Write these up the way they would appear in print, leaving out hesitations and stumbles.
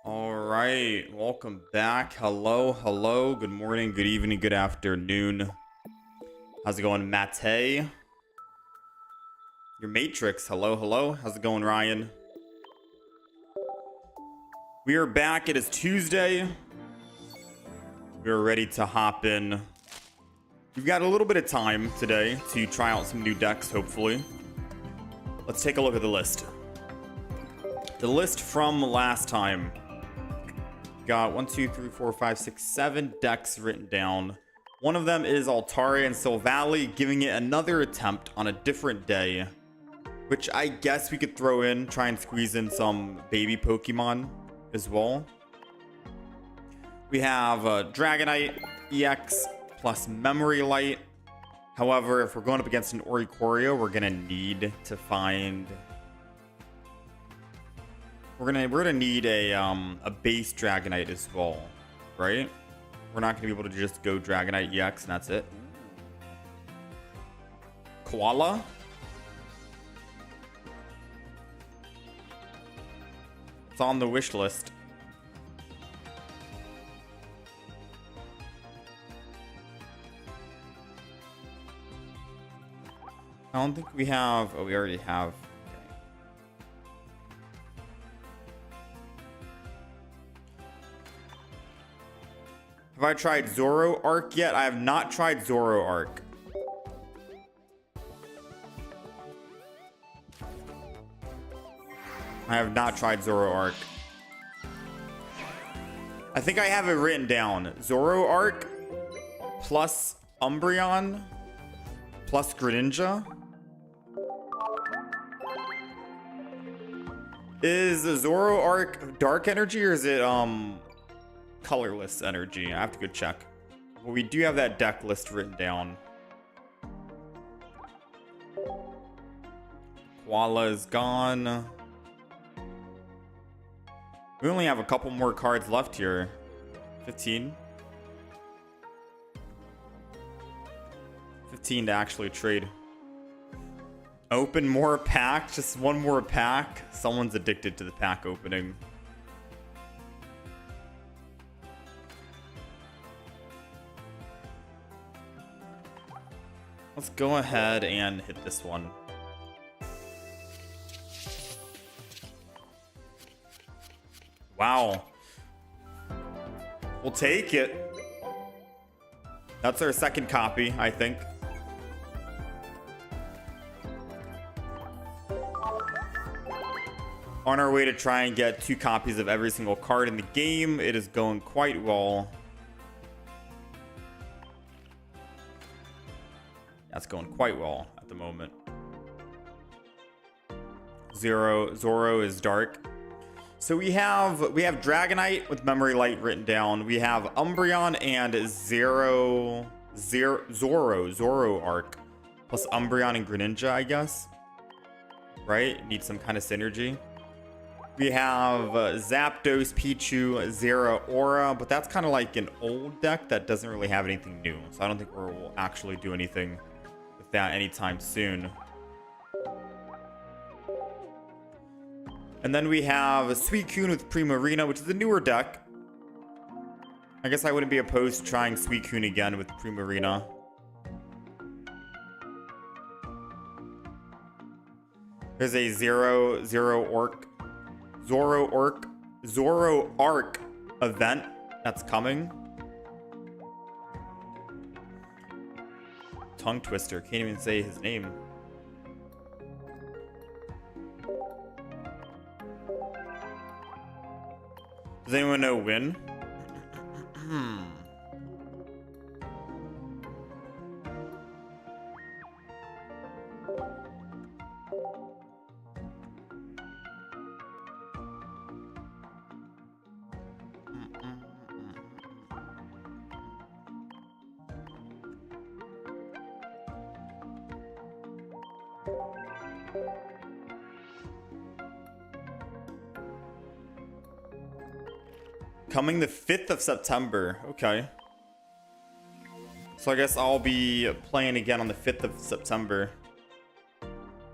All right, welcome back. Hello, good morning, good evening, good afternoon. How's it going, Mate? Your Matrix, hello. How's it going, Ryan? We are back. It is Tuesday. We are ready to hop in. We've got a little bit of time today to try out some new decks, hopefully. Let's take a look at the list. The list from last time. Got 1, 2, 3, 4, 5, 6, 7 decks written down. One of them is Altari and Silvally, giving it another attempt on a different day, which I guess we could throw in, try and squeeze in some baby Pokemon as well. We have Dragonite EX plus Memory Light. However, if we're going up against an Oricorio, we're gonna need to find. We're gonna need a base Dragonite as well, right? We're not gonna be able to just go Dragonite EX and that's it. Koala. It's on the wish list. I don't think we have. Oh, we already have. Have I tried Zoroark yet? I have not tried Zoroark. I have not tried Zoroark. I think I have it written down. Zoroark plus Umbreon plus Greninja. Is Zoroark dark energy or is it colorless energy? I have to go check. Well, we do have that deck list written down. Koala is gone. We only have a couple more cards left here. 15. 15 to actually trade. Open more pack. Just one more pack. Someone's addicted to the pack opening. Let's go ahead and hit this one. Wow. We'll take it. That's our second copy, I think. On our way to try and get 2 copies of every single card in the game. It is going quite well. That's going quite well at the moment. Zoro is dark. So we have Dragonite with Memory Light written down. We have Umbreon and Zoro Arc plus Umbreon and Greninja, I guess. Right? Need some kind of synergy. We have Zapdos, Pichu, Zeraora, but that's kind of like an old deck that doesn't really have anything new. So I don't think we'll actually do anything with that anytime soon. And then we have Suicune with Primarina, which is a newer deck. I guess I wouldn't be opposed to trying Suicune again with Primarina. There's a Zoro Arc event that's coming. Tongue twister, can't even say his name. Does anyone know when? Coming the 5th of September. Okay. So I guess I'll be playing again on the 5th of September.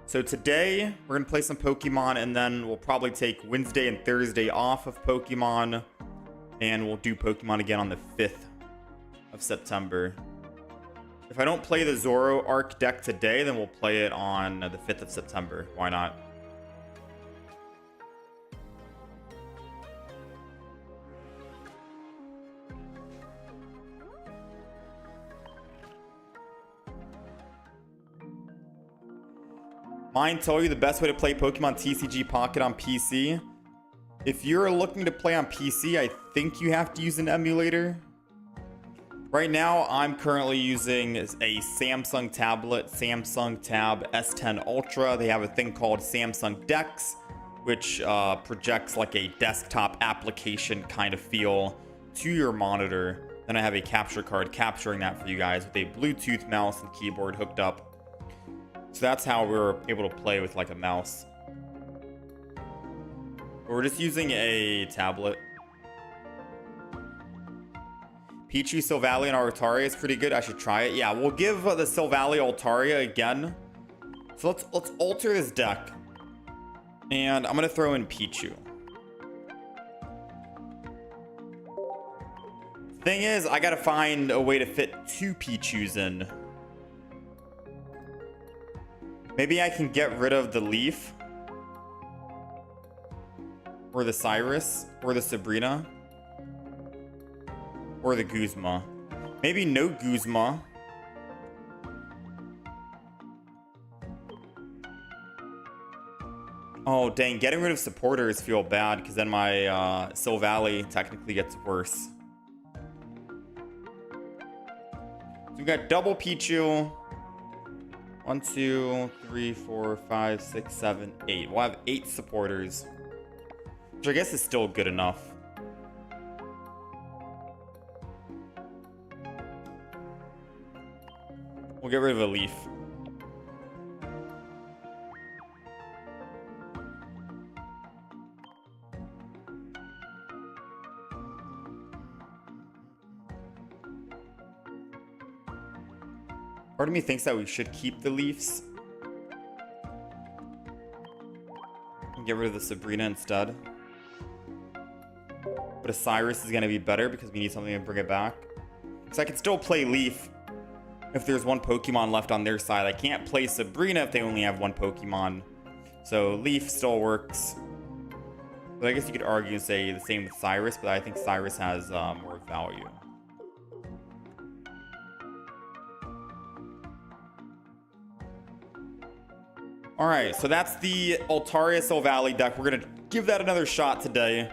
So today, we're going to play some Pokemon, and then we'll probably take Wednesday and Thursday off of Pokemon. And we'll do Pokemon again on the 5th of September. If I don't play the Zoro Arc deck today, then we'll play it on the 5th of September. Why not? Mine tell you the best way to play Pokemon TCG Pocket on PC. If you're looking to play on PC, I think you have to use an emulator. Right now, I'm currently using a Samsung tablet, Samsung Tab S10 Ultra. They have a thing called Samsung Dex, which projects like a desktop application kind of feel to your monitor. Then I have a capture card capturing that for you guys with a Bluetooth mouse and keyboard hooked up. So that's how we're able to play with like a mouse. But we're just using a tablet. Pichu, Silvally, and Altaria is pretty good. I should try it. Yeah, we'll give the Silvally Altaria again. So let's alter this deck. And I'm gonna throw in Pichu. Thing is, I gotta find a way to fit 2 Pichus in. Maybe I can get rid of the Leaf. Or the Cyrus. Or the Sabrina. Or the Guzma. Maybe no Guzma. Oh, dang. Getting rid of supporters feel bad because then my Silvally technically gets worse. So we got double Pichu. 1, 2, 3, 4, 5, 6, 7, 8. We'll have 8 supporters. Which I guess is still good enough. We'll get rid of a Leaf. Part of me thinks that we should keep the Leafs. And get rid of the Sabrina instead. But a Cyrus is going to be better because we need something to bring it back. Because I can still play Leaf if there's one Pokemon left on their side. I can't play Sabrina if they only have one Pokemon. So Leaf still works. But I guess you could argue and say the same with Cyrus, but I think Cyrus has more value. Alright, so that's the Altaria Silvally deck. We're going to give that another shot today.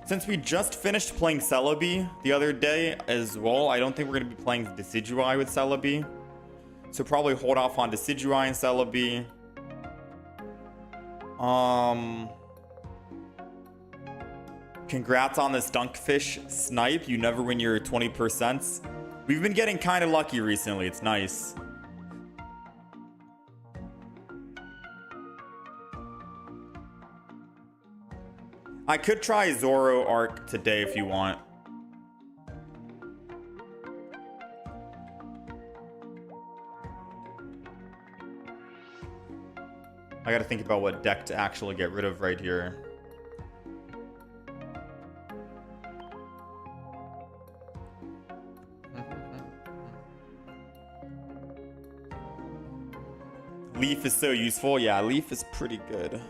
Since we just finished playing Celebi the other day as well, I don't think we're going to be playing Decidueye with Celebi. So probably hold off on Decidueye and Celebi. Congrats on this Dunkfish Snipe. You never win your 20%. We've been getting kind of lucky recently. It's nice. I could try Zoroark today if you want. I gotta think about what deck to actually get rid of right here. Leaf is so useful. Yeah, Leaf is pretty good.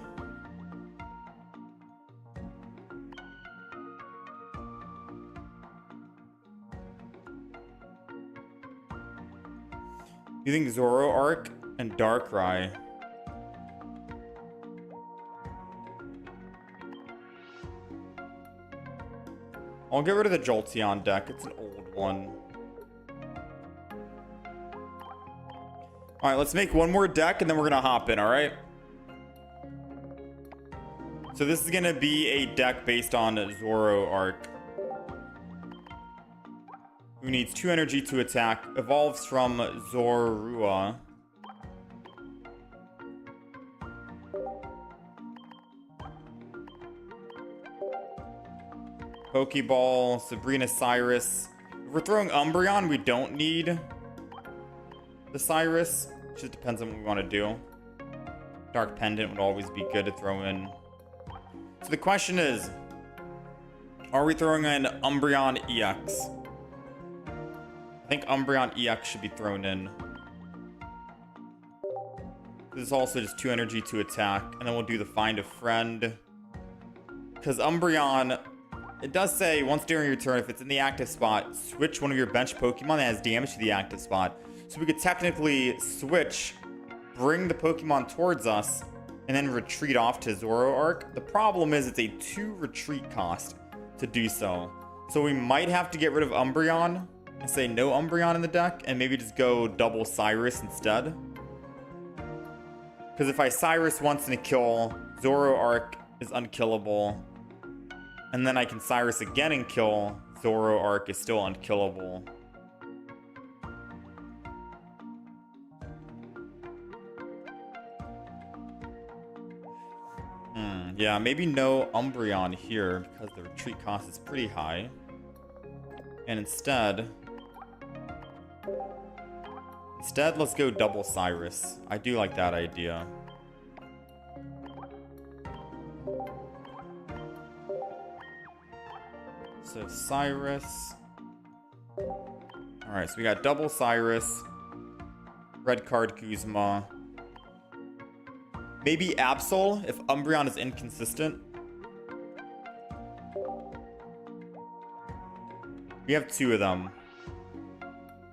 You think Zoroark and Darkrai? I'll get rid of the Jolteon deck. It's an old one. Alright, let's make one more deck and then we're going to hop in, alright? So this is going to be a deck based on Zoroark. Who needs 2 energy to attack. Evolves from Zorua. Pokeball, Sabrina Cyrus. If we're throwing Umbreon, we don't need the Cyrus. Just depends on what we want to do. Dark Pendant would always be good to throw in. So the question is, are we throwing in Umbreon EX? I think Umbreon EX should be thrown in. This is also just 2 energy to attack. And then we'll do the Find a Friend. Because Umbreon, it does say once during your turn, if it's in the active spot, switch one of your bench Pokemon that has damage to the active spot. So we could technically switch, bring the Pokemon towards us, and then retreat off to Zoroark. The problem is it's a 2 retreat cost to do so. So we might have to get rid of Umbreon and say no Umbreon in the deck and maybe just go double Cyrus instead. Because if I Cyrus once in a kill, Zoroark is unkillable. And then I can Cyrus again and kill, Zoroark is still unkillable. Yeah, maybe no Umbreon here because the retreat cost is pretty high. And instead, let's go double Cyrus. I do like that idea. So Cyrus. Alright, so we got double Cyrus. Red card Guzma. Maybe Absol if Umbreon is inconsistent. We have 2 of them.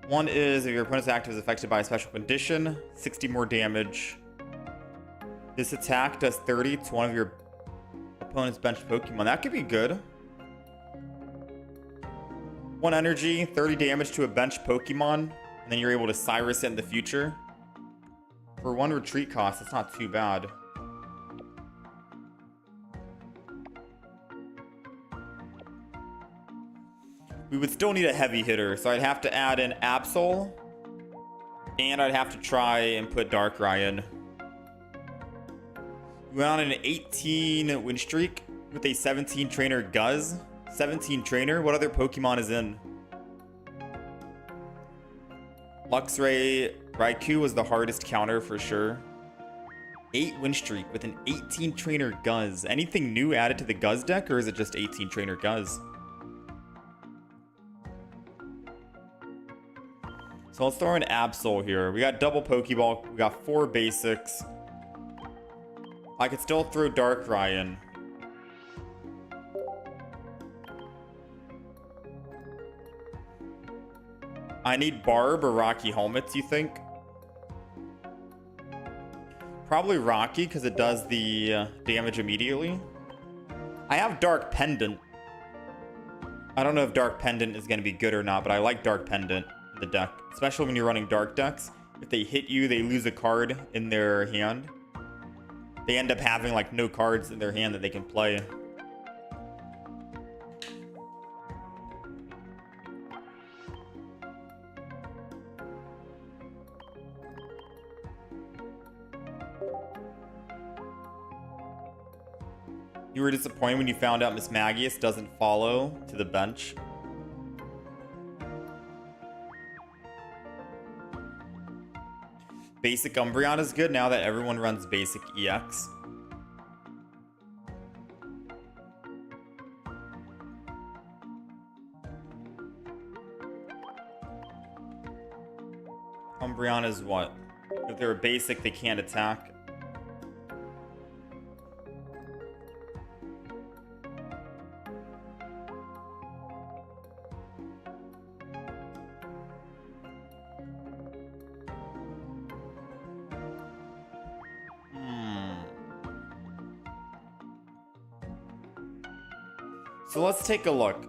One is if your opponent's active is affected by a special condition, 60 more damage. This attack does 30 to one of your opponent's bench Pokemon. That could be good. 1 energy, 30 damage to a bench Pokemon, and then you're able to Cyrus it in the future. For 1 retreat cost, it's not too bad. We would still need a heavy hitter, so I'd have to add in Absol, and I'd have to try and put Darkrai in. We went on an 18 win streak with a 17 trainer Guzz. 17 trainer? What other Pokemon is in? Luxray Raikou was the hardest counter for sure. 8 win streak with an 18 trainer Guzz. Anything new added to the Guzz deck, or is it just 18 trainer Guzz? So let's throw in Absol here. We got double Pokeball. We got 4 basics. I could still throw Darkrai in. I need Barb or Rocky Helmets, you think? Probably Rocky, because it does the damage immediately. I have Dark Pendant. I don't know if Dark Pendant is going to be good or not, but I like Dark Pendant in the deck, especially when you're running Dark decks. If they hit you, they lose a card in their hand. They end up having like no cards in their hand that they can play. You were disappointed when you found out Miss Magius doesn't follow to the bench. Basic Umbreon is good now that everyone runs basic EX. Umbreon is what? If they're basic, they can't attack. So let's take a look.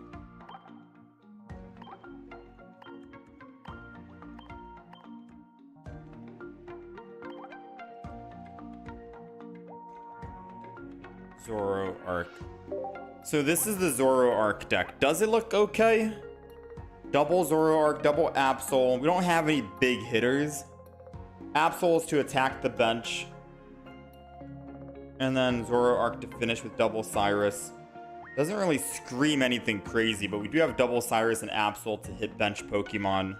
Zoroark. So this is the Zoroark deck. Does it look okay? Double Zoroark, double Absol. We don't have any big hitters. Absol is to attack the bench. And then Zoroark to finish with double Cyrus. Doesn't really scream anything crazy, but we do have double Cyrus and Absol to hit bench Pokemon.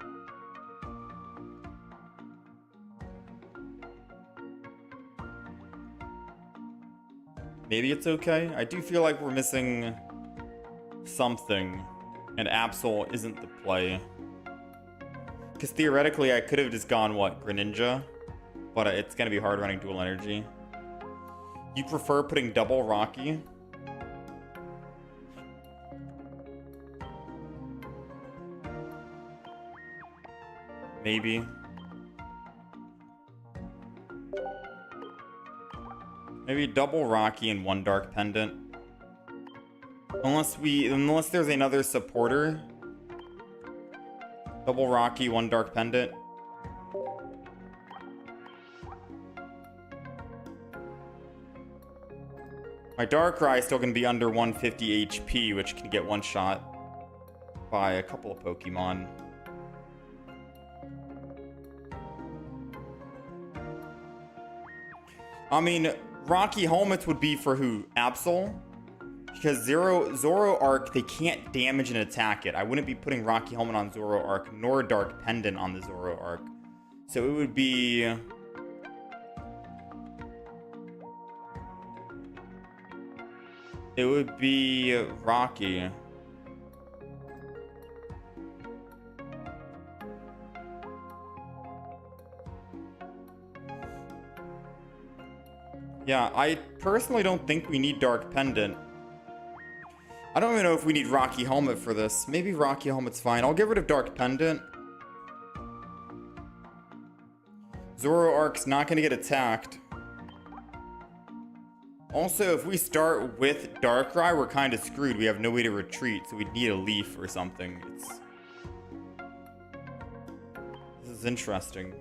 Maybe it's okay. I do feel like we're missing something, and Absol isn't the play. Because theoretically, I could have just gone, what, Greninja? But it's going to be hard running dual energy. You prefer putting double Rocky? Maybe. Maybe double Rocky and one Dark Pendant. Unless there's another supporter. Double Rocky, one Dark Pendant. My Darkrai is still going to be under 150 HP, which can get one shot by a couple of Pokemon. I mean, Rocky Helmets would be for who? Absol? Because Zoroark, they can't damage and attack it. I wouldn't be putting Rocky Helmet on Zoroark, nor Dark Pendant on the Zoroark. So it would be... Rocky. Yeah, I personally don't think we need Dark Pendant. I don't even know if we need Rocky Helmet for this. Maybe Rocky Helmet's fine. I'll get rid of Dark Pendant. Zoroark's not going to get attacked. Also, if we start with Darkrai, we're kind of screwed. We have no way to retreat, so we'd need a leaf or something. This is interesting.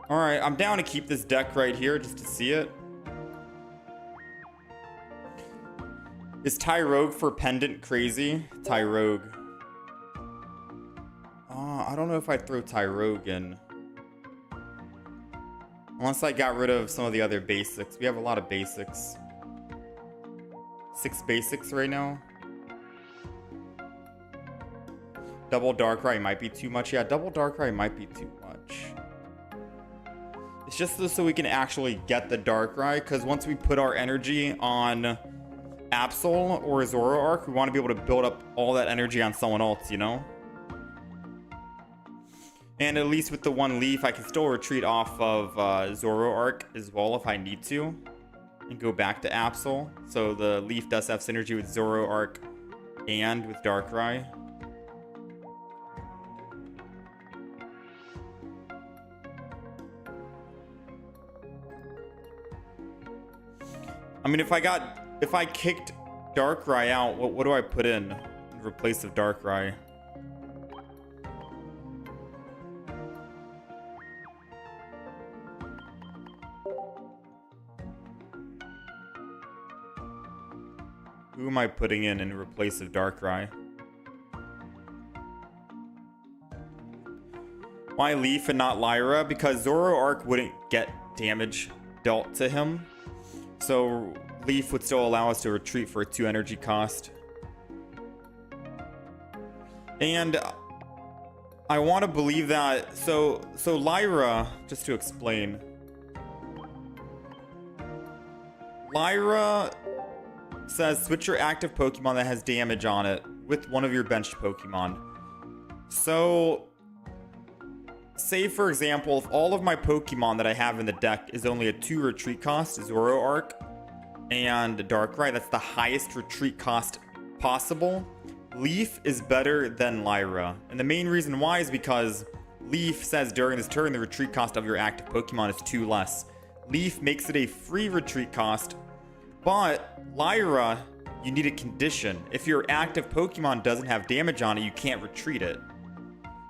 Alright, I'm down to keep this deck right here just to see it. Is Tyrogue for Pendant crazy? Tyrogue. I don't know if I'd throw Tyrogue in. Unless I got rid of some of the other basics. We have a lot of basics. 6 basics right now. Double Darkrai might be too much. Yeah, double Darkrai might be too much. It's just so we can actually get the Darkrai, because once we put our energy on Absol or Zoroark, we want to be able to build up all that energy on someone else, you know? And at least with the one leaf, I can still retreat off of Zoroark as well if I need to. And go back to Absol. So the leaf does have synergy with Zoroark and with Darkrai. I mean, if I kicked Darkrai out, what do I put in replace of Darkrai? Who am I putting in replace of Darkrai? Why Leaf and not Lyra? Because Zoroark wouldn't get damage dealt to him. So Leaf would still allow us to retreat for a 2 energy cost. And I want to believe that. So Lyra, just to explain. Lyra says switch your active Pokemon that has damage on it with one of your benched Pokemon. So say for example, if all of my Pokemon that I have in the deck is only a 2 retreat cost, Zoroark and Darkrai, that's the highest retreat cost possible, Leaf is better than Lyra. And the main reason why is because Leaf says during this turn the retreat cost of your active Pokemon is 2 less. Leaf makes it a free retreat cost, but Lyra, you need a condition. If your active Pokemon doesn't have damage on it, you can't retreat it.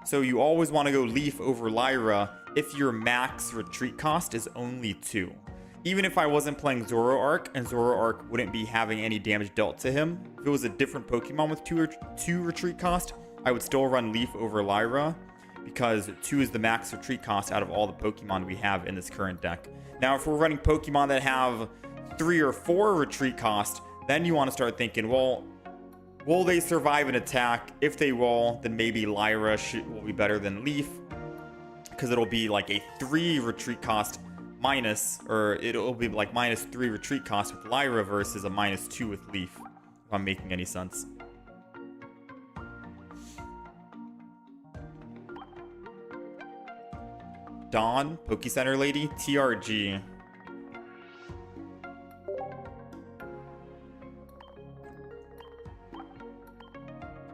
So you always want to go Leaf over Lyra if your max retreat cost is only 2. Even if I wasn't playing Zoroark and Zoroark wouldn't be having any damage dealt to him, if it was a different Pokemon with 2 retreat cost, I would still run Leaf over Lyra because 2 is the max retreat cost out of all the Pokemon we have in this current deck. Now, if we're running Pokemon that have 3 or 4 retreat cost, then you want to start thinking, well, will they survive an attack? If they will, then maybe Lyra will be better than Leaf because it'll be like a 3 retreat cost minus, or it'll be like -3 retreat cost with Lyra versus a -2 with Leaf, if I'm making any sense. Dawn, Pokecenter Lady, TRG.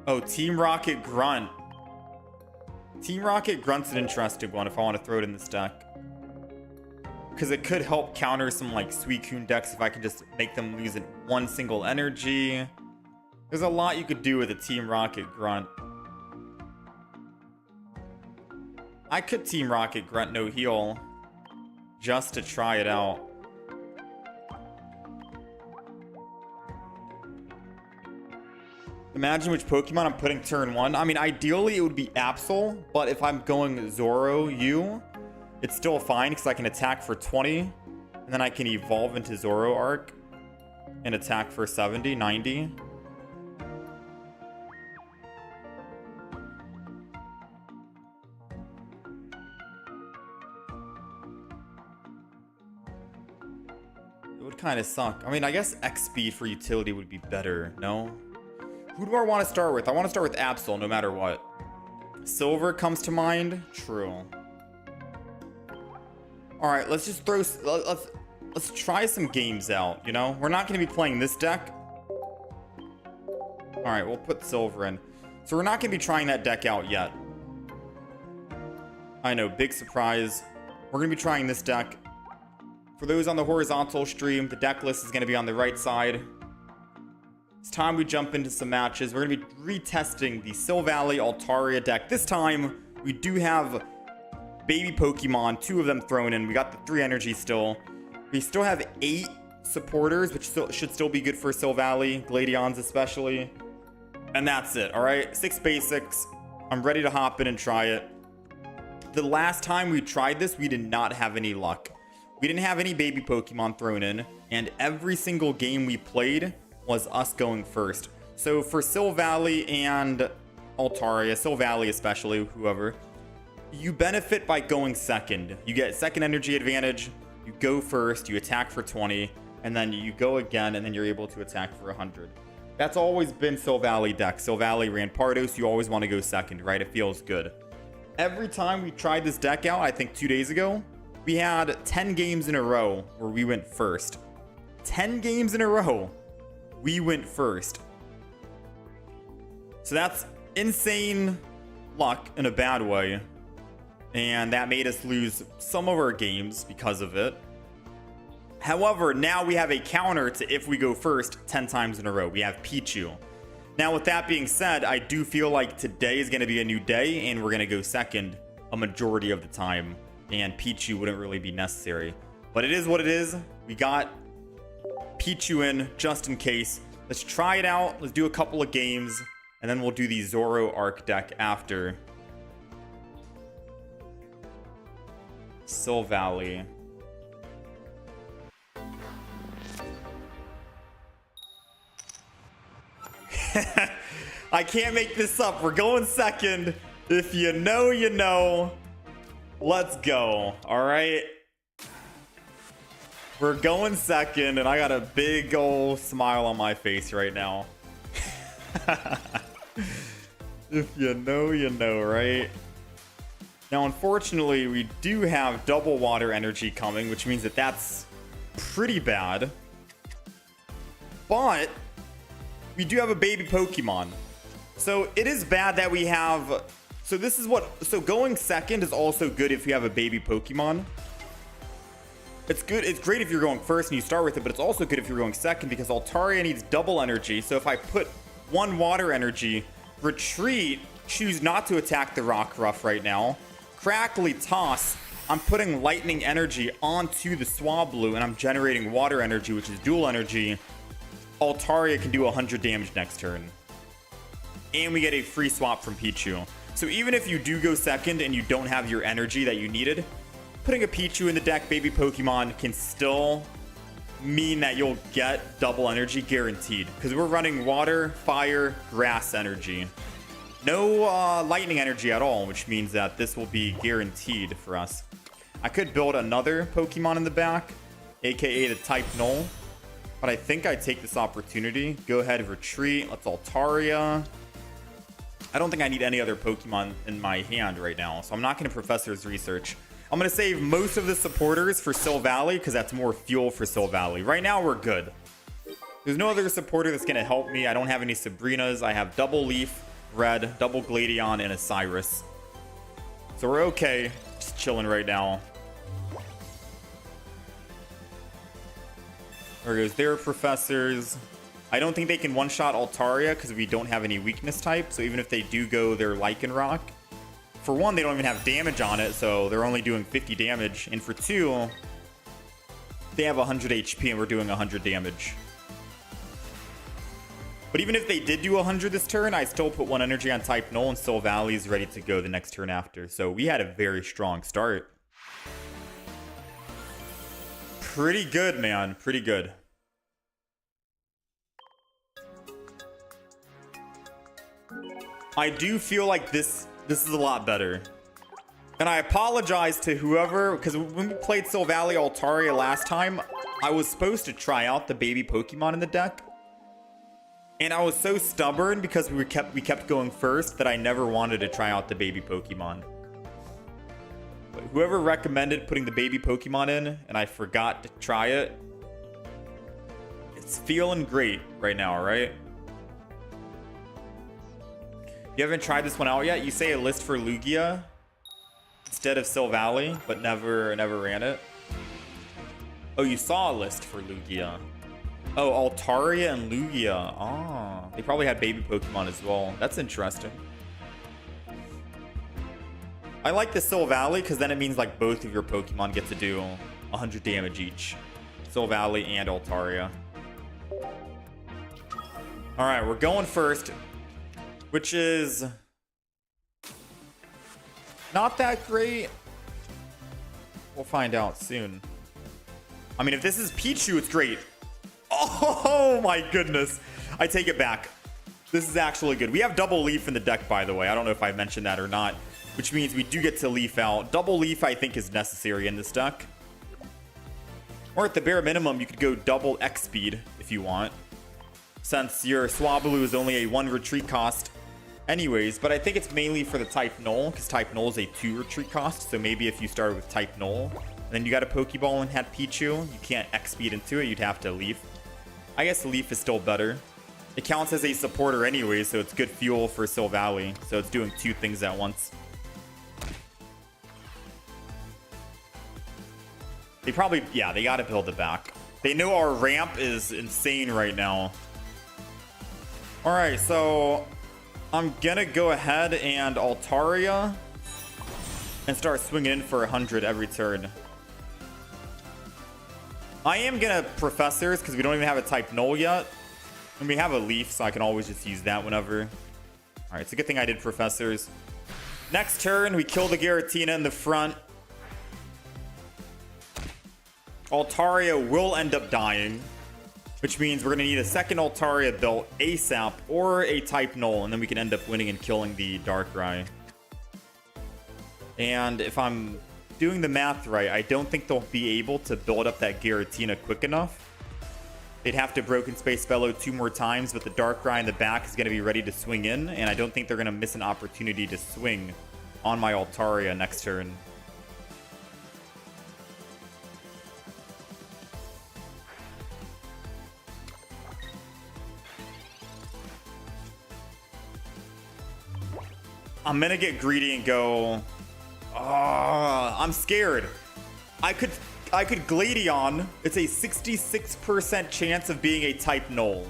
Oh, Team Rocket Grunt. Team Rocket Grunt's an interesting one if I want to throw it in this deck. Because it could help counter some like Suicune decks if I can just make them lose it 1 single energy. There's a lot you could do with a Team Rocket Grunt. I could Team Rocket Grunt no heal just to try it out. Imagine which Pokemon I'm putting turn 1. I mean, ideally it would be Absol, but if I'm going Zoro U, it's still fine because I can attack for 20, and then I can evolve into Zoroark and attack for 70, 90. It would kind of suck. I mean, I guess X speed for utility would be better, no? Who do I want to start with? I want to start with Absol no matter what. Silver comes to mind. True. All right, let's just throw. Let's try some games out. You know, we're not going to be playing this deck. All right, we'll put Silver in. So we're not going to be trying that deck out yet. I know, big surprise. We're going to be trying this deck. For those on the horizontal stream, the deck list is going to be on the right side. It's time we jump into some matches. We're going to be retesting the Silvally Altaria deck. This time, we do have baby Pokemon, 2 of them thrown in. We got the 3 energy still. We still have 8 supporters, which should still be good for Silvally, Gladions especially. And that's it, all right? 6 basics. I'm ready to hop in and try it. The last time we tried this, we did not have any luck. We didn't have any baby Pokemon thrown in, and every single game we played was us going first. So for Silvally and Altaria, Silvally especially, whoever, you benefit by going second. You get second energy advantage, you go first, you attack for 20, and then you go again, and then you're able to attack for 100. That's always been Silvally deck. Silvally ran Pardos, you always want to go second, right? It feels good. Every time we tried this deck out, I think 2 days ago, we had 10 games in a row where we went first. 10 games in a row. We went first. So that's insane luck in a bad way. And that made us lose some of our games because of it. However, now we have a counter to if we go first 10 times in a row. We have Pichu. Now, with that being said, I do feel like today is going to be a new day, and we're going to go second a majority of the time, and Pichu wouldn't really be necessary. But it is what it is. We got Pichu in just in case. Let's try it out. Let's do a couple of games, and then we'll do the Zoro Arc deck after. Sil Valley. I can't make this up. We're going second. If you know, you know. Let's go. All right. We're going second, and I got a big old smile on my face right now. If you know, you know, right? Now, unfortunately, we do have double water energy coming, which means that that's pretty bad. But we do have a baby Pokemon. So it is bad that we have... So this is what... So going second is also good if you have a baby Pokemon. It's good. It's great if you're going first and you start with it, but it's also good if you're going second because Altaria needs double energy. So if I put one water energy, retreat, choose not to attack the Rockruff right now, Crackly Toss, I'm putting lightning energy onto the Swablu and I'm generating water energy, which is dual energy. Altaria can do 100 damage next turn. And we get a free swap from Pichu. So even if you do go second and you don't have your energy that you needed, putting a Pichu in the deck, baby Pokemon, can still mean that you'll get double energy guaranteed. Because we're running water, fire, grass energy. No lightning energy at all, which means that this will be guaranteed for us. I could build another Pokemon in the back, aka the type Null. But I think I take this opportunity. Go ahead, retreat. Let's Altaria. I don't think I need any other Pokemon in my hand right now, so I'm not going to Professor's Research. I'm going to save most of the supporters for Sil Valley because that's more fuel for Sil Valley. Right now, we're good. There's no other supporter that's going to help me. I don't have any Sabrinas. I have Double Leaf, Red, Double Gladion, and a Cyrus. So we're okay. Just chilling right now. There goes their Professors. I don't think they can one-shot Altaria because we don't have any weakness type. So even if they do go their Lycanroc, for one, they don't even have damage on it, so they're only doing 50 damage. And for two, they have 100 HP and we're doing 100 damage. But even if they did do 100 this turn, I still put one energy on type Null and Sil Valley is ready to go the next turn after. So we had a very strong start. Pretty good, man. Pretty good. I do feel like this is a lot better. And I apologize to whoever, because when we played Sil Valley Altaria last time, I was supposed to try out the baby Pokemon in the deck. And I was so stubborn because we kept going first that I never wanted to try out the baby Pokemon. But whoever recommended putting the baby Pokemon in, and I forgot to try it, it's feeling great right now, right? You haven't tried this one out yet? You say a list for Lugia instead of Sil Valley, but never ran it. Oh, you saw a list for Lugia. Oh, Altaria and Lugia. Ah, they probably had baby Pokemon as well. That's interesting. I like the Sil Valley because then it means like both of your Pokemon get to do 100 damage each. Sil Valley and Altaria. All right, we're going first, which is not that great. We'll find out soon. I mean, if this is Pichu, it's great. Oh my goodness. I take it back. This is actually good. We have Double Leaf in the deck, by the way. I don't know if I mentioned that or not, which means we do get to Leaf out. Double Leaf, I think, is necessary in this deck. Or at the bare minimum, you could go double X speed if you want, since your Swablu is only a 1 retreat cost anyways. But I think it's mainly for the type Null, because type Null is a 2 retreat cost. So maybe if you started with type Null, and then you got a Pokeball and had Pichu, you can't X speed into it, you'd have to Leaf. I guess Leaf is still better. It counts as a supporter anyway, so it's good fuel for Sil Valley. So it's doing 2 things at once. They probably, yeah, they got to build it back. They know our ramp is insane right now. All right, so I'm going to go ahead and Altaria and start swinging in for 100 every turn. I am going to Professors because we don't even have a type null yet. And we have a Leaf, so I can always just use that whenever. All right, it's a good thing I did Professors. Next turn, we kill the Giratina in the front. Altaria will end up dying, which means we're going to need a second Altaria built ASAP or a type null, and then we can end up winning and killing the Darkrai. And if I'm doing the math right, I don't think they'll be able to build up that Giratina quick enough. They'd have to Broken Space Fellow 2 more times, but the Darkrai in the back is going to be ready to swing in, and I don't think they're going to miss an opportunity to swing on my Altaria next turn. I'm gonna get greedy and go. I'm scared. I could Gladion. It's a 66% chance of being a type null.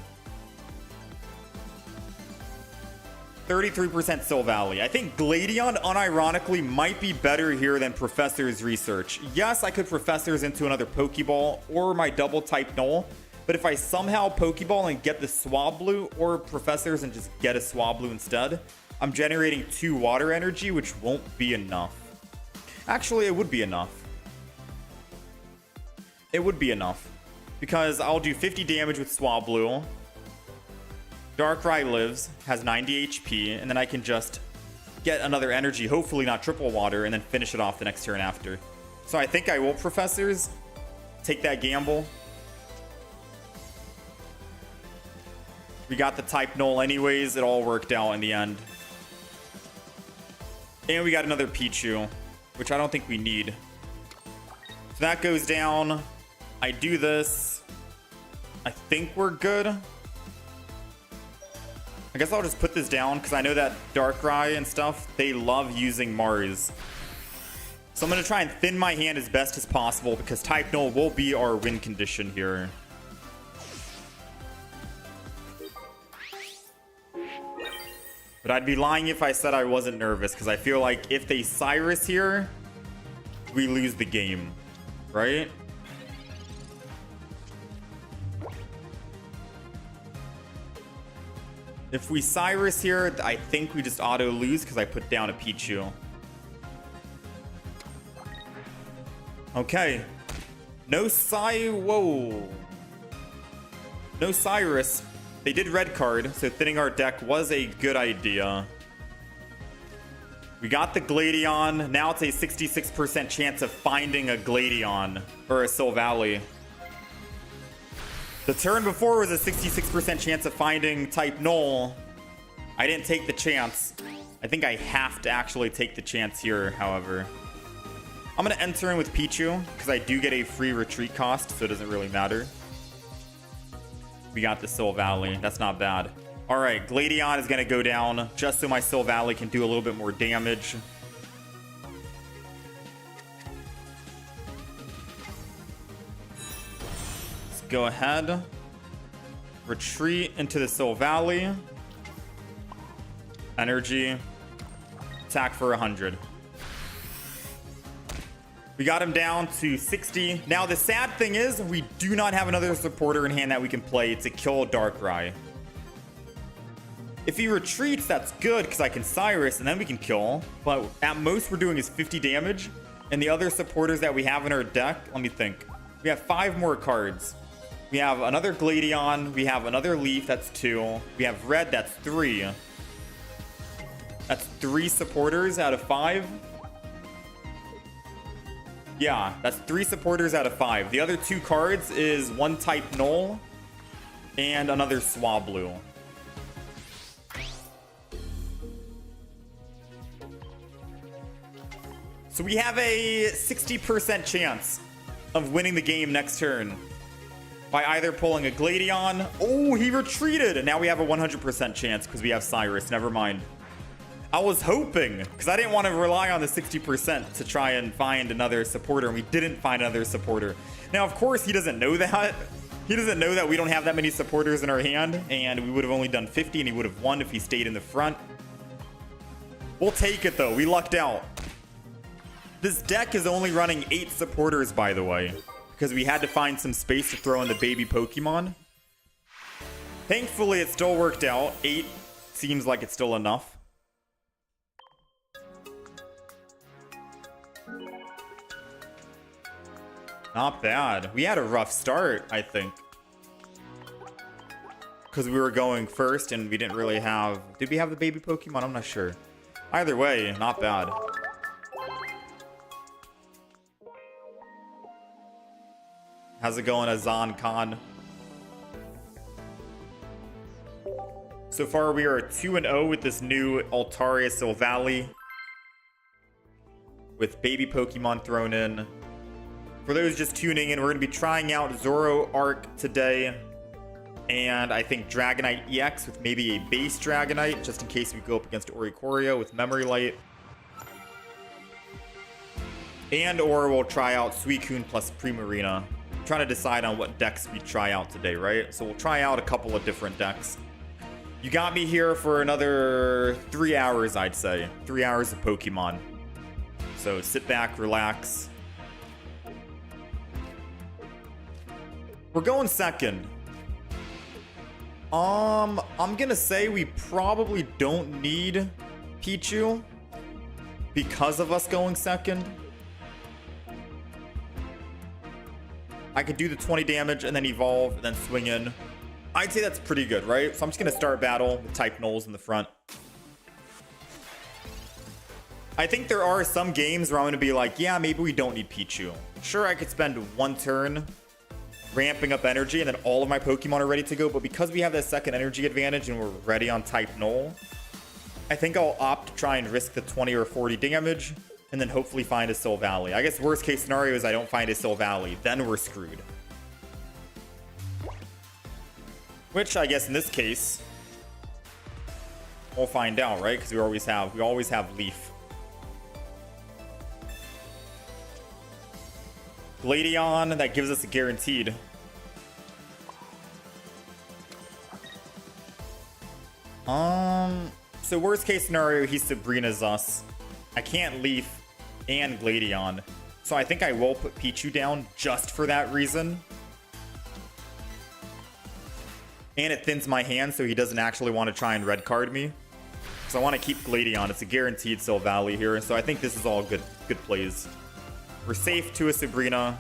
33% Silvally. I think Gladion unironically might be better here than Professor's Research. Yes, I could Professor's into another Pokeball or my double type null. But if I somehow Pokeball and get the Swablu or Professor's and just get a Swablu instead, I'm generating 2 water energy, which won't be enough. Actually, it would be enough. It would be enough. Because I'll do 50 damage with Swablu. Darkrai lives, has 90 HP, and then I can just get another energy, hopefully not triple water, and then finish it off the next turn after. So I think I will Professors. Take that gamble. We got the type null anyways. It all worked out in the end. And we got another Pichu, which I don't think we need. So that goes down. I do this. I think we're good. I guess I'll just put this down because I know that Darkrai and stuff, they love using Mars. So I'm going to try and thin my hand as best as possible because type null will be our win condition here. But I'd be lying if I said I wasn't nervous, because I feel like if they Cyrus here, we lose the game, right? If we Cyrus here, I think we just auto lose because I put down a Pichu. Okay. No Whoa. No Cyrus. They did red card, so thinning our deck was a good idea. We got the Gladion. Now it's a 66% chance of finding a Gladion or a Silvally. The turn before was a 66% chance of finding type null. I didn't take the chance. I think I have to actually take the chance here, however. I'm going to enter in with Pichu because I do get a free retreat cost, so it doesn't really matter. We got the Silvally. That's not bad. All right, Gladion is going to go down just so my Silvally can do a little bit more damage. Let's go ahead. Retreat into the Silvally. Energy. Attack for 100. We got him down to 60. Now, the sad thing is we do not have another supporter in hand that we can play to kill Darkrai. If he retreats, that's good because I can Cyrus and then we can kill. But at most we're doing is 50 damage. And the other supporters that we have in our deck, let me think. We have 5 more cards. We have another Gladion. We have another Leaf, that's 2. We have Red, that's 3. That's 3 supporters out of 5. Yeah, that's 3 supporters out of 5. The other 2 cards is 1 type null and another Swablu. So we have a 60% chance of winning the game next turn by either pulling a Gladion. Oh, he retreated. And now we have a 100% chance because we have Cyrus. Never mind. I was hoping, because I didn't want to rely on the 60% to try and find another supporter, and we didn't find another supporter. Now, of course, he doesn't know that. He doesn't know that we don't have that many supporters in our hand, and we would have only done 50, and he would have won if he stayed in the front. We'll take it, though. We lucked out. This deck is only running 8 supporters, by the way, because we had to find some space to throw in the baby Pokemon. Thankfully, it still worked out. 8 seems like it's still enough. Not bad. We had a rough start, I think. Because we were going first and we didn't really have... Did we have the baby Pokemon? I'm not sure. Either way, not bad. How's it going, Azan Khan? So far, we are 2-0 with this new Altaria Silvally. With baby Pokemon thrown in. For those just tuning in, we're going to be trying out Zoroark today. And I think Dragonite EX with maybe a base Dragonite, just in case we go up against Oricorio with Memory Light. And or we'll try out Suicune plus Primarina. Trying to decide on what decks we try out today, right? So we'll try out a couple of different decks. You got me here for another 3 hours, I'd say. 3 hours of Pokemon. So sit back, relax. We're going second. I'm gonna say we probably don't need Pichu because of us going second. I could do the 20 damage and then evolve and then swing in. I'd say that's pretty good, right? So I'm just going to start battle with type Knowles in the front. I think there are some games where I'm going to be like, yeah, maybe we don't need Pichu. Sure, I could spend 1 turn ramping up energy and then all of my Pokemon are ready to go. But because we have that second energy advantage and we're ready on type Knoll, I think I'll opt to try and risk the 20 or 40 damage. And then hopefully find a Silvally. I guess worst case scenario is I don't find a Silvally. Then we're screwed. Which I guess in this case, we'll find out, right? Because we always have Leaf. Gladion, that gives us a guaranteed. So worst case scenario, he Sabrina's us. I can't Leaf and Gladion. So I think I will put Pichu down just for that reason. And it thins my hand so he doesn't actually want to try and red card me. So I want to keep Gladion. It's a guaranteed Silvally here. So I think this is all good plays. We're safe to a Sabrina.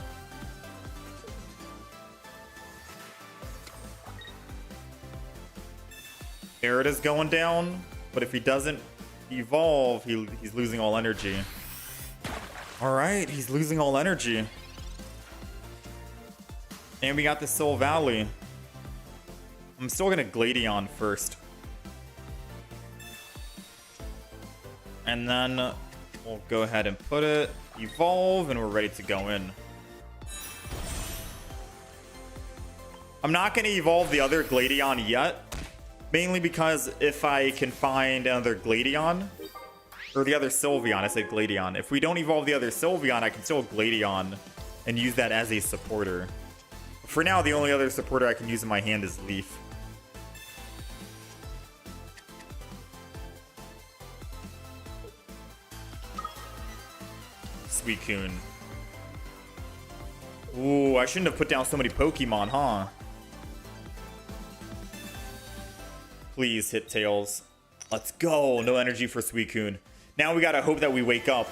Arida's going down. But if he doesn't evolve, he's losing all energy. Alright, he's losing all energy. And we got the Silvally. I'm still gonna Gladion first. And then we'll go ahead and put it, evolve, and we're ready to go in. I'm not gonna evolve the other Gladion yet. Mainly because if I can find another Gladion, or the other Sylveon, I said Gladion. If we don't evolve the other Sylveon, I can still Gladion and use that as a supporter. For now, the only other supporter I can use in my hand is Leaf. Suicune. Ooh, I shouldn't have put down so many Pokemon, huh? Please hit Tails. Let's go. No energy for Suicune. Now we gotta hope that we wake up.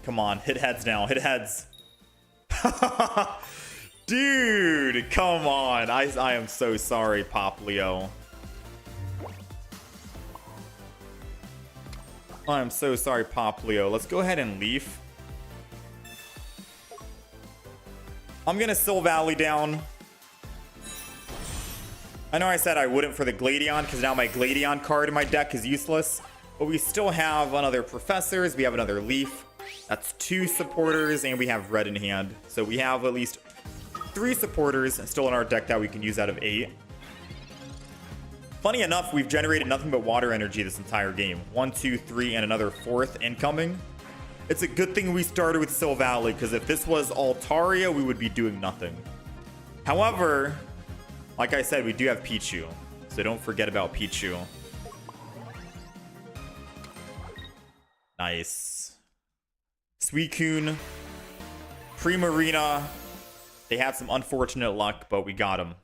Come on, hit heads now. Hit heads. Dude, come on. I am so sorry, Pop Leo. I'm so sorry, Pop Leo. Let's go ahead and Leaf. I'm gonna Silvally down. I know I said I wouldn't for the Gladion because now my Gladion card in my deck is useless. But we still have another Professors. We have another Leaf. That's 2 supporters and we have red in hand. So we have at least 3 supporters still in our deck that we can use out of 8. Funny enough, we've generated nothing but water energy this entire game. 1, 2, 3, and another 4th incoming. It's a good thing we started with Silvally, because if this was Altaria, we would be doing nothing. However, like I said, we do have Pichu, so don't forget about Pichu. Nice. Suicune, Primarina. They had some unfortunate luck, but we got them.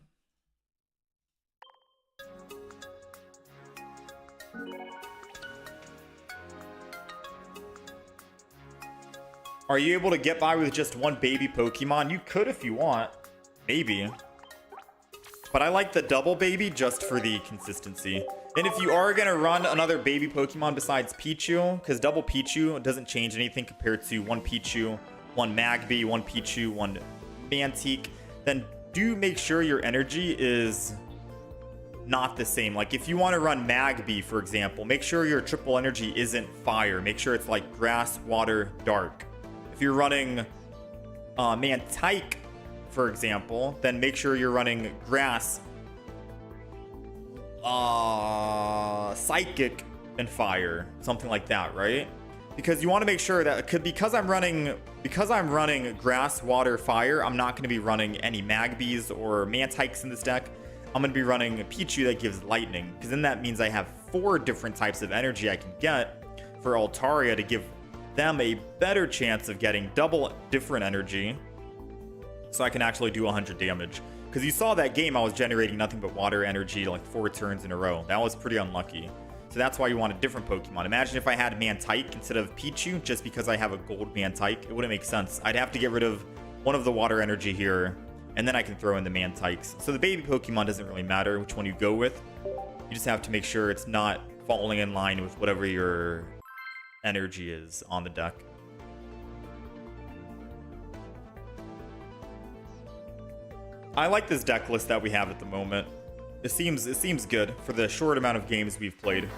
Are you able to get by with just one baby Pokemon? You could if you want. Maybe. But I like the double baby just for the consistency. And if you are going to run another baby Pokemon besides Pichu, because double Pichu doesn't change anything compared to one Pichu, one Magby, one Pichu, one Mantique, then do make sure your energy is not the same. Like if you want to run Magby, for example, make sure your triple energy isn't fire. Make sure it's like grass, water, dark. If you're running Mantike, for example, then make sure you're running grass, psychic, and fire, something like that, right? Because you want to make sure that because I'm running grass, water, fire, I'm not going to be running any Magbys or Mantikes in this deck. I'm going to be running a Pichu that gives lightning, because then that means I have 4 different types of energy I can get for Altaria to give them a better chance of getting double different energy, so I can actually do 100 damage. Because you saw that game, I was generating nothing but water energy like 4 turns in a row. That was pretty unlucky. So that's why you want a different Pokemon. Imagine if I had Mantike instead of Pichu, just because I have a gold Mantike. It wouldn't make sense. I'd have to get rid of one of the water energy here, and then I can throw in the Mantikes. So the baby Pokemon doesn't really matter which one you go with. You just have to make sure it's not falling in line with whatever your energy is on the deck. I like this deck list that we have at the moment. It seems good for the short amount of games we've played.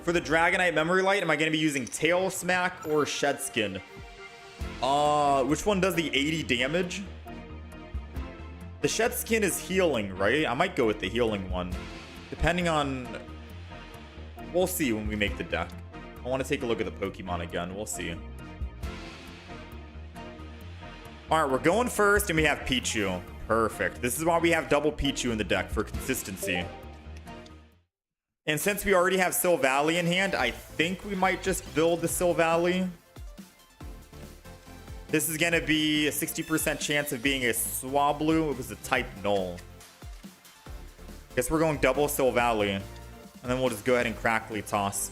For the Dragonite Memory Light, am I going to be using Tail Smack or Shed Skin? Which one does the 80 damage? The Shed Skin is healing, right? I might go with the healing one. Depending on... We'll see when we make the deck. I want to take a look at the Pokemon again. We'll see. Alright, we're going first, and we have Pichu. Perfect. This is why we have double Pichu in the deck, for consistency. And since we already have Silvally in hand, I think we might just build the Silvally. This is going to be a 60% chance of being a Swablu. It was a type Null. Guess we're going double Silvally. And then we'll just go ahead and Crackly Toss.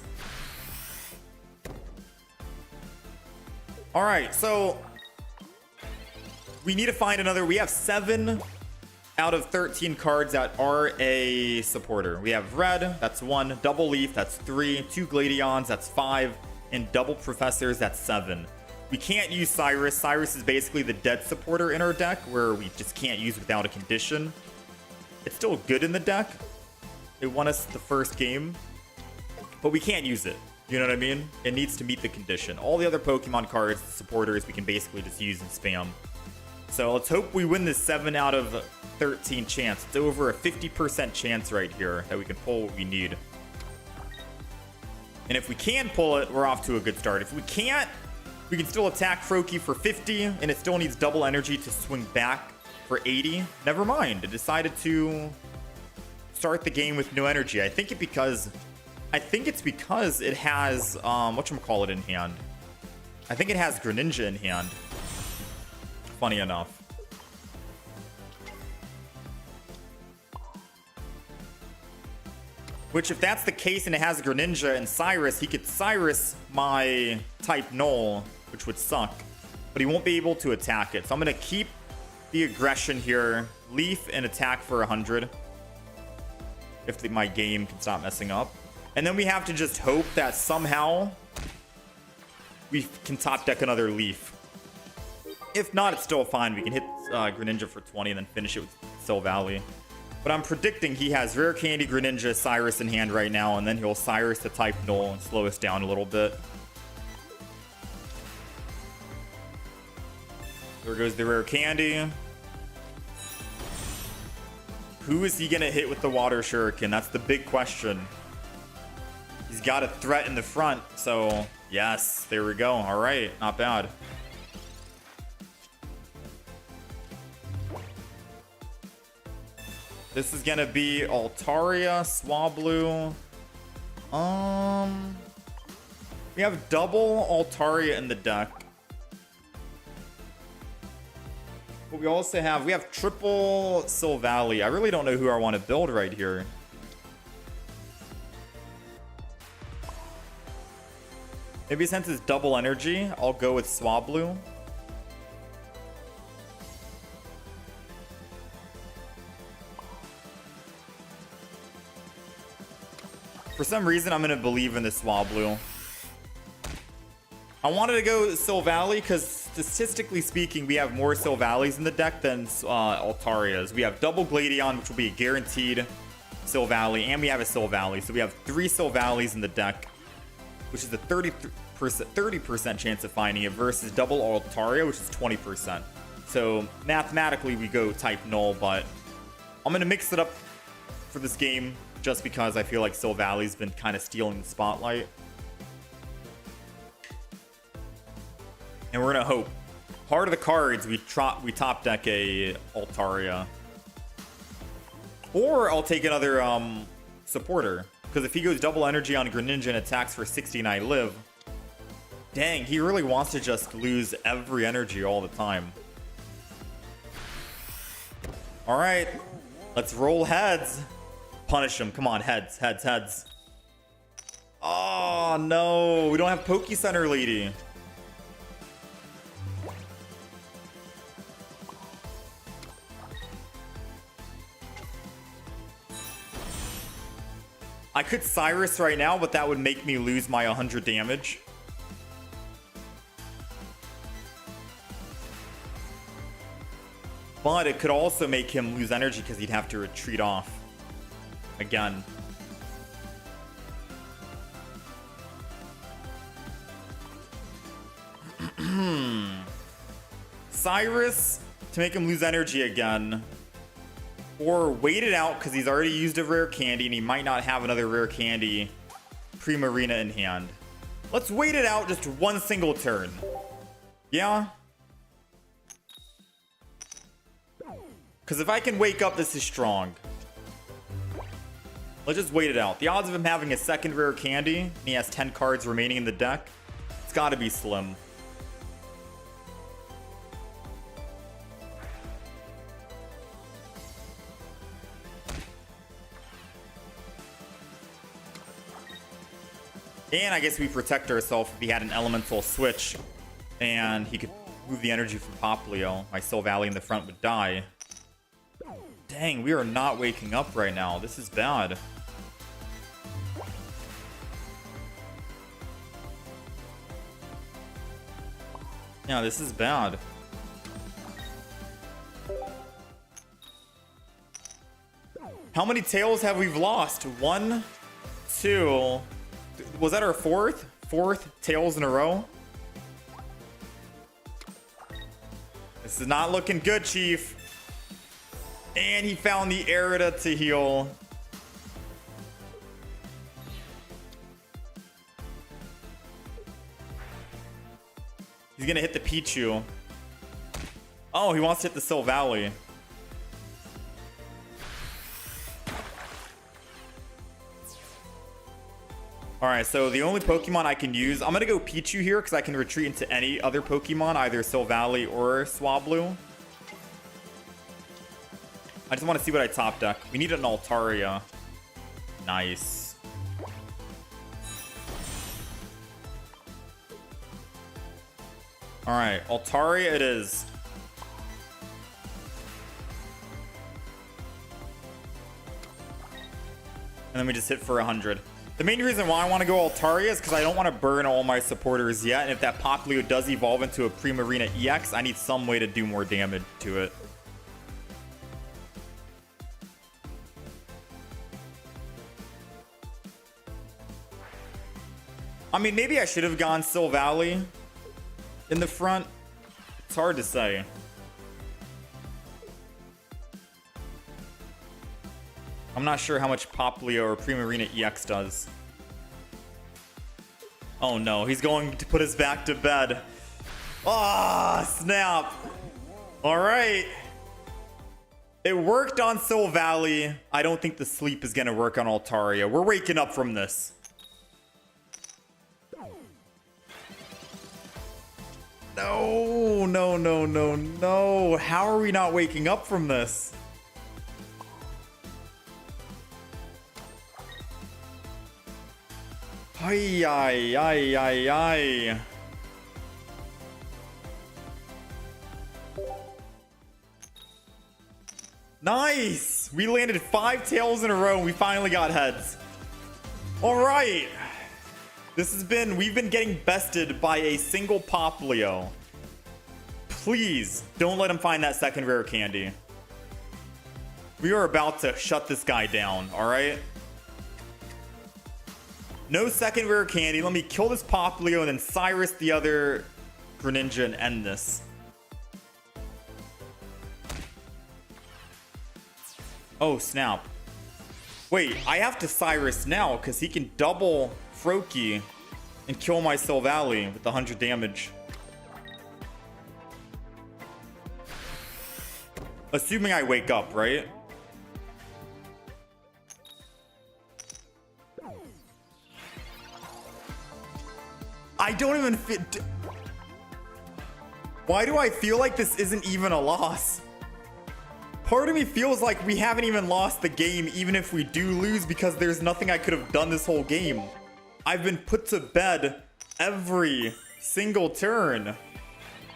Alright, so... we need to find another. We have 7 out of 13 cards that are a supporter. We have Red, that's 1. Double Leaf, that's 3. 2 Gladions, that's 5. And double Professors, that's 7. We can't use Cyrus. Cyrus is basically the dead supporter in our deck, where we just can't use without a condition. It's still good in the deck. It won us the first game, but we can't use it. You know what I mean? It needs to meet the condition. All the other Pokemon cards, the supporters, we can basically just use and spam. So let's hope we win this 7 out of 13 chance. It's over a 50% chance right here that we can pull what we need. And if we can pull it, we're off to a good start. If we can't, we can still attack Froakie for 50, and it still needs double energy to swing back for 80. Never mind. It decided to start the game with no energy. I think it's because it has whatchamacallit in hand. I think it has Greninja in hand. Funny enough. Which, if that's the case and it has Greninja and Cyrus, he could Cyrus my type Null, which would suck. But he won't be able to attack it. So I'm going to keep the aggression here. Leaf and attack for 100. If my game can stop messing up. And then we have to just hope that somehow we can top deck another Leaf. If not, it's still fine. We can hit Greninja for 20 and then finish it with Silvally. But I'm predicting he has Rare Candy, Greninja, Cyrus in hand right now, and then he'll Cyrus the type Null and slow us down a little bit. There goes the Rare Candy. Who is he going to hit with the water shuriken? That's the big question. He's got a threat in the front, so yes, there we go. All right, not bad. This is gonna be Altaria, Swablu. We have double Altaria in the deck. But we also have triple Silvally. I really don't know who I want to build right here. Maybe since it's double energy, I'll go with Swablu. For some reason, I'm going to believe in the Swablu. I wanted to go Silvally because statistically speaking, we have more Silvallies in the deck than Altarias. We have double Gladion, which will be a guaranteed Silvally, and we have a Silvally. So we have 3 Silvallies in the deck, which is a 30% chance of finding it versus double Altaria, which is 20%. So mathematically, we go type null, but I'm going to mix it up for this game just because I feel like Silvally's been kind of stealing the spotlight. And we're going to hope. Heart of the cards, we top deck a Altaria. Or I'll take another supporter. Because if he goes double energy on Greninja and attacks for 69 live, dang, he really wants to just lose every energy all the time. Alright, let's roll heads. Punish him. Come on, heads, heads, heads. Oh, no. We don't have Poke Center Lady. I could Cyrus right now, but that would make me lose my 100 damage. But it could also make him lose energy because he'd have to retreat off. Again. Cyrus to make him lose energy again. Or wait it out because he's already used a rare candy and he might not have another rare candy pre-marina in hand. Let's wait it out just one single turn. Yeah? Because if I can wake up, this is strong. Let's just wait it out. The odds of him having a second rare candy, and he has 10 cards remaining in the deck, it's got to be slim. And I guess we protect ourselves if he had an elemental switch and he could move the energy from Poplio. My Silvally in the front would die. Dang, we are not waking up right now. This is bad. Yeah, this is bad. How many tails have we lost? 1, 2... Was that our fourth tails in a row? This is not looking good, Chief. And he found the Erida to heal. He's gonna hit the Pichu. Oh, he wants to hit the Silvally. Alright, so the only Pokemon I can use... I'm going to go Pichu here because I can retreat into any other Pokemon, either Silvally or Swablu. I just want to see what I top deck. We need an Altaria. Nice. Alright, Altaria it is. And then we just hit for 100. The main reason why I want to go Altaria is because I don't want to burn all my supporters yet. And if that Poplio does evolve into a Primarina EX, I need some way to do more damage to it. I mean, maybe I should have gone Silvally in the front. It's hard to say. I'm not sure how much Poplio or Primarina EX does. Oh no, he's going to put us back to bed. Ah, snap. All right. It worked on Soul Valley. I don't think the sleep is going to work on Altaria. We're waking up from this. No, no, no, no, no. How are we not waking up from this? Ay, ay, ay, ay, ay. Nice! We landed 5 tails in a row and we finally got heads. All right. We've been getting bested by a single Poplio. Please don't let him find that second rare candy. We are about to shut this guy down, all right? No second rare candy. Let me kill this Poplio and then Cyrus the other Greninja and end this. Oh, snap. Wait, I have to Cyrus now because he can double Froakie and kill my Soul Valley with 100 damage. Assuming I wake up, right? I don't even fit. Why do I feel like this isn't even a loss? Part of me feels like we haven't even lost the game, even if we do lose, because there's nothing I could have done this whole game. I've been put to bed every single turn.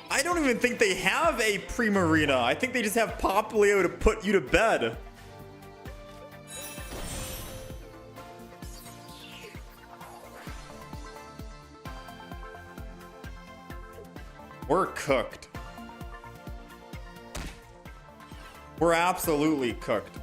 I don't even think they have a Primarina. I think they just have Poplio to put you to bed. We're cooked. We're absolutely cooked.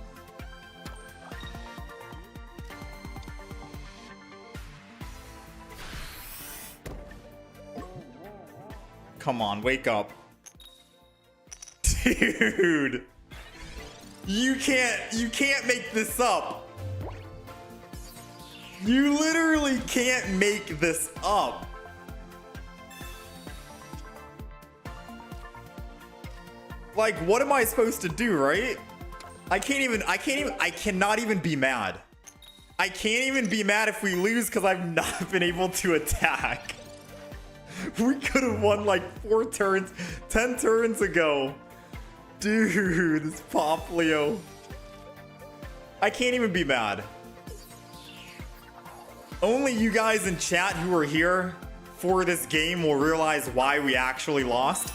Come on, wake up. Dude. You can't make this up. You literally can't make this up. Like, what am I supposed to do, right? I cannot even be mad. I can't even be mad if we lose because I've not been able to attack. We could have won like 10 turns ago. Dude, this Poplio. I can't even be mad. Only you guys in chat who are here for this game will realize why we actually lost.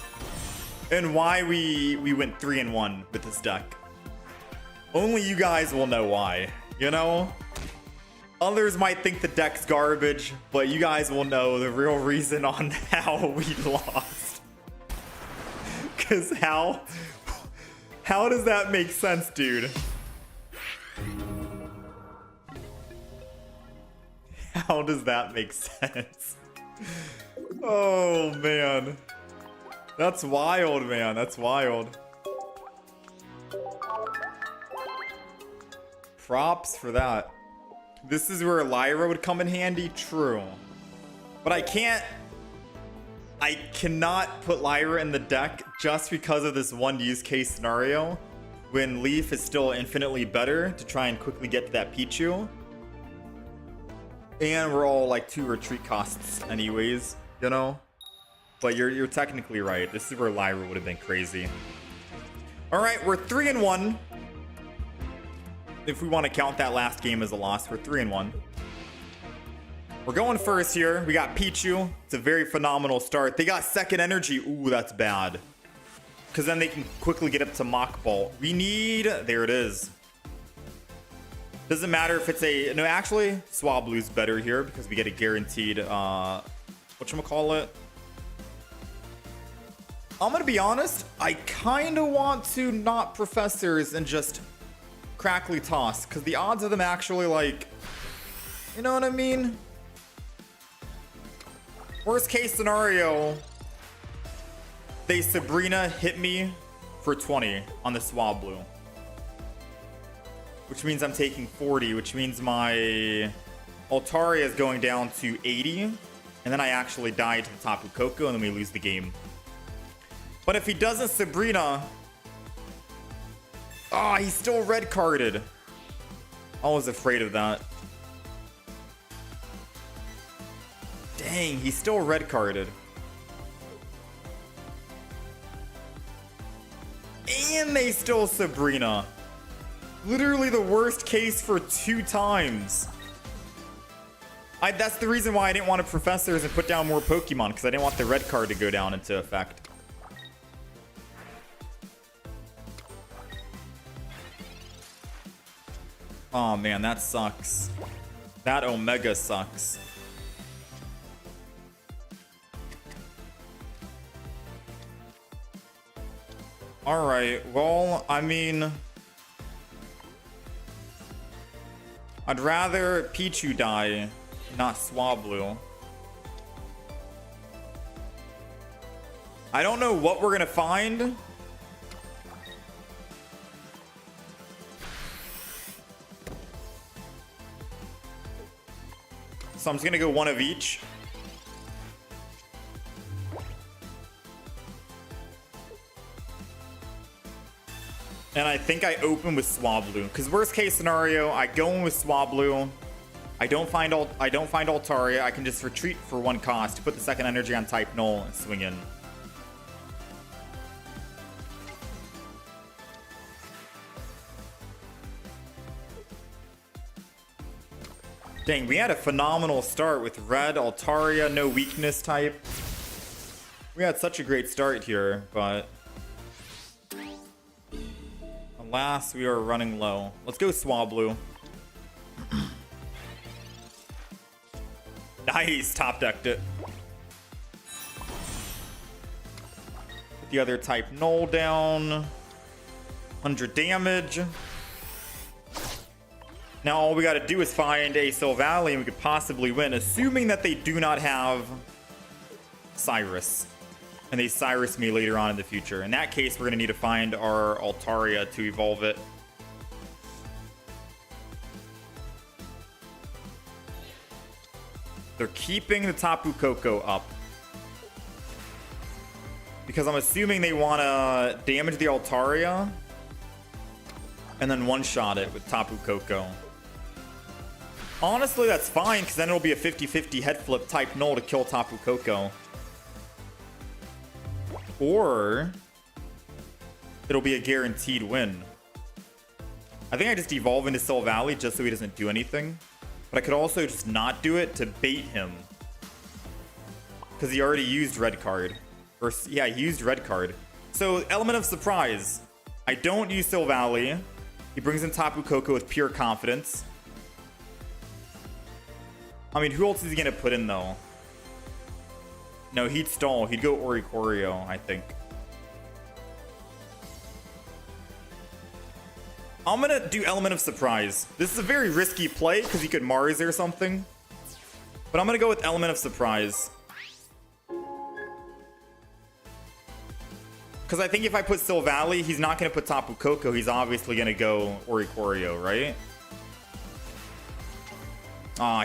And why we went 3-1 with this deck. Only you guys will know why, you know? Others might think the deck's garbage, but you guys will know the real reason on how we lost. Cause how does that make sense, dude? How does that make sense? Oh man. That's wild, man. That's wild. Props for that. This is where Lyra would come in handy. True. But I cannot put Lyra in the deck just because of this one use case scenario when Leaf is still infinitely better to try and quickly get to that Pichu. And we're all like 2 retreat costs anyways, you know? But you're technically right. This is where Lyra would have been crazy. All right, we're 3-1. If we want to count that last game as a loss, we're 3-1. We're going first here. We got Pichu. It's a very phenomenal start. They got second energy. Ooh, that's bad. Because then they can quickly get up to Mach Bolt. We need... There it is. Doesn't matter if it's a... No, actually, Swablu's better here because we get a guaranteed... whatchamacallit? I'm going to be honest. I kind of want to not Professors and just Crackly Toss. Because the odds of them actually, like... You know what I mean? Worst case scenario, they Sabrina hit me for 20 on the Swablu. which means I'm taking 40, which means my Altaria is going down to 80, and then I actually die to the Tapu Koko, and then we lose the game. But if he doesn't Sabrina... Oh, he's still red carded. I was afraid of that. Dang, he's still red carded. And they still Sabrina. Literally the worst case for 2 times. That's the reason why I didn't want to Professors and put down more Pokemon, because I didn't want the red card to go down into effect. Oh man, that sucks. That Omega sucks. Alright, well, I mean... I'd rather Pichu die, not Swablu. I don't know what we're gonna find. So I'm just gonna go one of each. And I think I open with Swablu, because worst case scenario, I go in with Swablu. I don't find Altaria. I can just retreat for 1 cost, put the second energy on type null, and swing in. Dang, we had a phenomenal start with red, Altaria, no weakness type. We had such a great start here, but... alas, we are running low. Let's go Swablu. Nice, top decked it. Put the other type null down. 100 damage. Now all we gotta do is find a Silvally and we could possibly win, assuming that they do not have Cyrus. And they Cyrus me later on in the future. In that case, we're gonna need to find our Altaria to evolve it. They're keeping the Tapu Koko up. Because I'm assuming they want to damage the Altaria and then one-shot it with Tapu Koko. Honestly, that's fine, because then it'll be a 50-50 head flip type null to kill Tapu Koko. Or it'll be a guaranteed win. I think I just evolve into Silvally just so he doesn't do anything. But I could also just not do it to bait him. Because he already used red card. Or, yeah, he used red card. So, element of surprise. I don't use Silvally. He brings in Tapu Koko with pure confidence. I mean, who else is he going to put in, though? No, he'd stall. He'd go Oricorio, I think. I'm going to do element of surprise. This is a very risky play because he could Mars or something. But I'm going to go with element of surprise. Because I think if I put Silvally, he's not going to put Tapu Koko. He's obviously going to go Oricorio, right?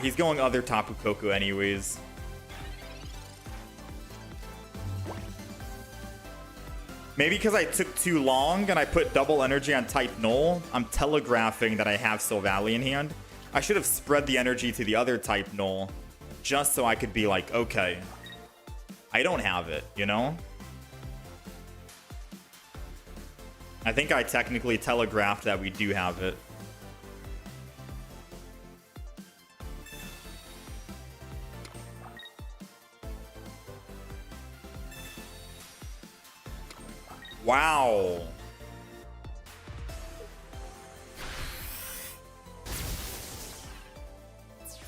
He's going other Tapu Koko anyways. Maybe because I took too long and I put double energy on type null, I'm telegraphing that I have Silvally in hand. I should have spread the energy to the other type null just so I could be like, okay, I don't have it, you know? I think I technically telegraphed that we do have it. Wow.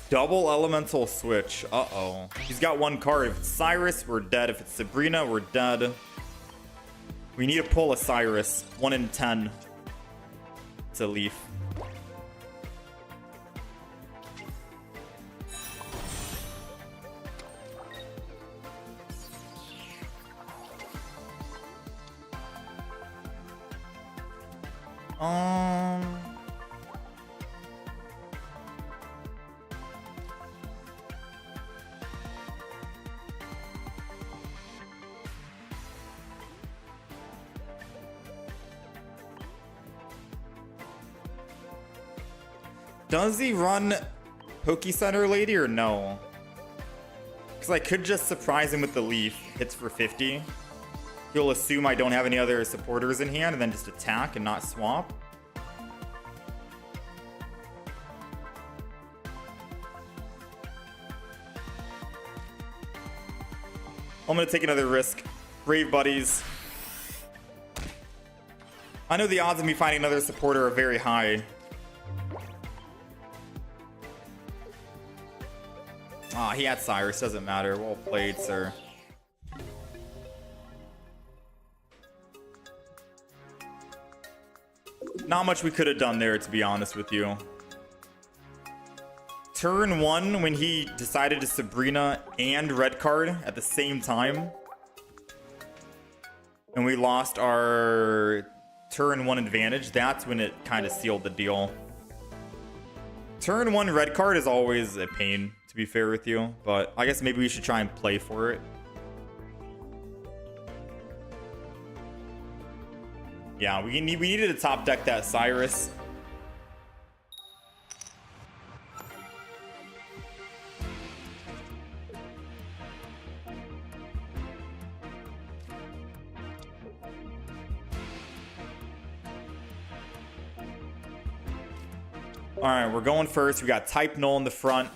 Double elemental switch. Uh-oh. He's got 1 card. If it's Cyrus, we're dead. If it's Sabrina, we're dead. We need to pull a Cyrus. 1 in 10. It's a leaf. Does he run Poke Center Lady or no? Because I could just surprise him with the Leaf. Hits for 50. He'll assume I don't have any other supporters in hand and then just attack and not swap. I'm going to take another risk. Brave buddies. I know the odds of me finding another supporter are very high. Ah, he had Cyrus. Doesn't matter. Well played, sir. Not much we could have done there, to be honest with you. Turn 1, when he decided to Sabrina and red card at the same time. And we lost our turn 1 advantage. That's when it kind of sealed the deal. Turn 1 red card is always a pain, to be fair with you. But I guess maybe we should try and play for it. Yeah, we needed to top deck that Cyrus. Alright, we're going first. We got Type Null in the front.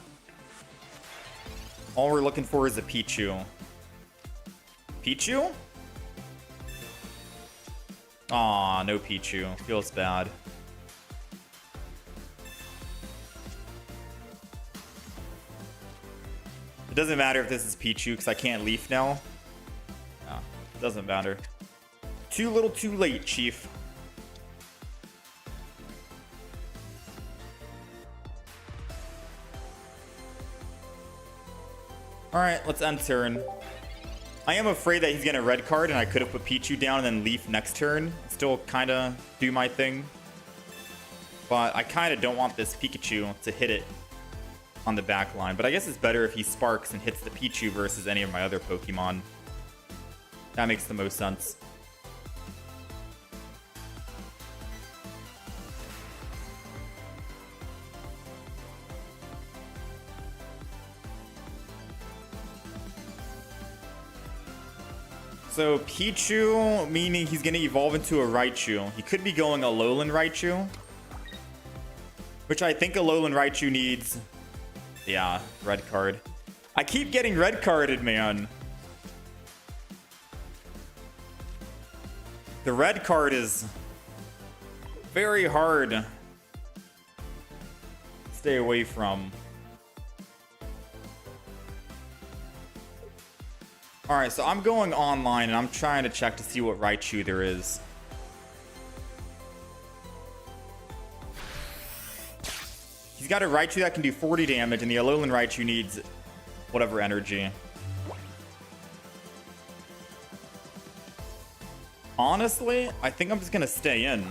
All we're looking for is a Pichu. Pichu? Aw, no Pichu. Feels bad. It doesn't matter if this is Pichu because I can't Leaf now. No, it doesn't matter. Too little too late, Chief. Alright, let's end turn. I am afraid that he's going to red card, and I could have put Pichu down and then Leaf next turn. Still kind of do my thing. But I kind of don't want this Pikachu to hit it on the back line. But I guess it's better if he sparks and hits the Pichu versus any of my other Pokemon. That makes the most sense. So Pichu, meaning he's going to evolve into a Raichu. He could be going Alolan Raichu. Which I think Alolan Raichu needs... Yeah, red card. I keep getting red carded, man. The red card is very hard to stay away from. Alright, so I'm going online and I'm trying to check to see what Raichu there is. He's got a Raichu that can do 40 damage, and the Alolan Raichu needs whatever energy. Honestly, I think I'm just going to stay in.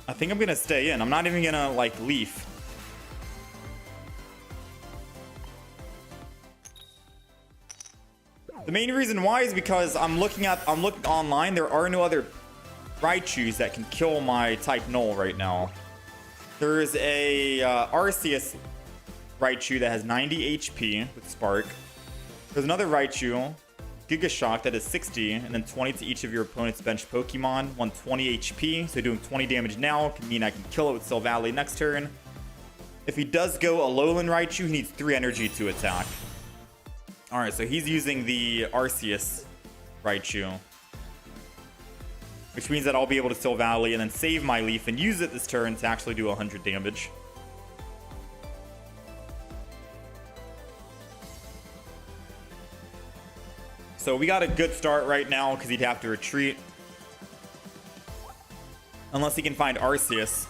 I think I'm going to stay in. I'm not even going to, like, Leaf. The main reason why is because I'm looking online. There are no other Raichus that can kill my type Null right now. There is a Arceus Raichu that has 90 HP with Spark. There's another Raichu, Giga Shock, that is 60, and then 20 to each of your opponent's bench Pokemon. 120 HP, so doing 20 damage now can mean I can kill it with Silvally next turn. If he does go Alolan Raichu, he needs 3 energy to attack. Alright, so he's using the Arceus Raichu. Which means that I'll be able to Silvally and then save my Leaf and use it this turn to actually do 100 damage. So we got a good start right now because he'd have to retreat. Unless he can find Arceus.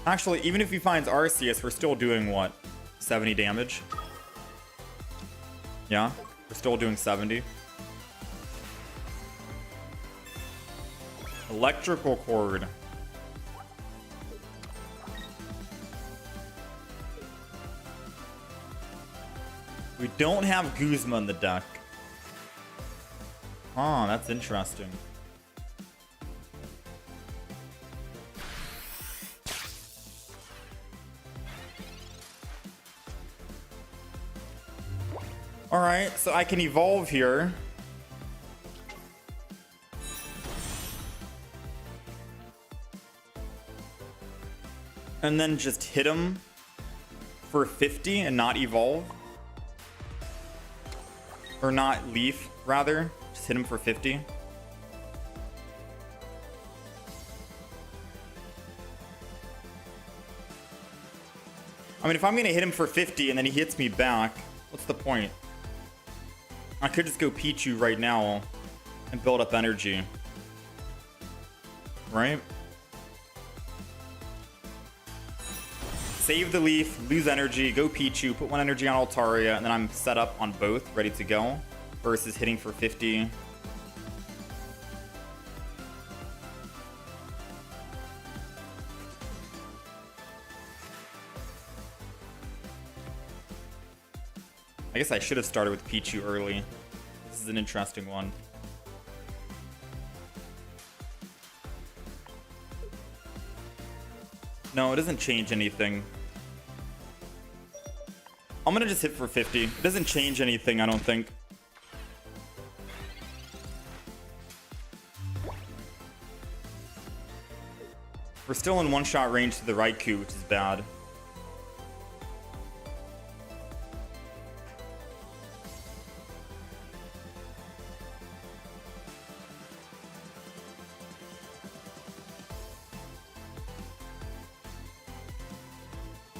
Actually, even if he finds Arceus, we're still doing what? 70 damage? Yeah, we're still doing 70. Electrical Cord. We don't have Guzma in the deck. Huh, that's interesting. Alright, so I can evolve here. And then just hit him for 50 and not evolve. Or not leaf, rather. Just hit him for 50. I mean, if I'm going to hit him for 50 and then he hits me back, what's the point? I could just go Pichu right now and build up energy. Right? Save the leaf, lose energy, go Pichu, put 1 energy on Altaria, and then I'm set up on both, ready to go. Versus hitting for 50. I guess I should have started with Pichu early. This is an interesting one. No, it doesn't change anything. I'm gonna just hit for 50. It doesn't change anything, I don't think. We're still in one-shot range to the Raikou, which is bad.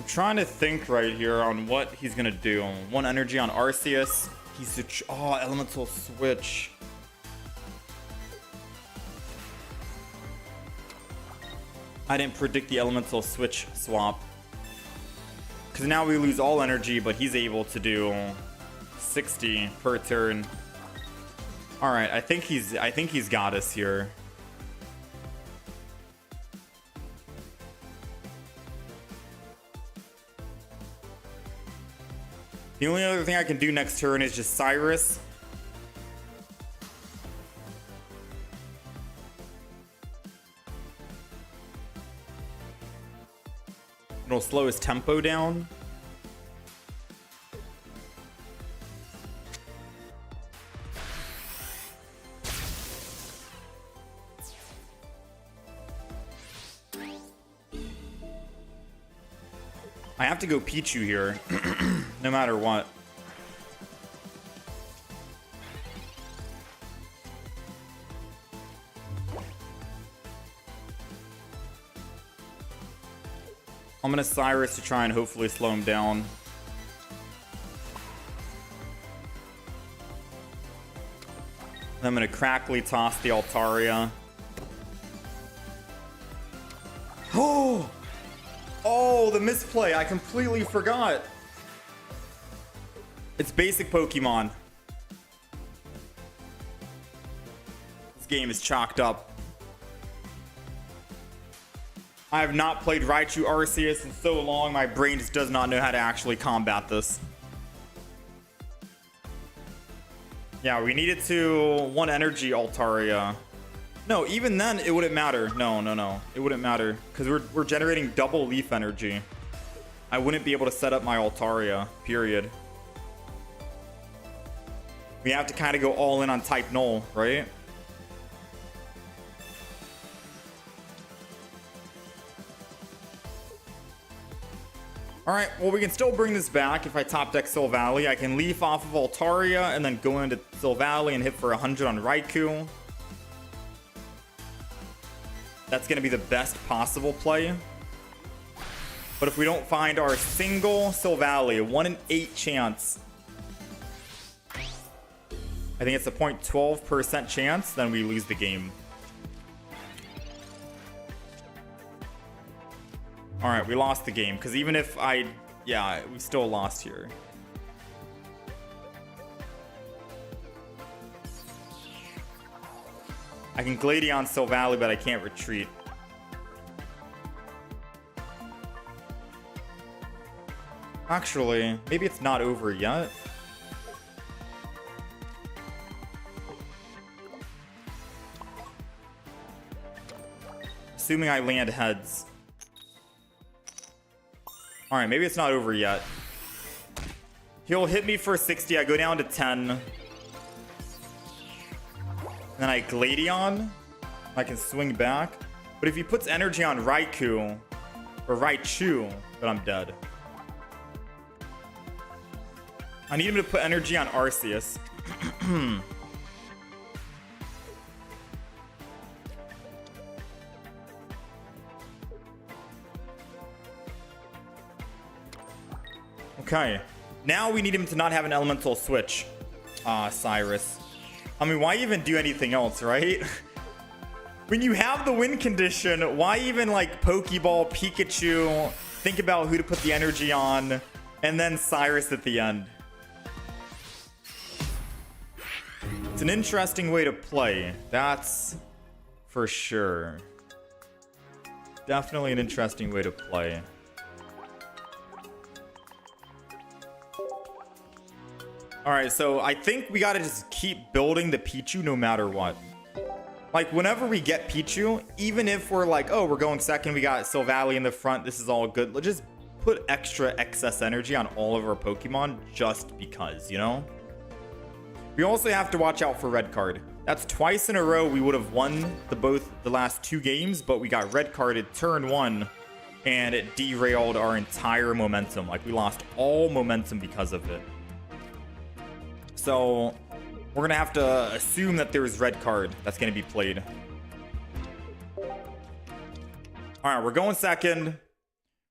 Trying to think right here on what he's gonna do. 1 energy on Arceus. He's elemental switch. I didn't predict the elemental switch swap. Because now we lose all energy, but he's able to do 60 per turn. Alright, I think he's got us here. The only other thing I can do next turn is just Cyrus. It'll slow his tempo down. I have to go Pichu here, no matter what. I'm gonna Cyrus to try and hopefully slow him down. I'm gonna Crackly toss the Altaria. Oh! Oh, the misplay. I completely forgot. It's basic Pokemon. This game is chalked up. I have not played Raichu Arceus in so long, my brain just does not know how to actually combat this. Yeah, we needed to 1 energy Altaria. No, even then, it wouldn't matter. No. It wouldn't matter. Because we're generating double leaf energy. I wouldn't be able to set up my Altaria, period. We have to kind of go all in on type null, right? Alright, well, we can still bring this back if I top deck Silvally. I can leaf off of Altaria and then go into Silvally and hit for 100 on Raikou. That's going to be the best possible play. But if we don't find our single Silvally, 1 in 8 chance. I think it's a 0.12% chance, then we lose the game. Alright, we lost the game, because even if yeah, we still lost here. I can Gladion Silvally, but I can't retreat. Actually, maybe it's not over yet. assuming I land heads. All right, maybe it's not over yet. He'll hit me for 60. I go down to 10. And then I Gladion. I can swing back. But if he puts energy on Raikou or Raichu, then I'm dead. I need him to put energy on Arceus. Okay. Now we need him to not have an elemental switch. Cyrus. I mean, why even do anything else, right? When you have the win condition, why even like Pokeball, Pikachu, think about who to put the energy on, and then Cyrus at the end. It's an interesting way to play. That's for sure. Definitely an interesting way to play. Alright, so I think we gotta just keep building the Pichu no matter what. Like, whenever we get Pichu, even if we're like, oh, we're going second, we got Silvally in the front, this is all good. Let's just put extra excess energy on all of our Pokemon just because, you know? We also have to watch out for red card. That's twice in a row we would have won both the last 2 games, but we got red carded turn 1, and it derailed our entire momentum. Like, we lost all momentum because of it. So we're gonna have to assume that there's red card that's gonna be played. All right, we're going second.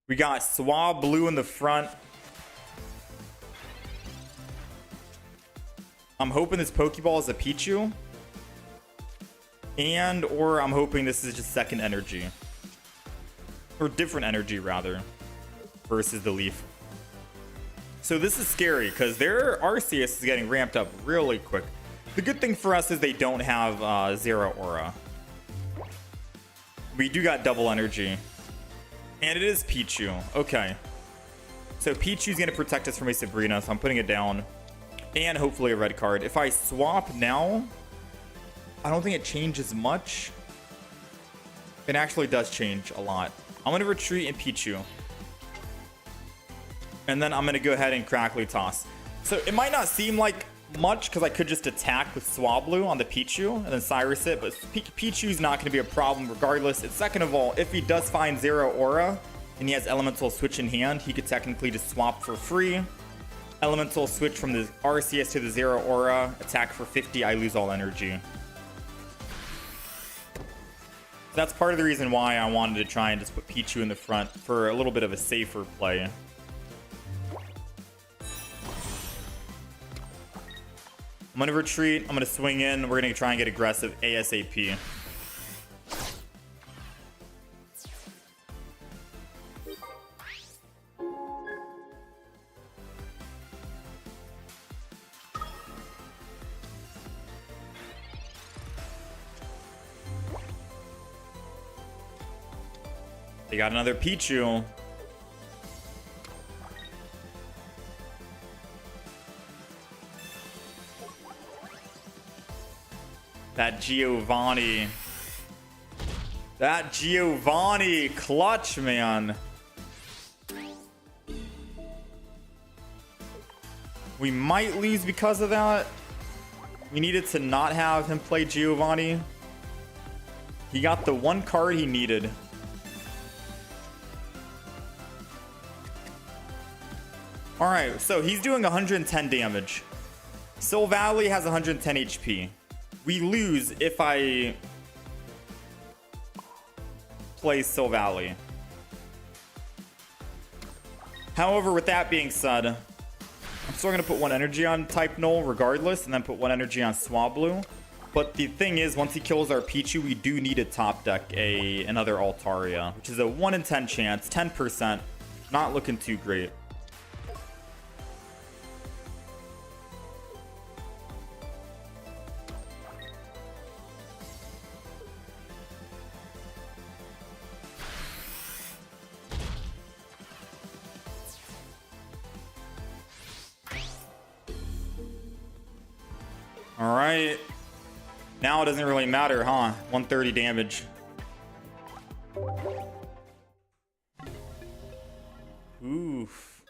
We got Swab Blue in the front. I'm hoping this Pokeball is a Pichu. Or I'm hoping this is just second energy. Or different energy, rather. Versus the Leaf. So this is scary, because their Arceus is getting ramped up really quick. The good thing for us is they don't have Zero Aura. We do got double energy. And it is Pichu. Okay. So Pichu's going to protect us from a Sabrina, so I'm putting it down. And hopefully a red card. If I swap now, I don't think it changes much. It actually does change a lot. I'm going to retreat in Pichu. And then I'm going to go ahead and Crackly Toss. So it might not seem like much because I could just attack with Swablu on the Pichu and then Cyrus it. But Pichu's not going to be a problem regardless. And second of all, if he does find Zero Aura and he has Elemental Switch in hand, he could technically just swap for free. Elemental Switch from the Arceus to the Zero Aura. Attack for 50. I lose all energy. So that's part of the reason why I wanted to try and just put Pichu in the front for a little bit of a safer play. I'm going to retreat. I'm going to swing in. We're going to try and get aggressive ASAP. They got another Pichu. That Giovanni. That Giovanni clutch, man. We might lose because of that. We needed to not have him play Giovanni. He got the one card he needed. Alright, so he's doing 110 damage. Silvally has 110 HP. We lose if I play Silvally. However, with that being said, I'm still going to put one energy on type Null regardless, and then put one energy on Swablu. But the thing is, once he kills our Pichu, we do need to top deck another Altaria, which is a 1 in 10 chance, 10%. Not looking too great. Alright. Now it doesn't really matter, huh? 130 damage. Oof.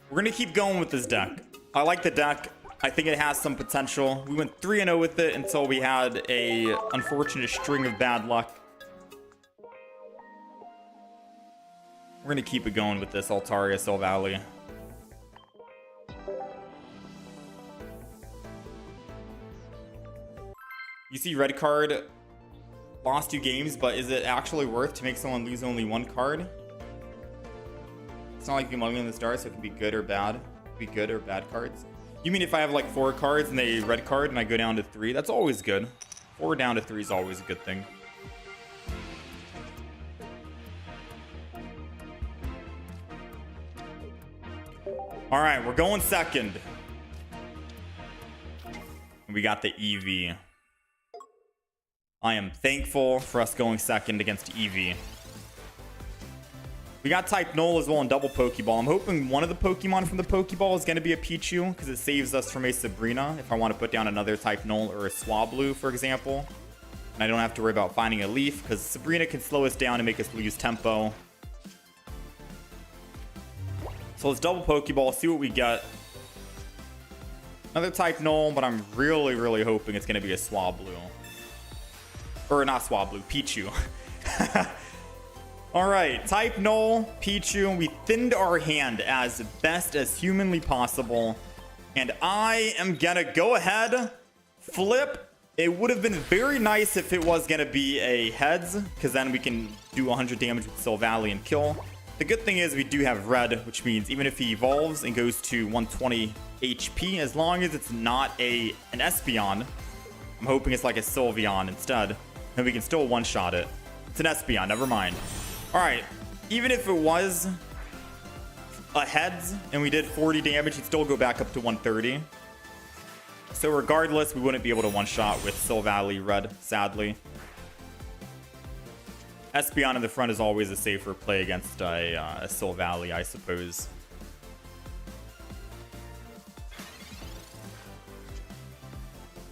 We're going to keep going with this deck. I like the deck. I think it has some potential. We went 3-0 with it until we had a unfortunate string of bad luck. We're going to keep it going with this Altaria Silvally. You see red card, lost 2 games, but is it actually worth to make someone lose only 1 card? It's not like you can money in the stars, so it can be good or bad. It can be good or bad cards. You mean if I have like 4 cards and they red card and I go down to 3? That's always good. 4 down to 3 is always a good thing. All right, we're going second. We got the Eevee. I am thankful for us going second against Eevee. We got type Null as well in double Pokeball. I'm hoping one of the Pokemon from the Pokeball is going to be a Pichu, because it saves us from a Sabrina if I want to put down another type Null or a Swablu, for example. And I don't have to worry about finding a Leaf, because Sabrina can slow us down and make us lose tempo. So let's double Pokeball, see what we get. Another type Null, but I'm really, really hoping it's going to be a Swablu. Or not Swablu, Pichu. Alright, type Null, Pichu. We thinned our hand as best as humanly possible. And I am gonna go ahead, flip. It would have been very nice if it was gonna be a heads, because then we can do 100 damage with Silvally and kill. The good thing is we do have red, which means even if he evolves and goes to 120 HP, as long as it's not an Espeon, I'm hoping it's like a Sylveon instead, and we can still one-shot it. It's an Espeon, never mind. All right, even if it was a heads and we did 40 damage, it'd still go back up to 130. So regardless, we wouldn't be able to one-shot with Silvally red, sadly. Espeon in the front is always a safer play against a Silvally, I suppose.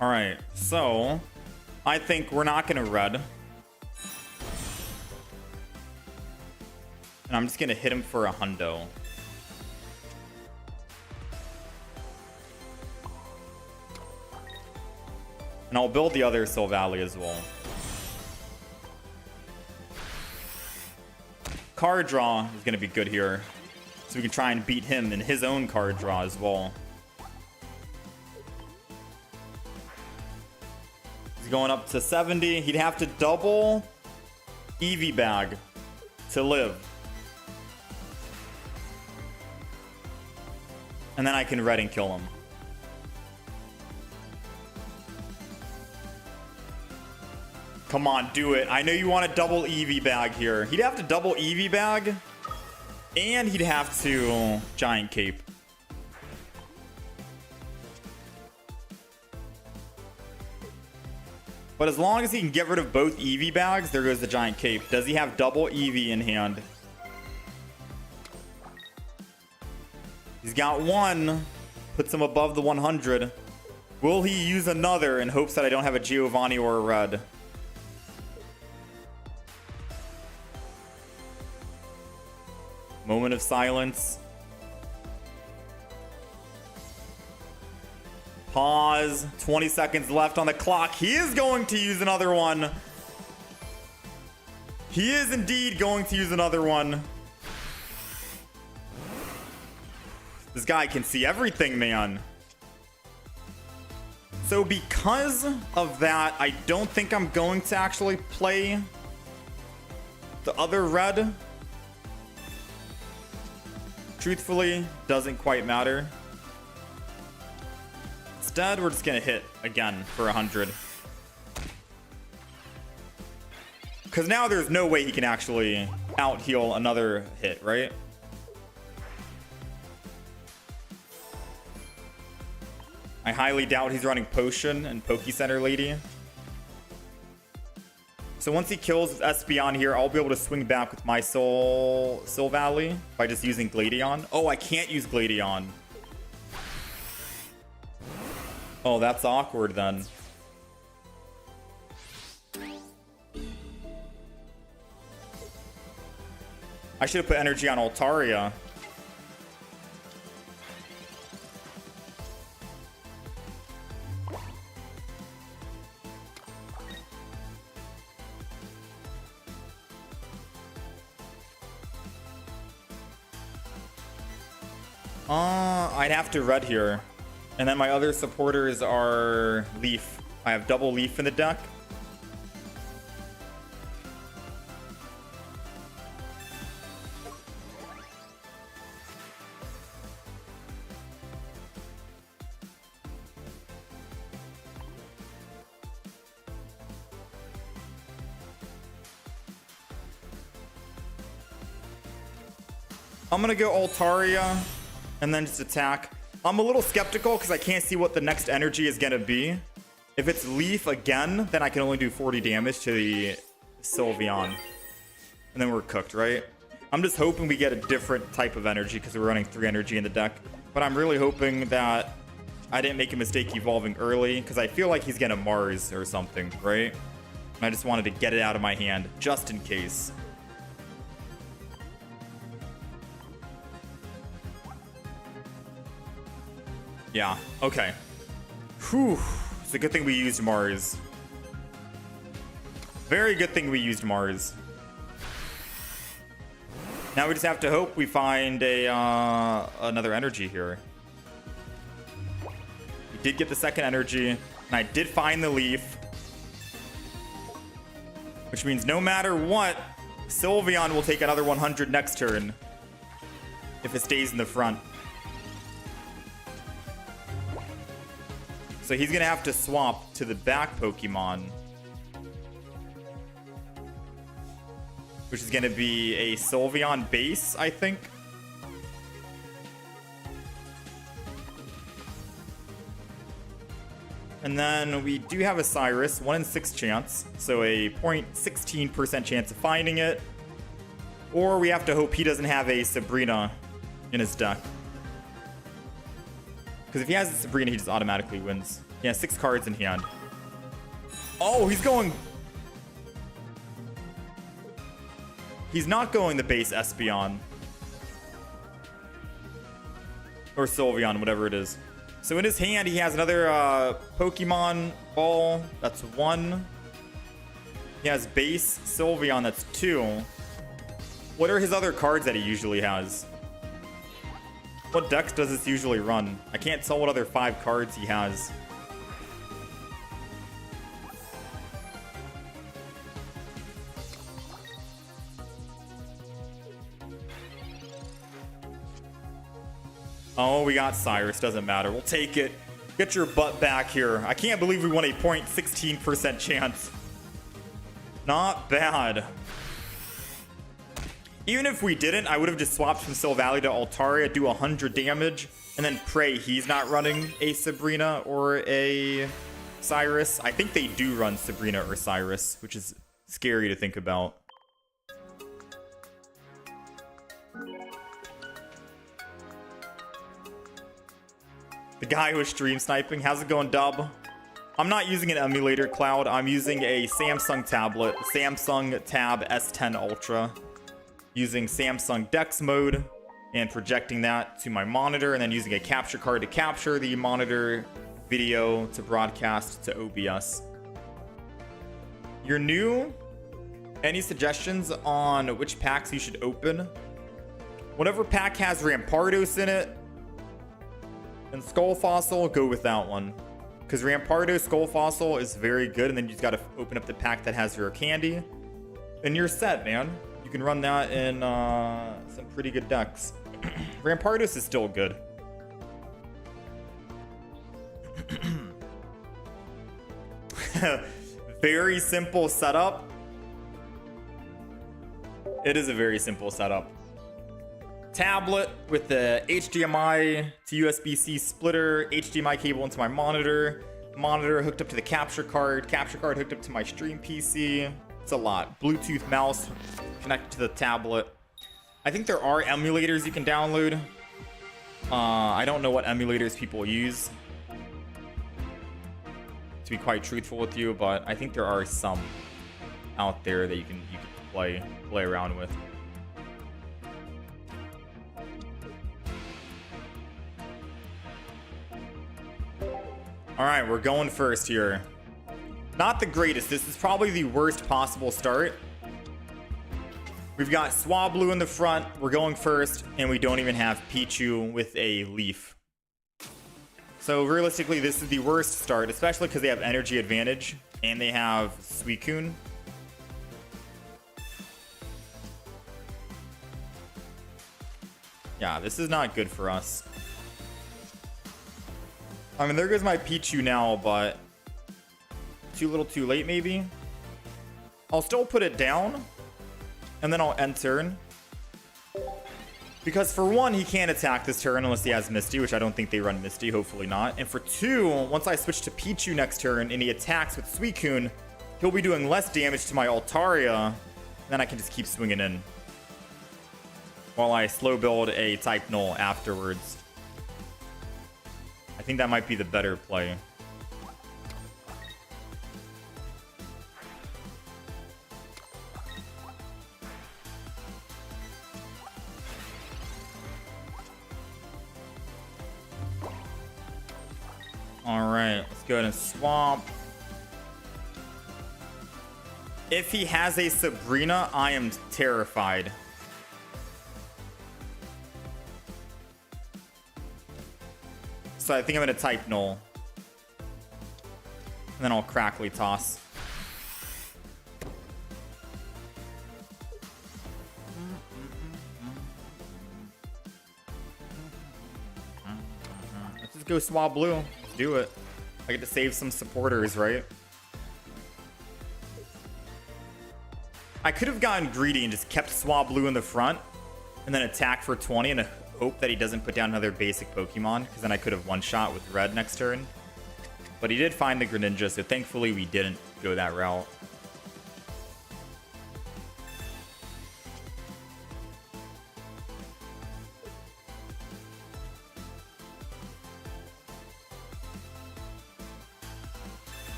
All right, so I think we're not going to red. And I'm just going to hit him for a hundo. And I'll build the other Silvally as well. Card draw is going to be good here. So we can try and beat him in his own card draw as well. He's going up to 70. He'd have to double Eevee bag to live. And then I can red and kill him. Come on, do it. I know you want a double Eevee bag here. He'd have to double Eevee bag. And he'd have to Giant Cape. But as long as he can get rid of both Eevee bags, there goes the Giant Cape. Does he have double Eevee in hand? He's got one. Puts him above the 100. Will he use another in hopes that I don't have a Giovanni or a red? Moment of silence. Pause. 20 seconds left on the clock. He is going to use another one. He is indeed going to use another one. This guy can see everything, man. So because of that, I don't think I'm going to actually play the other red. Truthfully, doesn't quite matter. Instead, we're just gonna hit again for 100. Because now there's no way he can actually out-heal another hit, right? I highly doubt he's running Potion and Poke Center Lady. So once he kills Espeon here, I'll be able to swing back with my Silvally by just using Gladion. Oh, I can't use Gladion. Oh, that's awkward then. I should have put energy on Altaria. I'd have to red here. And then my other supporters are Leaf. I have double Leaf in the deck. I'm gonna go Altaria and then just attack. I'm a little skeptical because I can't see what the next energy is gonna be. If it's Leaf again, then I can only do 40 damage to the Sylveon. And then we're cooked, right? I'm just hoping we get a different type of energy because we're running 3 energy in the deck. But I'm really hoping that I didn't make a mistake evolving early because I feel like he's gonna Mars or something, right? And I just wanted to get it out of my hand just in case. Yeah, okay. Whew. It's a good thing we used Mars. Very good thing we used Mars. Now we just have to hope we find a another energy here. We did get the second energy, and I did find the Leaf. Which means no matter what, Sylveon will take another 100 next turn. If it stays in the front. So he's going to have to swap to the back Pokemon. Which is going to be a Sylveon base, I think. And then we do have a Cyrus, 1 in 6 chance. So a 0.16% chance of finding it. Or we have to hope he doesn't have a Sabrina in his deck. Because if he has a Sabrina, he just automatically wins. He has 6 cards in hand. Oh, he's going... He's not going the base Espeon. Or Sylveon, whatever it is. So in his hand, he has another Pokemon Ball. That's 1. He has base Sylveon. That's 2. What are his other cards that he usually has? What decks does this usually run? I can't tell what other 5 cards he has. Oh, we got Cyrus. Doesn't matter. We'll take it. Get your butt back here. I can't believe we won a 0.16% chance. Not bad. Even if we didn't, I would have just swapped from Silvally to Altaria, do 100 damage, and then pray he's not running a Sabrina or a Cyrus. I think they do run Sabrina or Cyrus, which is scary to think about. The guy who was stream sniping. How's it going, Dub? I'm not using an emulator, Cloud. I'm using a Samsung tablet, Samsung Tab S10 Ultra. Using Samsung Dex mode and projecting that to my monitor, and then using a capture card to capture the monitor video to broadcast to OBS. You're new? Any suggestions on which packs you should open? Whatever pack has Rampardos in it and Skull Fossil, go with that one. Because Rampardos Skull Fossil is very good, and then you just got to open up the pack that has Rare Candy. And you're set, man. You can run that in some pretty good decks. Rampardos is still good. Very simple setup. It is a very simple setup. Tablet with the HDMI to USB-C splitter, HDMI cable into my monitor, monitor hooked up to the capture card hooked up to my stream PC. It's a lot. Bluetooth mouse connected to the tablet. I think there are emulators you can download. I don't know what emulators people use, to be quite truthful with you, but I think there are some out there that you can play around with. All right, we're going first here. Not the greatest. This is probably the worst possible start. We've got Swablu in the front. We're going first, and we don't even have Pichu with a leaf. So realistically, this is the worst start, especially because they have energy advantage, and they have Suicune. Yeah, this is not good for us. I mean, there goes my Pichu now, but too little too late, maybe. I'll still put it down, and then I'll end turn. Because for one, he can't attack this turn unless he has Misty, which I don't think they run Misty, hopefully not. And for two, once I switch to Pichu next turn and he attacks with Suicune, he'll be doing less damage to my Altaria, and then I can just keep swinging in while I slow build a type null afterwards. I think that might be the better play. All right, let's go ahead and swamp. If he has a Sabrina, I am terrified. So I think I'm going to type null. And then I'll crackly toss. Let's just go Swablu. Let's do it. I get to save some supporters, right? I could have gotten greedy and just kept Swablu in the front and then attack for 20 and hope that he doesn't put down another basic Pokemon, because then I could have one-shot with red next turn. But he did find the Greninja, so thankfully we didn't go that route.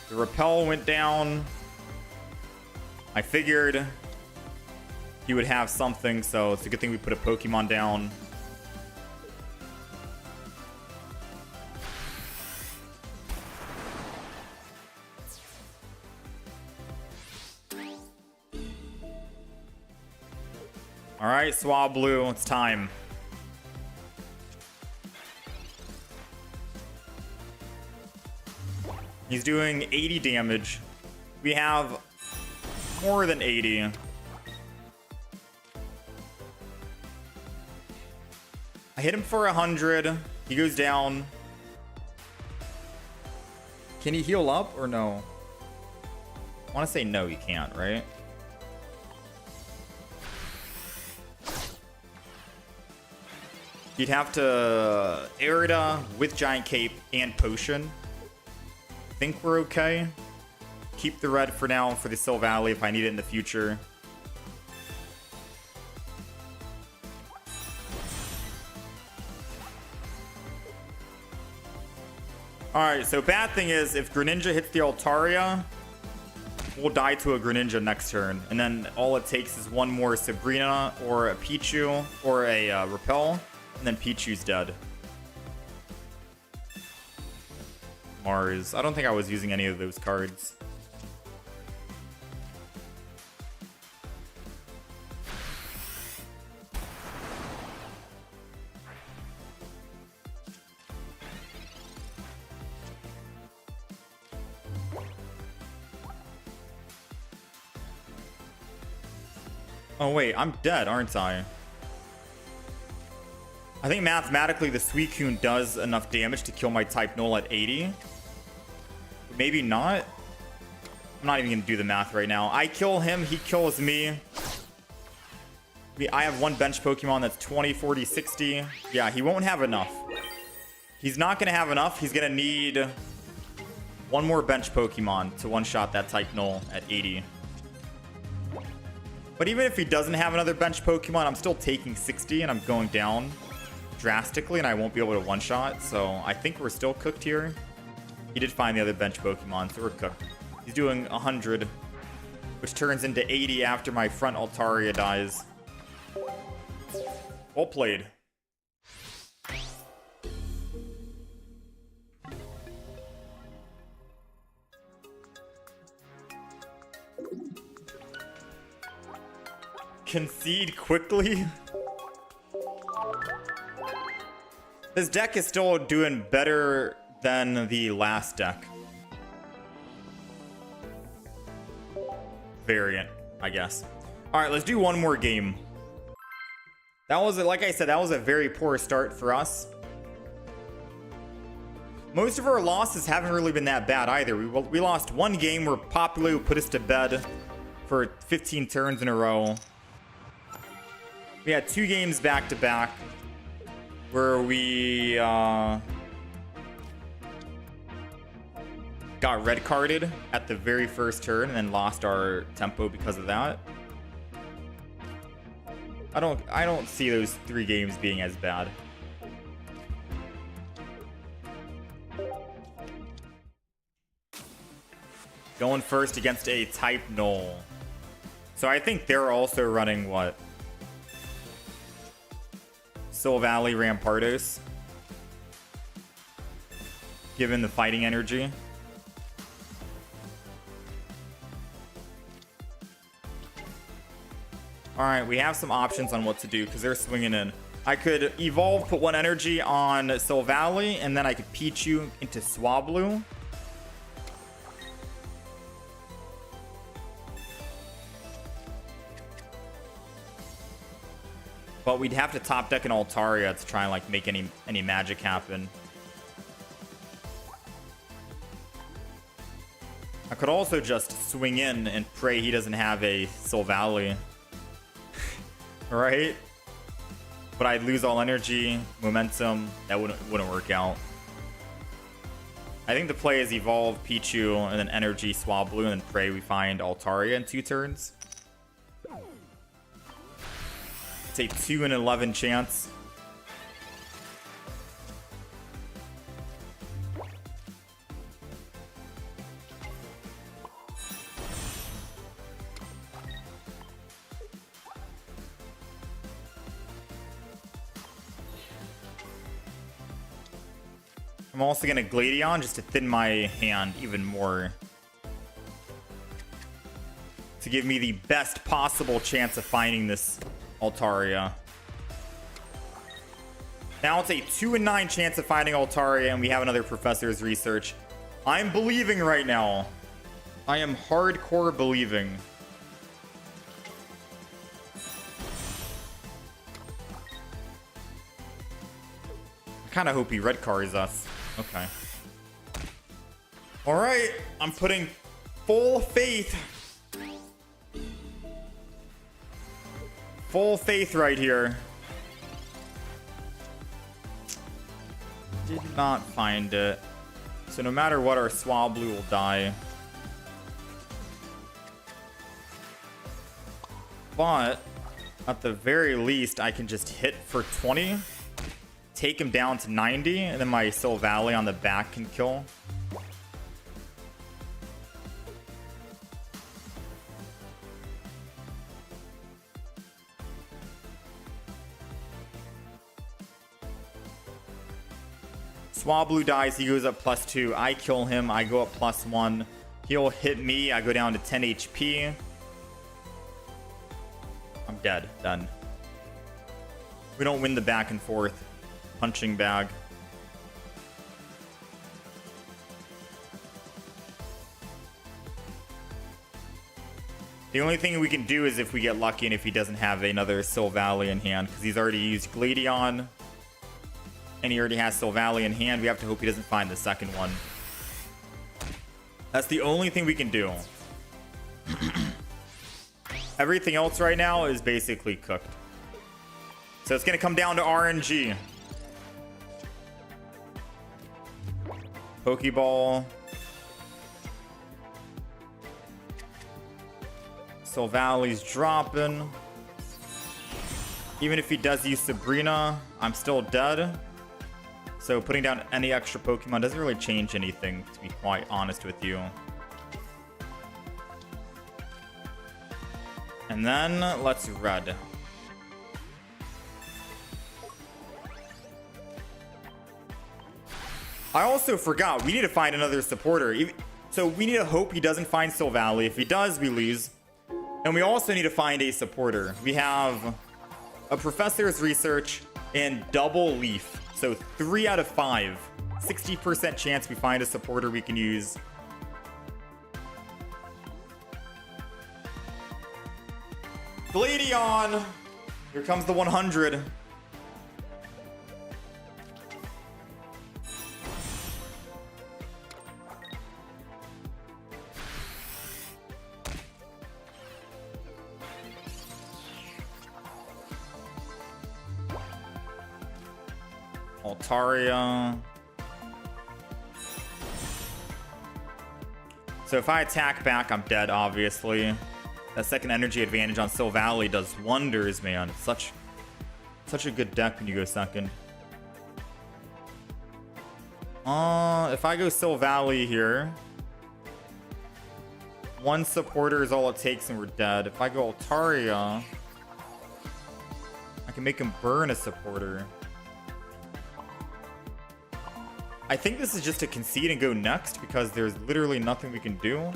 The Repel went down. I figured he would have something, so it's a good thing we put a Pokemon down. All right, Swablu, it's time. He's doing 80 damage. We have more than 80. I hit him for 100. He goes down. Can he heal up or no? I want to say no, he can't, right? You'd have to Arida with Giant Cape and Potion. I think we're okay. Keep the red for now for the Silvally if I need it in the future. Alright, so bad thing is if Greninja hits the Altaria, we'll die to a Greninja next turn. And then all it takes is one more Sabrina or a Pichu or a Repel. And then Pichu's dead. Mars. I don't think I was using any of those cards. Oh wait, I'm dead, aren't I? I think mathematically the Suicune does enough damage to kill my type null at 80. Maybe not. I'm not even going to do the math right now. I kill him, he kills me. I have one bench Pokemon that's 20, 40, 60. Yeah, he won't have enough. He's not going to have enough. He's going to need one more bench Pokemon to one-shot that type null at 80. But even if he doesn't have another bench Pokemon, I'm still taking 60 and I'm going down drastically and I won't be able to one-shot. So I think we're still cooked here. He did find the other bench Pokemon, so we're cooked. He's doing 100, which turns into 80 after my front Altaria dies. Well played. concede quickly. This deck is still doing better than the last deck. Variant, I guess. All right, let's do one more game. That was, like I said, that was a very poor start for us. Most of our losses haven't really been that bad either. We lost one game where Populu put us to bed for 15 turns in a row. We had 2 games back to back where we got red carded at the very first turn and then lost our tempo because of that. I don't see those 3 games being as bad. Going first against a type null. So I think they're also running what? Soul Valley Rampardos. Given the fighting energy. Alright, we have some options on what to do because they're swinging in. I could evolve, put 1 energy on Soul Valley, and then I could Pichu into Swablu. But we'd have to top deck an Altaria to try and like make any magic happen. I could also just swing in and pray he doesn't have a Soul Valley. Right? But I'd lose all energy, momentum. That wouldn't work out. I think the play is evolve Pichu and then energy Swablu and then pray we find Altaria in 2 turns. It's a 2 in 11 chance. I'm also going to Gladion just to thin my hand even more. To give me the best possible chance of finding this Altaria. Now it's a 2 in 9 chance of finding Altaria, and we have another Professor's Research. I'm believing right now. I am hardcore believing. I kind of hope he red cards us. Okay. All right, I'm putting full faith. Full faith right here. Did not find it. So no matter what, our Swablu will die. But at the very least, I can just hit for 20. Take him down to 90. And then my Soul Valley on the back can kill. Swablu dies, he goes up +2. I kill him, I go up +1. He'll hit me, I go down to 10 HP. I'm dead, done. We don't win the back and forth punching bag. The only thing we can do is if we get lucky and if he doesn't have another Soul Valley in hand, because he's already used Gladion. And he already has Soul Valley in hand. We have to hope he doesn't find the second one. That's the only thing we can do. Everything else right now is basically cooked. So it's going to come down to RNG. Pokeball. Soul Valley's dropping. Even if he does use Sabrina, I'm still dead. So putting down any extra Pokemon doesn't really change anything, to be quite honest with you. And then let's red. I also forgot, we need to find another supporter. So we need to hope he doesn't find Soul Valley. If he does, we lose. And we also need to find a supporter. We have a Professor's Research and double Leaf. So 3 out of 5. 60% chance we find a supporter we can use. Gladion! Here comes the 100. Altaria. So if I attack back, I'm dead, obviously. That second energy advantage on Sil Valley does wonders, man. It's such a good deck when you go second. If I go Sil Valley here, 1 supporter is all it takes and we're dead. If I go Altaria, I can make him burn a supporter. I think this is just to concede and go next because there's literally nothing we can do.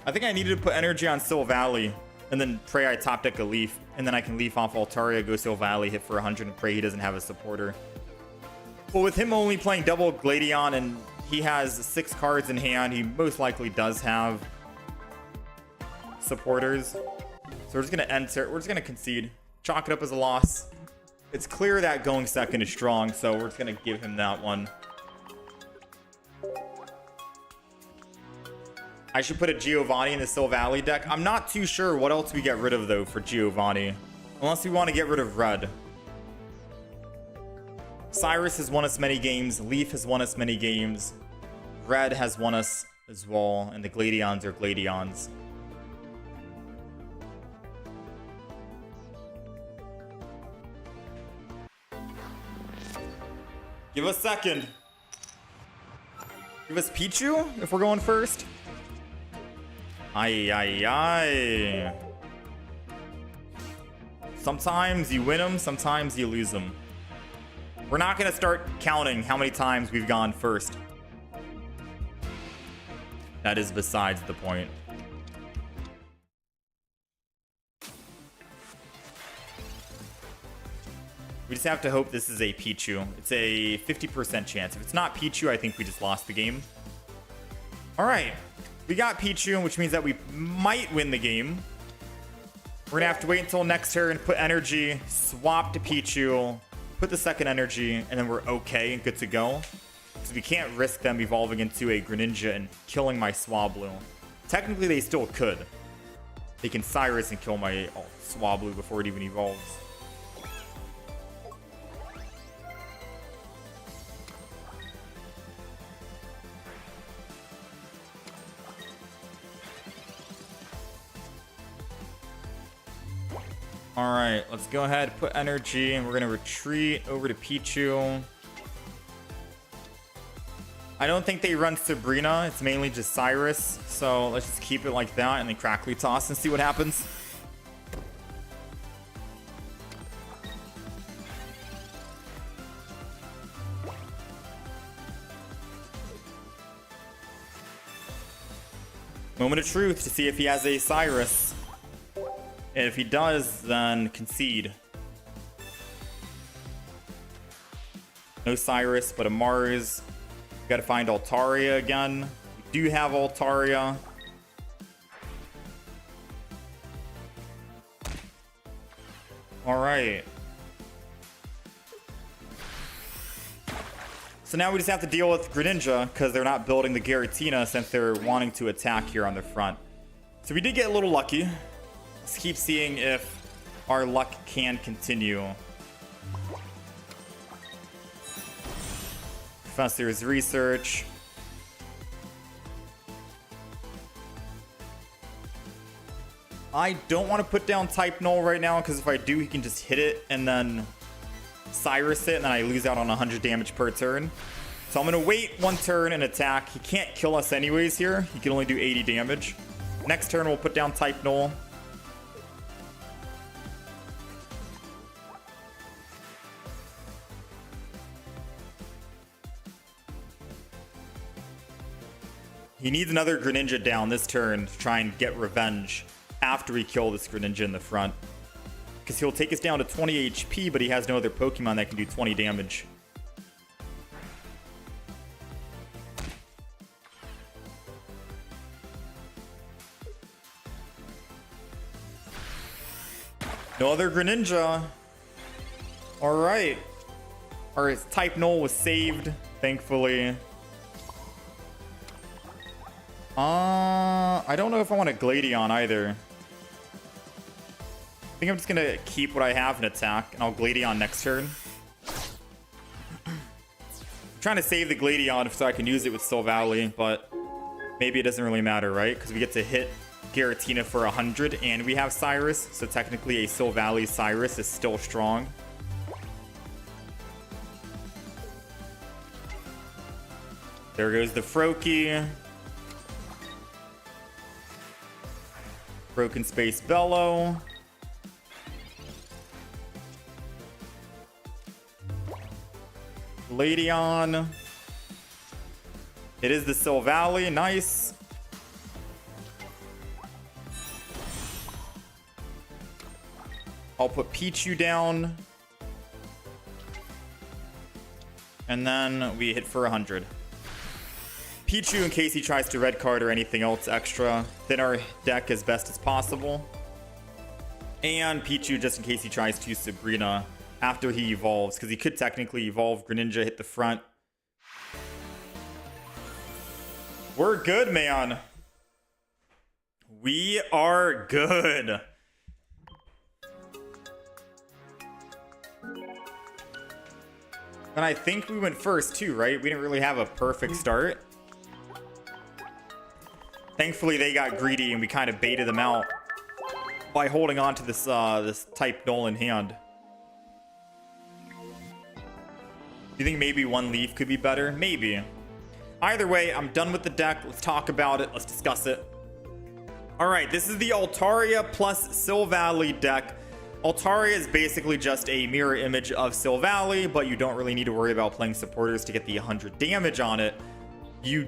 I think I needed to put energy on Sil Valley and then pray I top deck a Leaf, and then I can Leaf off Altaria, go Sil Valley, hit for 100, and pray he doesn't have a supporter. But with him only playing double Gladion and he has 6 cards in hand, he most likely does have supporters. So we're just gonna enter. We're just gonna concede. Chalk it up as a loss. It's clear that going second is strong, so we're just gonna give him that one. I should put a Giovanni in the Sil Valley deck. I'm not too sure what else we get rid of though for Giovanni, unless we want to get rid of red. Cyrus has won us many games. Leaf has won us many games. Red has won us as well, and the Gladions are Gladions. Give us second. Give us Pichu if we're going first. Ay, ay, ay. Sometimes you win them, sometimes you lose them. We're not going to start counting how many times we've gone first. That is besides the point. We just have to hope this is a Pichu. It's a 50% chance. If it's not Pichu, I think we just lost the game. All right. We got Pichu, which means that we might win the game. We're going to have to wait until next turn, put energy, swap to Pichu, put the second energy, and then we're okay and good to go. Because we can't risk them evolving into a Greninja and killing my Swablu. Technically, they still could. They can Cyrus and kill my Swablu before it even evolves. All right, let's go ahead, put energy, and we're going to retreat over to Pichu. I don't think they run Sabrina. It's mainly just Cyrus. So let's just keep it like that and then Crackly Toss and see what happens. Moment of truth to see if he has a Cyrus. And if he does, then concede. No Cyrus, but a Mars. Gotta find Altaria again. We do have Altaria. Alright. So now we just have to deal with Greninja because they're not building the Giratina since they're wanting to attack here on the front. So we did get a little lucky. Let's keep seeing if our luck can continue. Professor's Research. I don't want to put down Type Null right now because if I do, he can just hit it and then Cyrus it, and then I lose out on 100 damage per turn. So I'm going to wait one turn and attack. He can't kill us anyways here. He can only do 80 damage. Next turn, we'll put down Type Null. He needs another Greninja down this turn to try and get revenge after we kill this Greninja in the front. Because he'll take us down to 20 HP, but he has no other Pokemon that can do 20 damage. No other Greninja. Alright. Our type null was saved, thankfully. I don't know if I want a Gladeon either. I think I'm just gonna keep what I have in attack, and I'll Gladeon next turn. I'm trying to save the Gladeon so I can use it with Silvally, but maybe it doesn't really matter, right? Because we get to hit Giratina for 100, and we have Cyrus, so technically a Silvally Cyrus is still strong. There goes the Froakie. Broken Space Bellow. Gladeon. It is the Silvally. Nice. I'll put Pichu down. And then we hit for 100. Pichu in case he tries to red card or anything else extra. Thin our deck as best as possible. And Pichu just in case he tries to Sabrina after he evolves. Because he could technically evolve Greninja, hit the front. We're good, man. We are good. And I think we went first too, right? We didn't really have a perfect start. Thankfully, they got greedy and we kind of baited them out by holding on to this this type null in hand. Do you think maybe one leaf could be better? Maybe. Either way, I'm done with the deck. Let's talk about it. Let's discuss it. All right, this is the Altaria plus Silvally deck. Altaria is basically just a mirror image of Silvally, but you don't really need to worry about playing supporters to get the 100 damage on it. You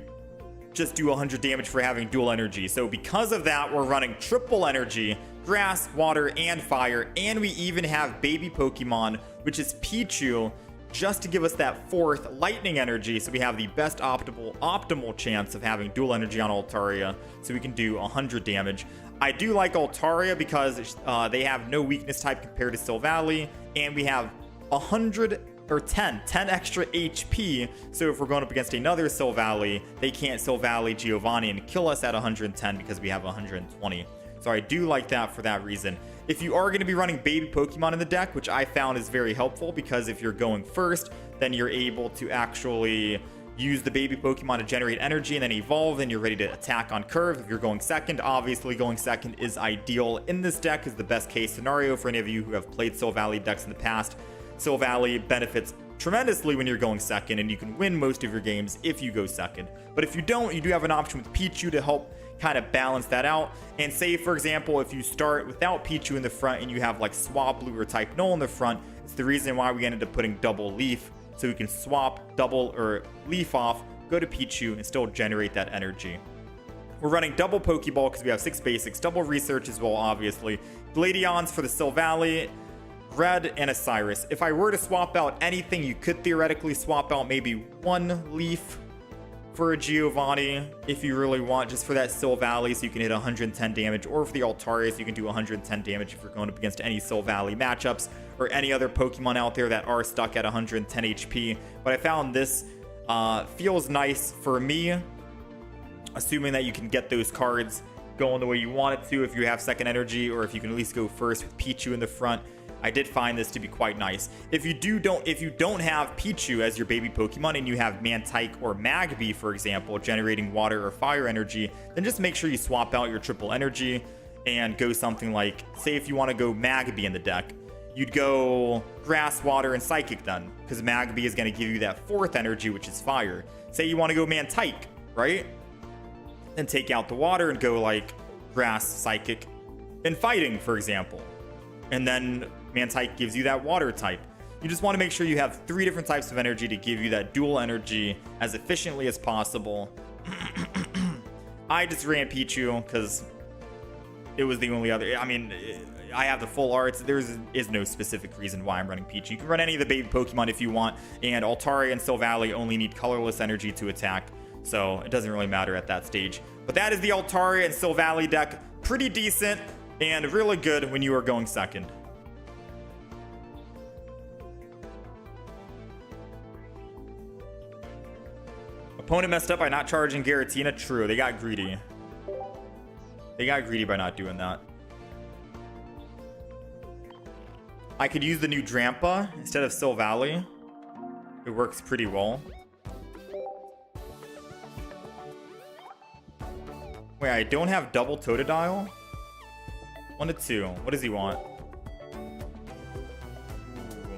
just do 100 damage for having dual energy. So because of that, we're running triple energy, grass, water, and fire. And we even have baby Pokemon, which is Pichu, just to give us that fourth lightning energy. So we have the best optimal chance of having dual energy on Altaria. So we can do 100 damage. I do like Altaria because they have no weakness type compared to Silvally. And we have 100 or 10 extra HP. So if we're going up against another Silvally, they can't Silvally Giovanni and kill us at 110 because we have 120. So I do like that for that reason. If you are going to be running baby Pokemon in the deck, which I found is very helpful because if you're going first, then you're able to actually use the baby Pokemon to generate energy and then evolve and you're ready to attack on curve. If you're going second, obviously going second is ideal in this deck, is the best case scenario for any of you who have played Silvally decks in the past. Silvally benefits tremendously when you're going second, and you can win most of your games if you go second. But if you don't, you do have an option with Pichu to help kind of balance that out. And say, for example, if you start without Pichu in the front and you have like Swablu or type null in the front, it's the reason why we ended up putting double leaf, so we can swap double or leaf off, go to Pichu, and still generate that energy. We're running double Pokeball because we have 6 basics, double research as well, obviously. Gladeons for the Silvally, red, and a Cyrus. If I were to swap out anything, you could theoretically swap out maybe one leaf for a Giovanni if you really want, just for that Silvally, so you can hit 110 damage, or for the Altaria, so you can do 110 damage if you're going up against any Silvally matchups or any other Pokemon out there that are stuck at 110 HP. But I found this feels nice for me, assuming that you can get those cards going the way you want it to if you have second energy, or if you can at least go first with Pichu in the front. I did find this to be quite nice. If you don't have Pichu as your baby Pokemon and you have Mantike or Magby, for example, generating water or fire energy, then just make sure you swap out your triple energy and go something like, say if you want to go Magby in the deck, you'd go grass, water, and psychic then, because Magby is going to give you that fourth energy, which is fire. Say you want to go Mantike, right? Then take out the water and go like grass, psychic, and fighting, for example. And then Mantike gives you that water type. You just want to make sure you have 3 different types of energy to give you that dual energy as efficiently as possible. I just ran Pichu because it was the only other. I mean, I have the full arts. There is no specific reason why I'm running Pichu. You can run any of the baby Pokemon if you want, and Altaria and Silvally only need colorless energy to attack, so it doesn't really matter at that stage. But that is the Altaria and Silvally deck. Pretty decent and really good when you are going second. Opponent messed up by not charging Giratina. True, they got greedy. They got greedy by not doing that. I could use the new Drampa instead of Silvally. It works pretty well. Wait, I don't have double Totodile? 1 to 2. What does he want?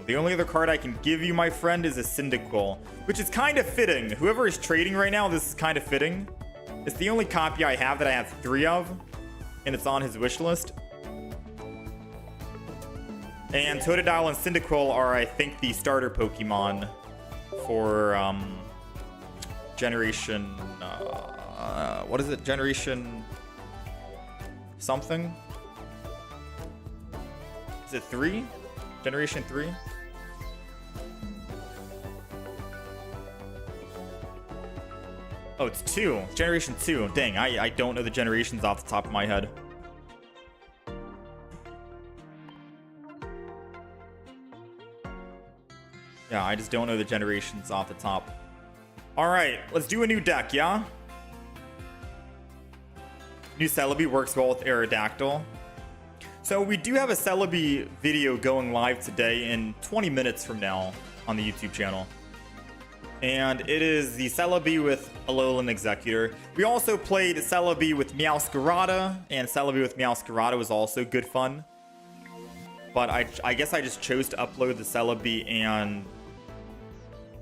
The only other card I can give you, my friend, is a Cyndaquil, which is kind of fitting. Whoever is trading right now, this is kind of fitting. It's the only copy I have that I have 3 of, and it's on his wish list. And Totodile and Cyndaquil are, I think, the starter Pokemon for Generation... what is it? Generation... something? Is it 3? Generation 3? Oh, it's 2. Generation 2. Dang, I don't know the generations off the top of my head. Yeah, I just don't know the generations off the top. Alright, let's do a new deck, yeah? New Celebi works well with Aerodactyl. So we do have a Celebi video going live today in 20 minutes from now on the YouTube channel. And it is the Celebi with Alolan Executor. We also played Celebi with Meowscarada, and Celebi with Meowscarada was also good fun. But I guess I just chose to upload the Celebi and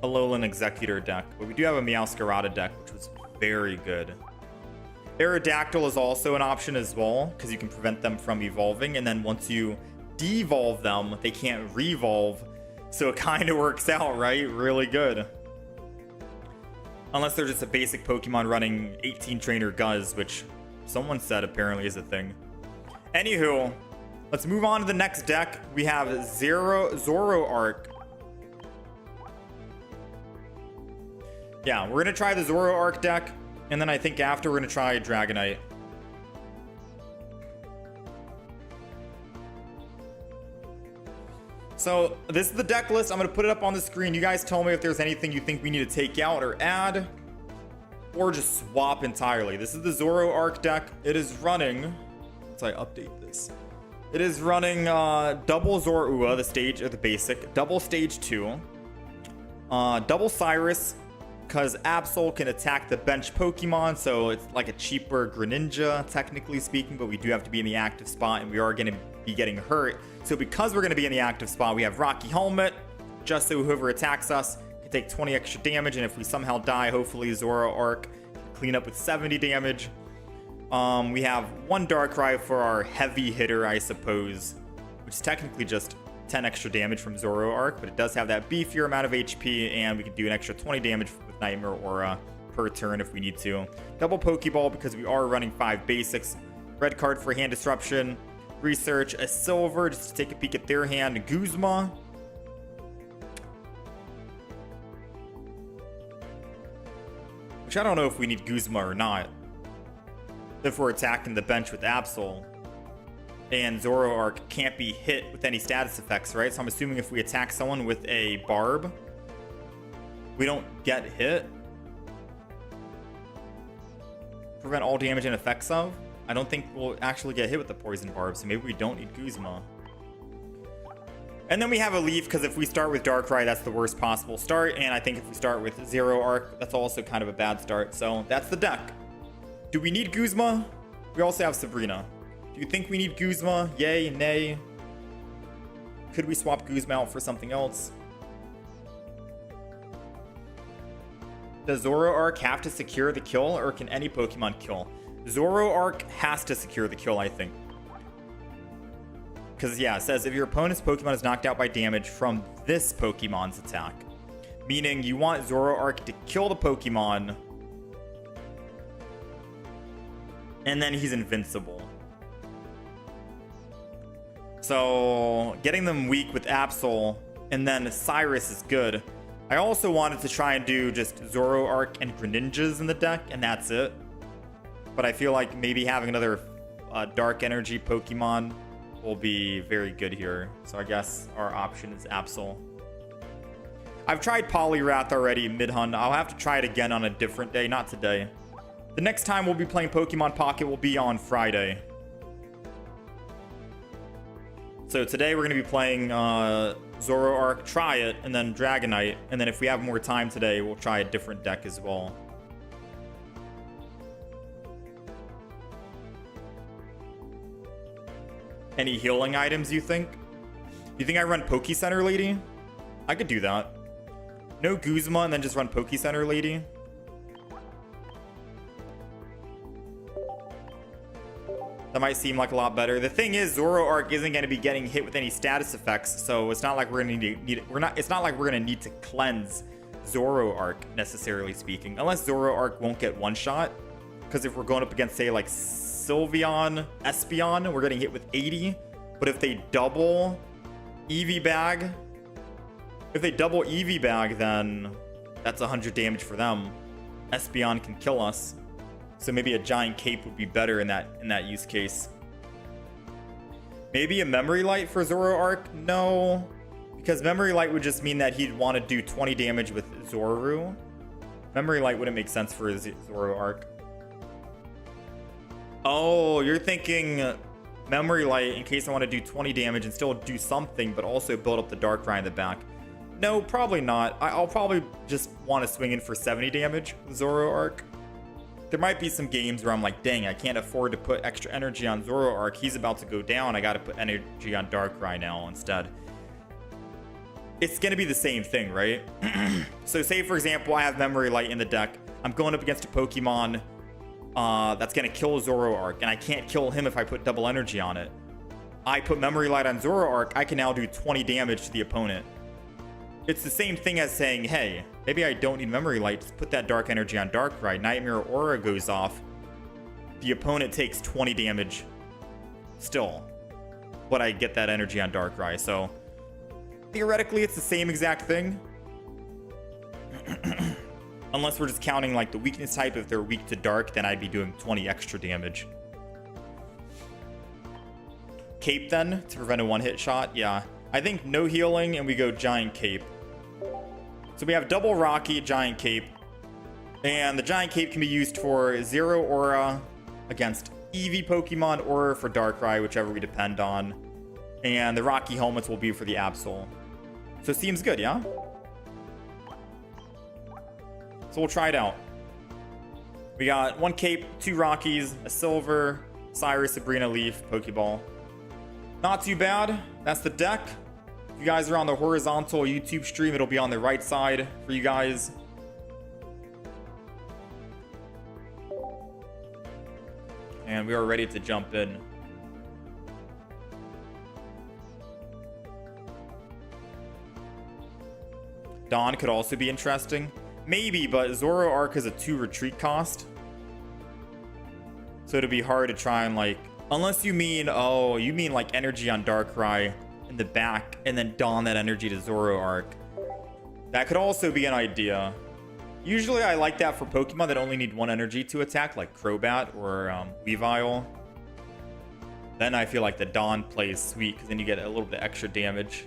Alolan Executor deck. But we do have a Meowscarada deck, which was very good. Aerodactyl is also an option as well, because you can prevent them from evolving, and then once you devolve them, they can't revolve. So it kind of works out, right? Really good. Unless they're just a basic Pokemon running 18 Trainer Guzz, which someone said apparently is a thing. Anywho, let's move on to the next deck. We have Zoroark. Yeah, we're going to try the Zoroark deck. And then I think after we're going to try Dragonite. So this is the deck list. I'm going to put it up on the screen. You guys tell me if there's anything you think we need to take out or add. Or just swap entirely. This is the Zoroark deck. It is running... Once I update this. It is running double Zorua, the stage of the basic. Double stage 2. Double Cyrus. Because Absol can attack the bench Pokemon, so it's like a cheaper Greninja, technically speaking, but we do have to be in the active spot, and we are going to be getting hurt. So because we're going to be in the active spot, we have Rocky Helmet, just so whoever attacks us can take 20 extra damage, and if we somehow die, hopefully Zoroark can clean up with 70 damage. We have 1 Darkrai for our heavy hitter, I suppose, which is technically just 10 extra damage from Zoroark, but it does have that beefier amount of HP, and we can do an extra 20 damage with Nightmare Aura per turn if we need to. Double Pokeball because we are running 5 basics. Red card for Hand Disruption. Research a silver just to take a peek at their hand. Guzma. Which I don't know if we need Guzma or not. If we're attacking the bench with Absol. And Zoroark can't be hit with any status effects, right? So I'm assuming if we attack someone with a Barb, we don't get hit. Prevent all damage and effects of. I don't think we'll actually get hit with the Poison Barb, so maybe we don't need Guzma. And then we have a Leaf, because if we start with Darkrai, that's the worst possible start. And I think if we start with Zoroark, that's also kind of a bad start. So that's the deck. Do we need Guzma? We also have Sabrina. Do you think we need Guzma? Yay, nay? Could we swap Guzma out for something else? Does Zoroark have to secure the kill, or can any Pokemon kill? Zoroark has to secure the kill, I think. Because, yeah, it says if your opponent's Pokemon is knocked out by damage from this Pokemon's attack. Meaning you want Zoroark to kill the Pokemon and then he's invincible. So getting them weak with Absol and then Cyrus is good. I also wanted to try and do just Zoroark and Greninjas in the deck, and that's it. But I feel like maybe having another Dark Energy Pokemon will be very good here. So I guess our option is Absol. I've tried Poliwrath already mid-hunt. I'll have to try it again on a different day, not today. The next time we'll be playing Pokemon Pocket will be on Friday. So today we're going to be playing Zoroark, try it, and then Dragonite. And then if we have more time today, we'll try a different deck as well. Any healing items, you think? You think I run Poke Center Lady? I could do that. No Guzma and then just run Poke Center Lady. That might seem like a lot better. The thing is, Zoroark isn't going to be getting hit with any status effects, so it's not like we're going to need it's not like we're going to need to cleanse Zoroark necessarily speaking, unless Zoroark won't get one shot. Because if we're going up against, say, like Sylveon, Espeon, we're getting hit with 80. But if they double EV bag, then that's 100 damage for them. Espeon can kill us. So maybe a giant cape would be better in that use case. Maybe a memory light for Zoroark? No. Because memory light would just mean that he'd want to do 20 damage with Zoru. Memory light wouldn't make sense for Zoroark. Oh, you're thinking memory light in case I want to do 20 damage and still do something, but also build up the Darkrai in the back. No, probably not. I'll probably just want to swing in for 70 damage with Zoroark. There might be some games where I'm like, dang, I can't afford to put extra energy on Zoroark. He's about to go down. I got to put energy on Darkrai now instead. It's going to be the same thing, right? So say, for example, I have Memory Light in the deck. I'm going up against a Pokemon that's going to kill Zoroark, and I can't kill him if I put double energy on it. I put Memory Light on Zoroark, I can now do 20 damage to the opponent. It's the same thing as saying, hey, maybe I don't need Memory Light. Just put that Dark Energy on Darkrai. Nightmare Aura goes off. The opponent takes 20 damage still. But I get that energy on Darkrai. So, theoretically, it's the same exact thing. Unless we're just counting like the weakness type. If they're weak to Dark, then I'd be doing 20 extra damage. Cape then, to prevent a one-hit shot? Yeah. I think no healing, and we go Giant Cape. So we have double Rocky, Giant Cape. And the Giant Cape can be used for Zero Aura against Eevee Pokemon or for Darkrai, whichever we depend on. And the Rocky helmets will be for the Absol. So it seems good, yeah? So we'll try it out. We got one Cape, two Rockies, a Silver, Cyrus, Sabrina, Leaf, Pokeball. Not too bad. That's the deck. If you guys are on the horizontal YouTube stream, it'll be on the right side for you guys. And we are ready to jump in. Dawn could also be interesting. Maybe, but Zoroark has a 2 retreat cost. So it'd be hard to try and like... Unless you mean, oh, you mean like energy on Darkrai in the back and then don that energy to Zoroark. That could also be an idea. Usually I like that for Pokemon that only need 1 energy to attack, like Crobat or Weavile. Then I feel like the Dawn play is sweet because then you get a little bit extra damage.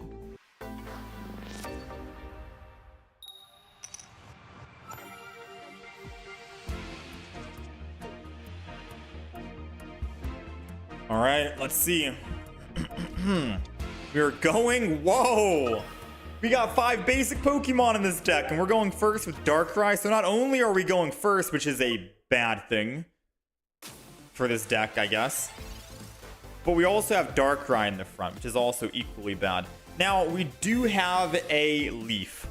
All right, let's see. We're going, whoa! We got 5 basic Pokemon in this deck, and we're going first with Darkrai. So not only are we going first, which is a bad thing for this deck, I guess, but we also have Darkrai in the front, which is also equally bad. Now, we do have a Leaf.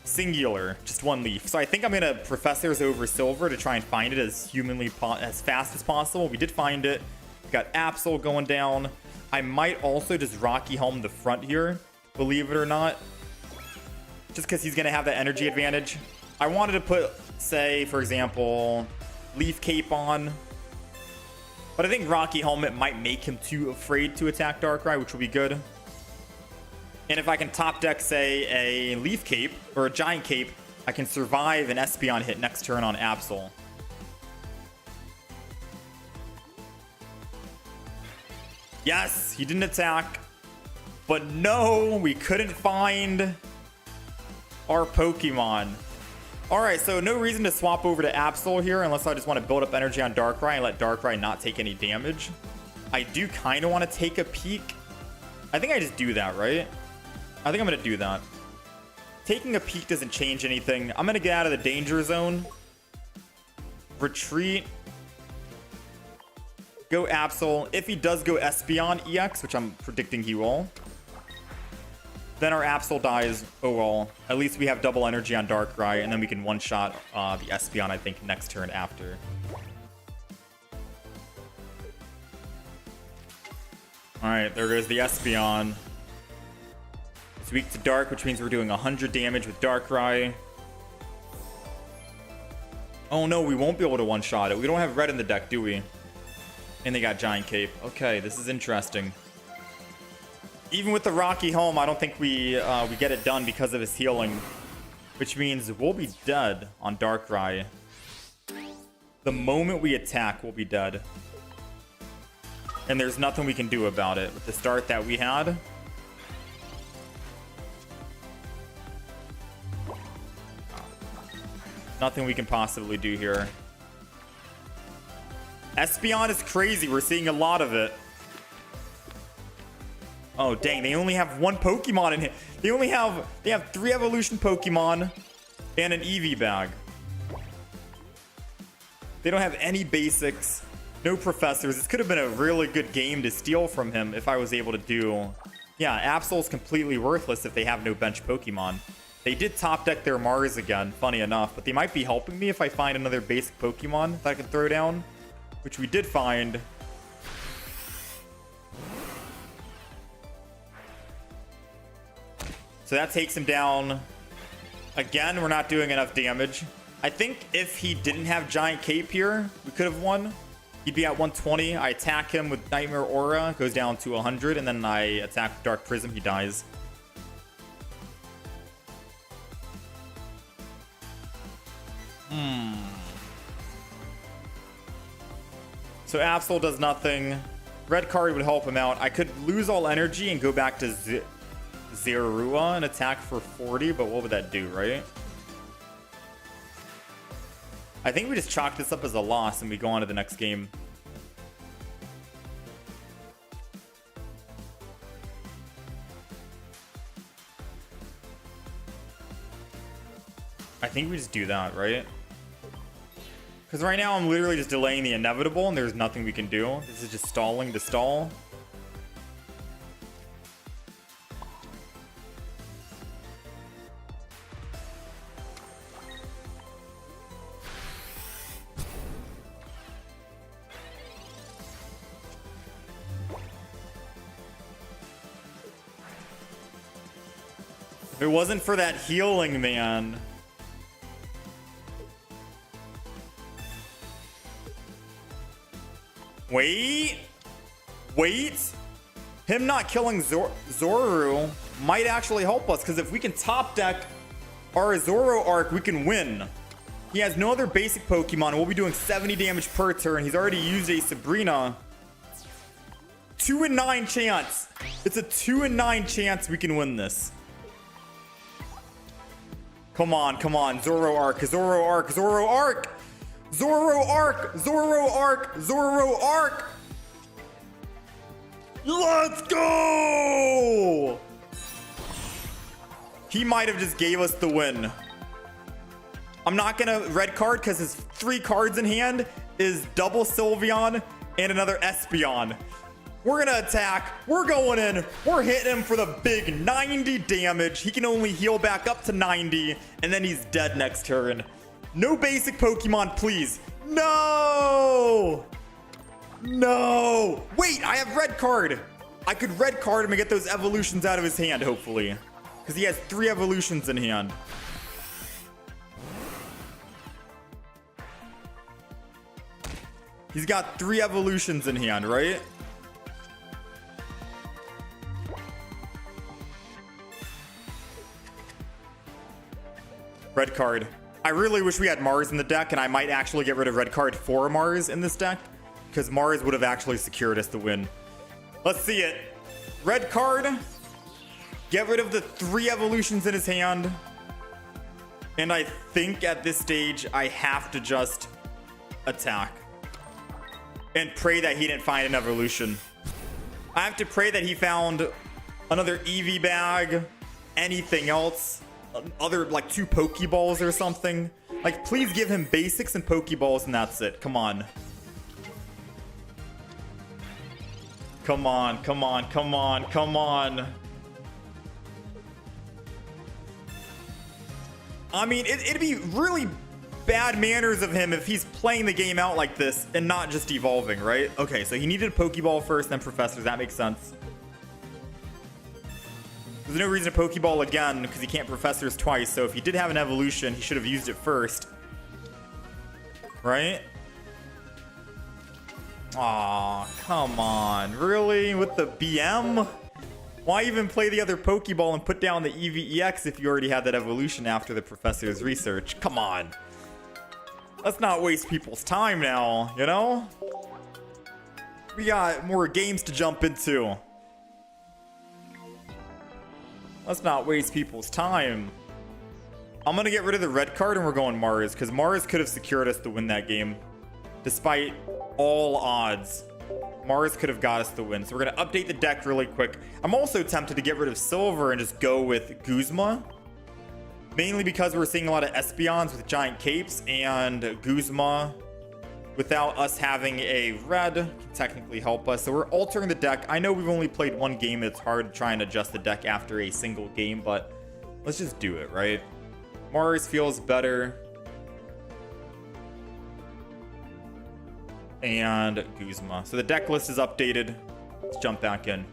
Singular, just 1 Leaf. So I think I'm going to Professors over Silver to try and find it as as fast as possible. We did find it. We got Absol going down. I might also just Rocky Helm the front here, believe it or not. Just because he's going to have that energy advantage. I wanted to put, say, for example, Leaf Cape on. But I think Rocky Helmet might make him too afraid to attack Darkrai, which will be good. And if I can top deck, say, a Leaf Cape or a Giant Cape, I can survive an Espeon hit next turn on Absol. Yes, he didn't attack. But no, we couldn't find our Pokemon. Alright, so no reason to swap over to Absol here unless I just want to build up energy on Darkrai and let Darkrai not take any damage. I do kind of want to take a peek. I think I just do that, right? I think I'm going to do that. Taking a peek doesn't change anything. I'm going to get out of the danger zone. Retreat. Go Absol. If he does go Espeon EX, which I'm predicting he will, then our Absol dies. Oh well. At least we have double energy on Darkrai, and then we can one-shot the Espeon, I think, next turn after. Alright, there goes the Espeon. It's weak to Dark, which means we're doing 100 damage with Darkrai. Oh no, we won't be able to one-shot it. We don't have red in the deck, do we? And they got Giant Cape. Okay, this is interesting. Even with the Rocky Helm, I don't think we get it done because of his healing. Which means we'll be dead on Darkrai. The moment we attack, we'll be dead. And there's nothing we can do about it with the start that we had. Nothing we can possibly do here. Espeon is crazy. We're seeing a lot of it. Oh, dang. They only have one Pokemon in here. They have 3 evolution Pokemon and an EV bag. They don't have any basics. No professors. This could have been a really good game to steal from him if I was able to do... Yeah, Absol's completely worthless if they have no bench Pokemon. They did top deck their Mars again, funny enough, but they might be helping me if I find another basic Pokemon that I can throw down, which we did find. So that takes him down. Again, we're not doing enough damage. I think if he didn't have Giant Cape here, we could have won. He'd be at 120. I attack him with Nightmare Aura, goes down to 100, and then I attack Dark Prism, he dies. So Absol does nothing. Red card would help him out. I could lose all energy and go back to Zerua and attack for 40, but what would that do, right? I think we just chalk this up as a loss and we go on to the next game. I think we just do that, right? Because right now I'm literally just delaying the inevitable and there's nothing we can do. This is just stalling to stall. If it wasn't for that healing, man. Wait. Him not killing Zoru might actually help us, because if we can top deck our Zoro arc, we can win. He has no other basic Pokemon. We'll be doing 70 damage per turn. He's already used a Sabrina. 2 in 9 chance. It's a 2 in 9 chance we can win this. Come on. Zoro arc, Zoro arc, Zoro arc. Zoro arc, Zoro arc, Zoro arc. Let's go! He might have just gave us the win. I'm not gonna red card because his 3 cards in hand is double Sylveon and another Espeon. We're gonna attack. We're going in. We're hitting him for the big 90 damage. He can only heal back up to 90, and then he's dead next turn. No basic Pokemon, please. No! No! Wait, I have red card. I could red card him and get those evolutions out of his hand, hopefully. Because he has 3 evolutions in hand. He's got 3 evolutions in hand, right? Red card. I really wish we had Mars in the deck, and I might actually get rid of red card for Mars in this deck, because Mars would have actually secured us the win. Let's see it. Red card. Get rid of the 3 evolutions in his hand. And I think at this stage, I have to just attack. And pray that he didn't find an evolution. I have to pray that he found another EV bag, anything else. Other, like, 2 Pokeballs or something. Like, please give him basics and Pokeballs and that's it. Come on. Come on, come on, come on, come on. I mean, it'd be really bad manners of him if he's playing the game out like this and not just evolving, right? Okay, so he needed a Pokeball first, then Professors. That makes sense. There's no reason to Pokeball again because he can't Professors twice. So if he did have an evolution, he should have used it first. Right? Aw, come on. Really? With the BM? Why even play the other Pokeball and put down the EVEX if you already had that evolution after the Professor's research? Come on. Let's not waste people's time now, you know? We got more games to jump into. Let's not waste people's time. I'm going to get rid of the red card and we're going Mars, because Mars could have secured us to win that game. Despite all odds, Mars could have got us the win. So we're going to update the deck really quick. I'm also tempted to get rid of Silver and just go with Guzma. Mainly because we're seeing a lot of Espeons with giant capes, and Guzma, without us having a red, can technically help us. So we're altering the deck. I know we've only played 1 game. It's hard to try and adjust the deck after a single game, but let's just do it, right? Mars feels better. And Guzma. So the deck list is updated. Let's jump back in.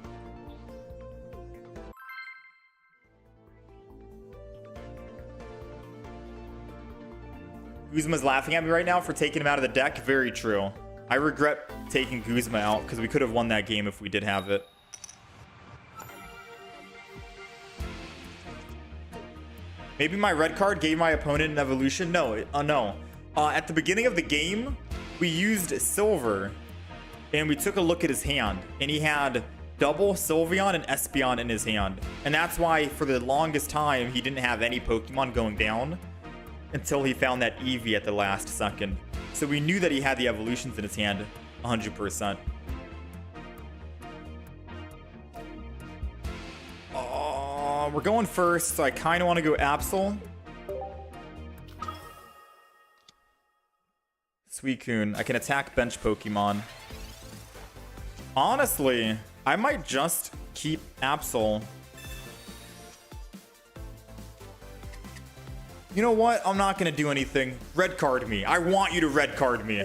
Guzma's laughing at me right now for taking him out of the deck. Very true. I regret taking Guzma out because we could have won that game if we did have it. Maybe my red card gave my opponent an evolution. No, no. At the beginning of the game, we used Silver and we took a look at his hand, and he had double Sylveon and Espeon in his hand. And that's why for the longest time, he didn't have any Pokemon going down until he found that Eevee at the last second. So we knew that he had the evolutions in his hand 100%. We're going first, so I kind of want to go Absol. Suicune. I can attack bench Pokemon. Honestly, I might just keep Absol. You know what? I'm not going to do anything. Red card me. I want you to red card me.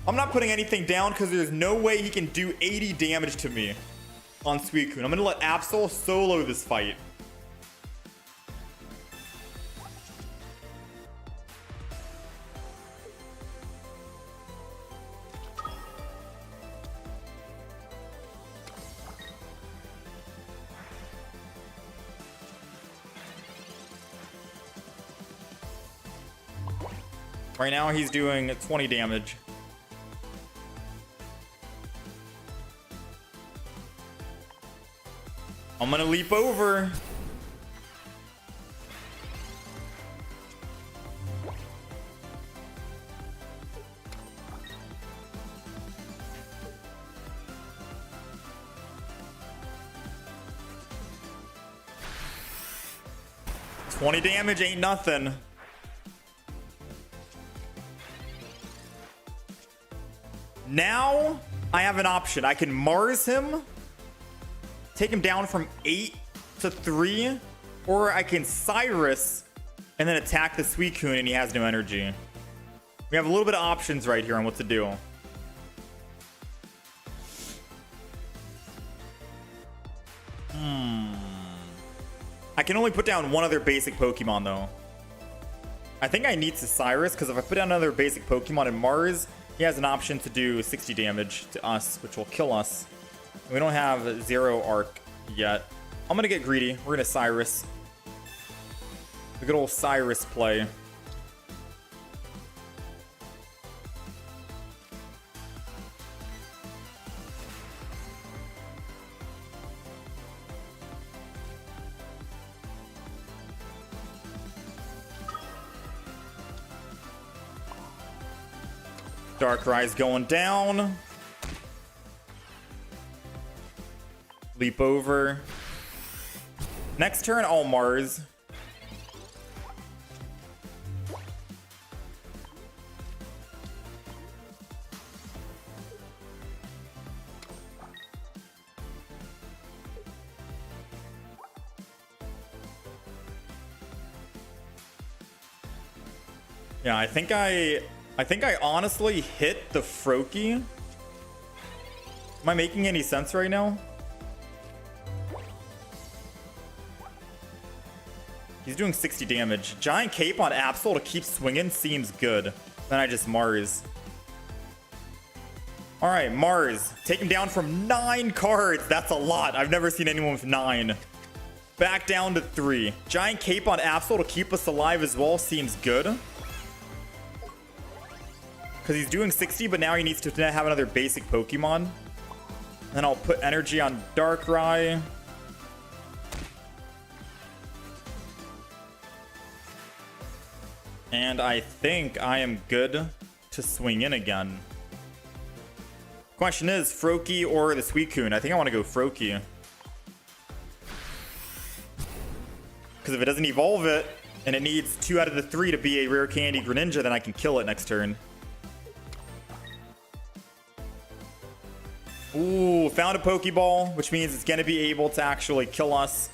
I'm not putting anything down because there's no way he can do 80 damage to me on Suicune. I'm going to let Absol solo this fight. Right now, he's doing 20 damage. I'm gonna leap over. $20 damage ain't nothing. Now, I have an option. I can Mars him, take him down from 8 to 3, or I can Cyrus and then attack the Suicune and he has no energy. We have a little bit of options right here on what to do. I can only put down one other basic Pokemon, though. I think I need to Cyrus, because if I put down another basic Pokemon in Mars, he has an option to do 60 damage to us, which will kill us. And we don't have Zero Arc yet. I'm going to get greedy. We're going to Cyrus. The good old Cyrus play. Darkrai's going down. Leap over. Next turn, all Mars. Yeah, I think I honestly hit the Froakie. Am I making any sense right now? He's doing 60 damage. Giant Cape on Absol to keep swinging seems good. Then I just Mars. All right, Mars. Take him down from 9 cards. That's a lot. I've never seen anyone with 9. Back down to 3. Giant Cape on Absol to keep us alive as well seems good. Because he's doing 60, but now he needs to have another basic Pokemon. Then I'll put energy on Darkrai. And I think I am good to swing in again. Question is, Froakie or the Suicune? I think I want to go Froakie. Because if it doesn't evolve it, and it needs 2 out of the 3 to be a rare candy Greninja, then I can kill it next turn. Ooh, found a Pokeball, which means it's going to be able to actually kill us.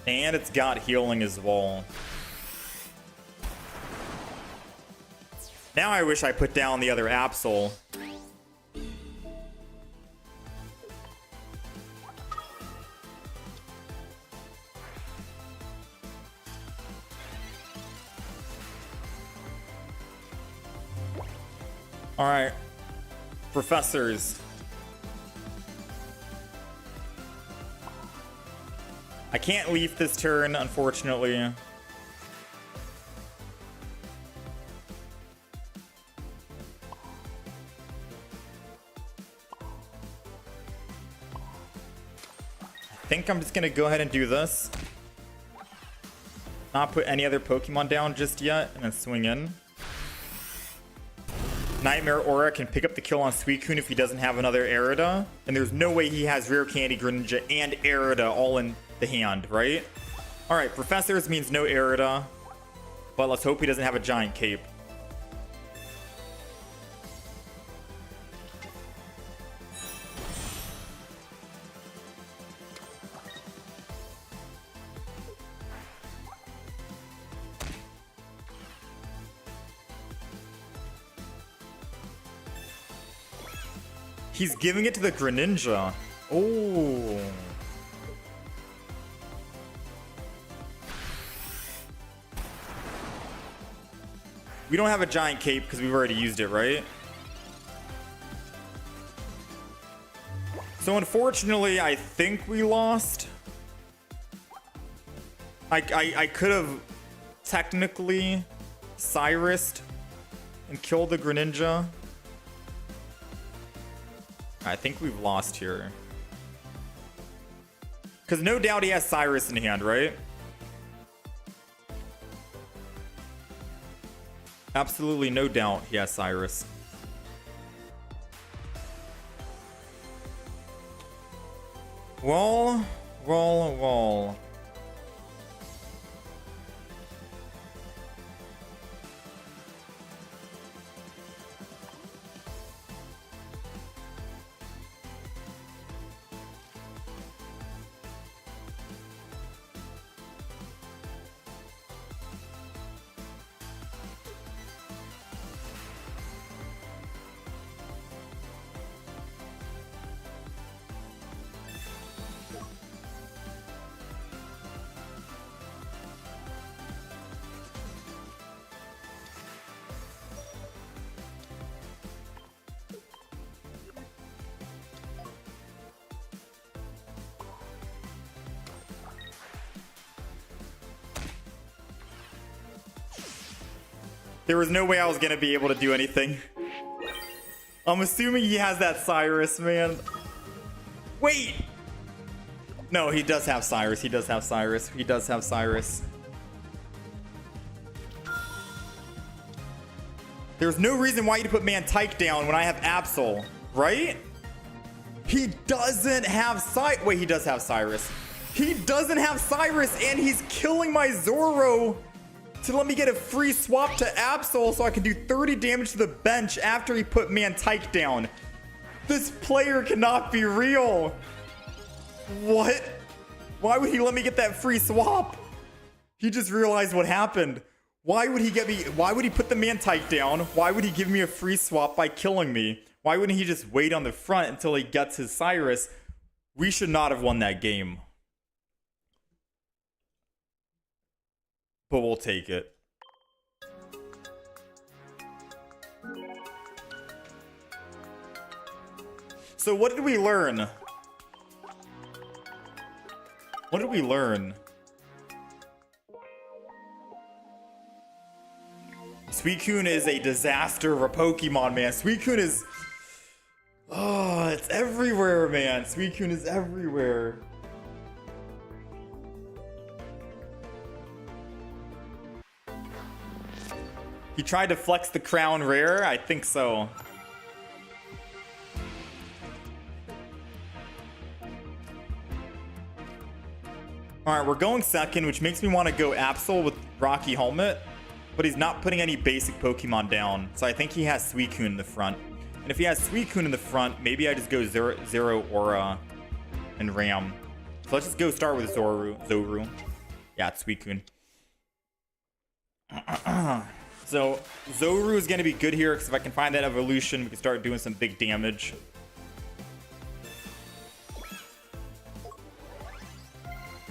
And it's got healing as well. Now I wish I put down the other Absol. All right, professors. I can't leaf this turn, unfortunately. I think I'm just gonna go ahead and do this. Not put any other Pokemon down just yet, and then swing in. Nightmare Aura can pick up the kill on Suicune if he doesn't have another Arida. And there's no way he has Rare Candy Greninja and Arida all in the hand, right? Alright, Professors means no Arida. But let's hope he doesn't have a Giant Cape. He's giving it to the Greninja. Oh. We don't have a Giant Cape because we've already used it, right? So unfortunately, I think we lost. I could have technically Cyrus'd and killed the Greninja. I think we've lost here. Because no doubt he has Cyrus in hand, right? Absolutely no doubt he has Cyrus. Well. There was no way I was going to be able to do anything. I'm assuming he has that Cyrus, man. Wait! No, he does have Cyrus. He does have Cyrus. He does have Cyrus. There's no reason why you put Mantike down when I have Absol, right? He doesn't have Cyrus. Wait, he does have Cyrus. He doesn't have Cyrus, and he's killing my Zoro to let me get a free swap to Absol so I can do 30 damage to the bench after he put Mantike down. This player cannot be real. What? Why would he let me get that free swap? He just realized what happened. Why would he get me? Why would he put the Mantike down? Why would he give me a free swap by killing me? Why wouldn't he just wait on the front until he gets his Cyrus? We should not have won that game. But we'll take it. So what did we learn? What did we learn? Suicune is a disaster of a Pokemon, man. Suicune is... Oh, it's everywhere, man. Suicune is everywhere. He tried to flex the crown rare? I think so. Alright, we're going second, which makes me want to go Absol with Rocky Helmet. But he's not putting any basic Pokemon down. So I think he has Suicune in the front. And if he has Suicune in the front, maybe I just go Zero Aura and Ram. So let's just go start with Zoru. Yeah, it's Suicune. So Zoru is going to be good here because if I can find that evolution, we can start doing some big damage.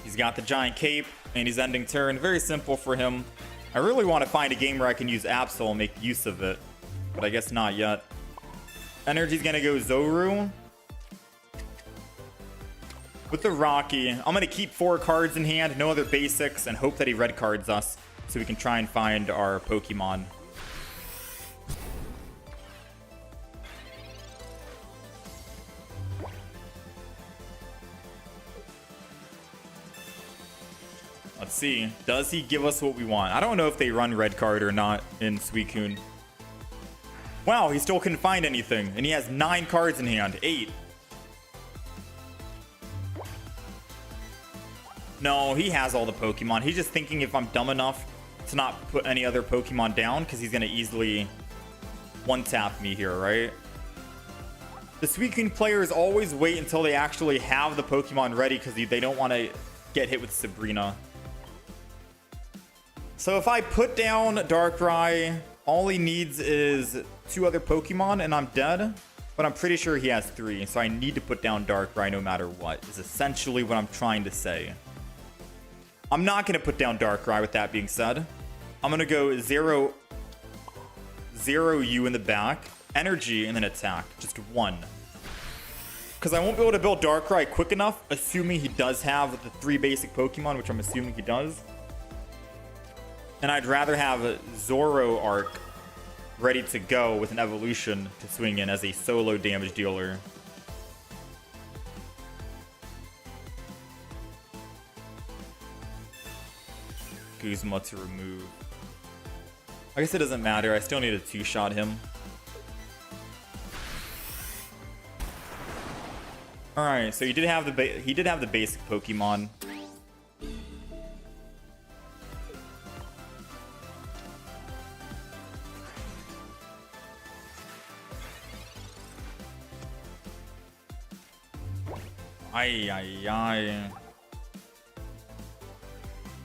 He's got the giant cape and he's ending turn. Very simple for him. I really want to find a game where I can use Absol and make use of it, but I guess not yet. Energy's going to go Zoru. With the Rocky, I'm going to keep 4 cards in hand, no other basics, and hope that he red cards us so we can try and find our Pokemon. Let's see. Does he give us what we want? I don't know if they run red card or not in Suicune. Wow, he still couldn't find anything. And he has 9 cards in hand. 8. No, he has all the Pokemon. He's just thinking if I'm dumb enough to not put any other Pokemon down because he's going to easily one-tap me here, right? The Suicune players always wait until they actually have the Pokemon ready because they don't want to get hit with Sabrina. So if I put down Darkrai, all he needs is 2 other Pokemon and I'm dead. But I'm pretty sure he has 3, so I need to put down Darkrai no matter what, is essentially what I'm trying to say. I'm not going to put down Darkrai with that being said. I'm going to go 0 U in the back, energy, and then attack. Just 1. Because I won't be able to build Darkrai quick enough, assuming he does have the 3 basic Pokemon, which I'm assuming he does. And I'd rather have a Zoroark ready to go with an evolution to swing in as a solo damage dealer. Guzma to remove. I guess it doesn't matter. I still need to 2-shot him. All right, so he did have the basic Pokemon. Ay.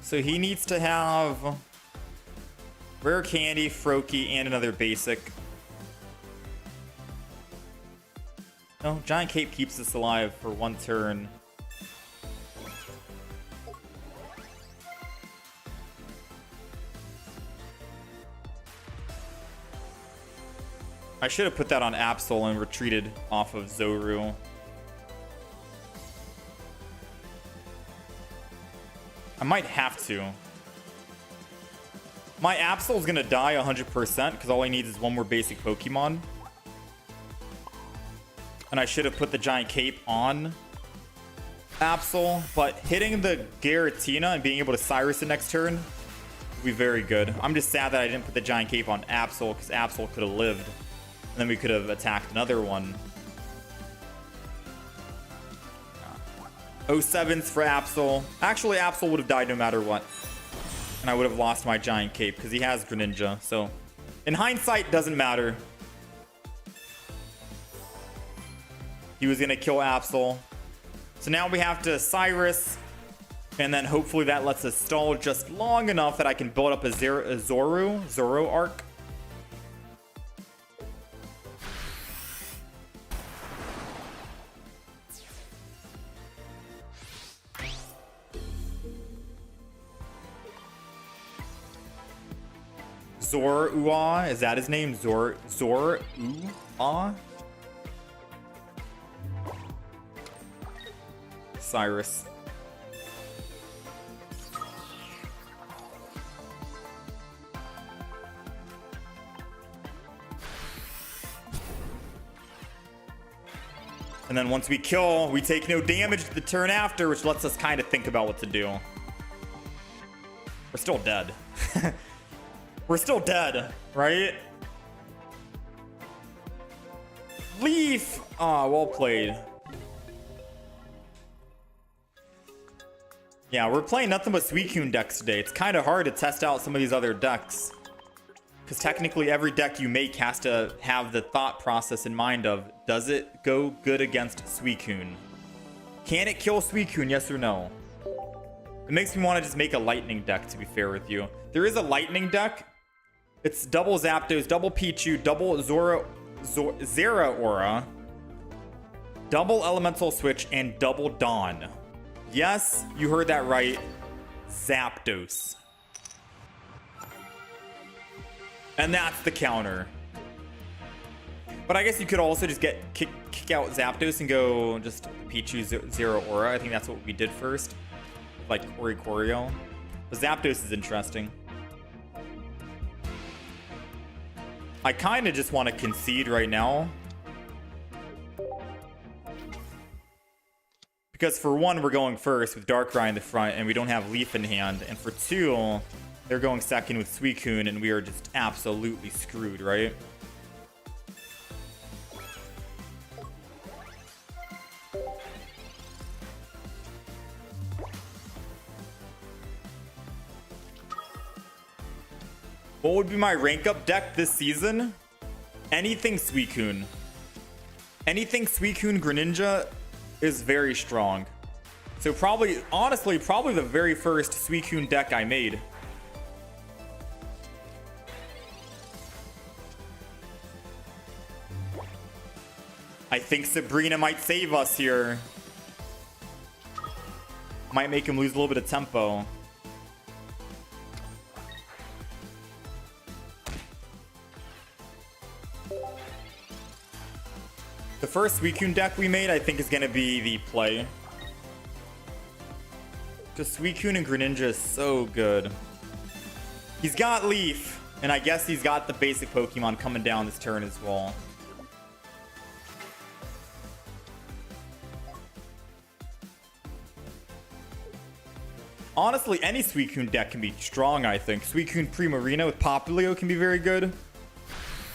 So he needs to have Rare Candy, Froakie, and another basic. No, Giant Cape keeps us alive for 1 turn. I should have put that on Absol and retreated off of Zoru. I might have to. My Absol's gonna die 100% because all he needs is one more basic Pokemon. And I should have put the Giant Cape on Absol, but hitting the Giratina and being able to Cyrus the next turn would be very good. I'm just sad that I didn't put the Giant Cape on Absol because Absol could have lived. And then we could have attacked another one. 07s for Absol. Actually, Absol would have died no matter what. And I would have lost my Giant Cape because he has Greninja. So, in hindsight, doesn't matter. He was going to kill Absol. So now we have to Cyrus. And then hopefully that lets us stall just long enough that I can build up a Zoro arc. Zor-Ua, is that his name? Zor-Ua? Cyrus. And then once we kill, we take no damage the turn after, which lets us kind of think about what to do. We're still dead. We're still dead, right? Leaf! Ah, well played. Yeah, we're playing nothing but Suicune decks today. It's kind of hard to test out some of these other decks. Because technically every deck you make has to have the thought process in mind of, does it go good against Suicune? Can it kill Suicune, yes or no? It makes me want to just make a lightning deck, to be fair with you. There is a lightning deck. It's double Zapdos, double Pichu, double Zeraora, double Elemental Switch, and double Dawn. Yes, you heard that right. Zapdos. And that's the counter. But I guess you could also just kick out Zapdos and go just Pichu, Zeraora. I think that's what we did first. Like Oricorio. But Zapdos is interesting. I kind of just want to concede right now. Because for one, we're going first with Darkrai in the front, and we don't have Leaf in hand. And for two, they're going second with Suicune, and we are just absolutely screwed, right? What would be my rank up deck this season? Anything Suicune. Anything Suicune Greninja is very strong. So probably, honestly, probably the very first Suicune deck I made. I think Sabrina might save us here. Might make him lose a little bit of tempo. The first Suicune deck we made, I think, is going to be the play. Because Suicune and Greninja is so good. He's got Leaf, and I guess he's got the basic Pokemon coming down this turn as well. Honestly, any Suicune deck can be strong, I think. Suicune Primarina with Popplio can be very good.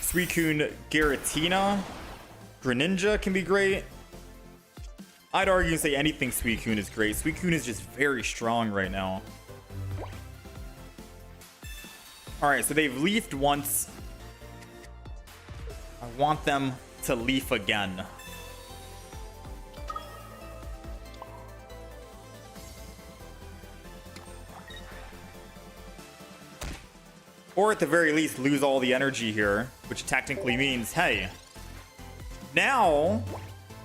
Suicune Giratina. Greninja can be great. I'd argue and say anything Suicune is great. Suicune is just very strong right now. Alright, so they've leafed once. I want them to leaf again. Or at the very least, lose all the energy here, which technically means, hey, now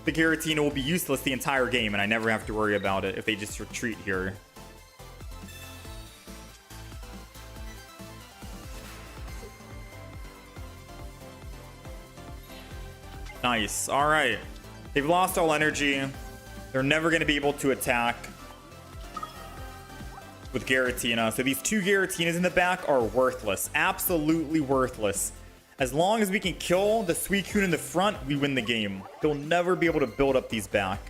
the Giratina will be useless the entire game, and I never have to worry about it if they just retreat here. Nice. All right. They've lost all energy. They're never going to be able to attack. with Giratina. So these 2 Giratinas in the back are worthless. Absolutely worthless. As long as we can kill the Suicune in the front, we win the game. They'll never be able to build up these back.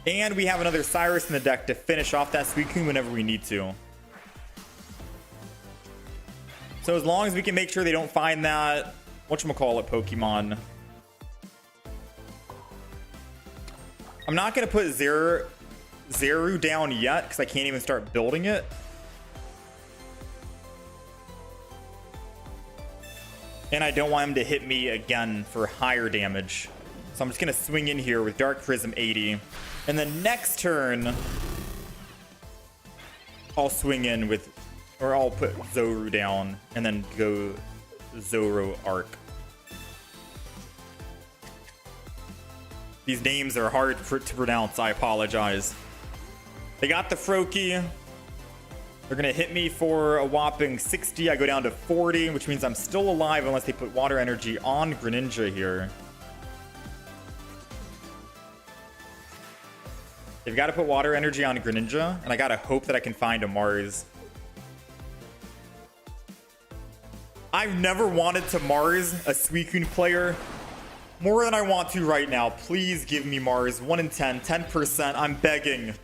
And we have another Cyrus in the deck to finish off that Suicune whenever we need to. So as long as we can make sure they don't find that, whatchamacallit Pokemon. I'm not going to put Zeru down yet because I can't even start building it. And I don't want him to hit me again for higher damage. So I'm just going to swing in here with Dark Prism 80. And then next turn, I'll swing in with, or I'll put Zoru down and then go Zoro Arc. These names are hard to pronounce. I apologize. They got the Froakie. They're going to hit me for a whopping 60. I go down to 40, which means I'm still alive unless they put Water Energy on Greninja here. They've got to put Water Energy on Greninja, and I got to hope that I can find a Mars. I've never wanted to Mars a Suicune player more than I want to right now. Please give me Mars. 1 in 10, 10%. I'm begging.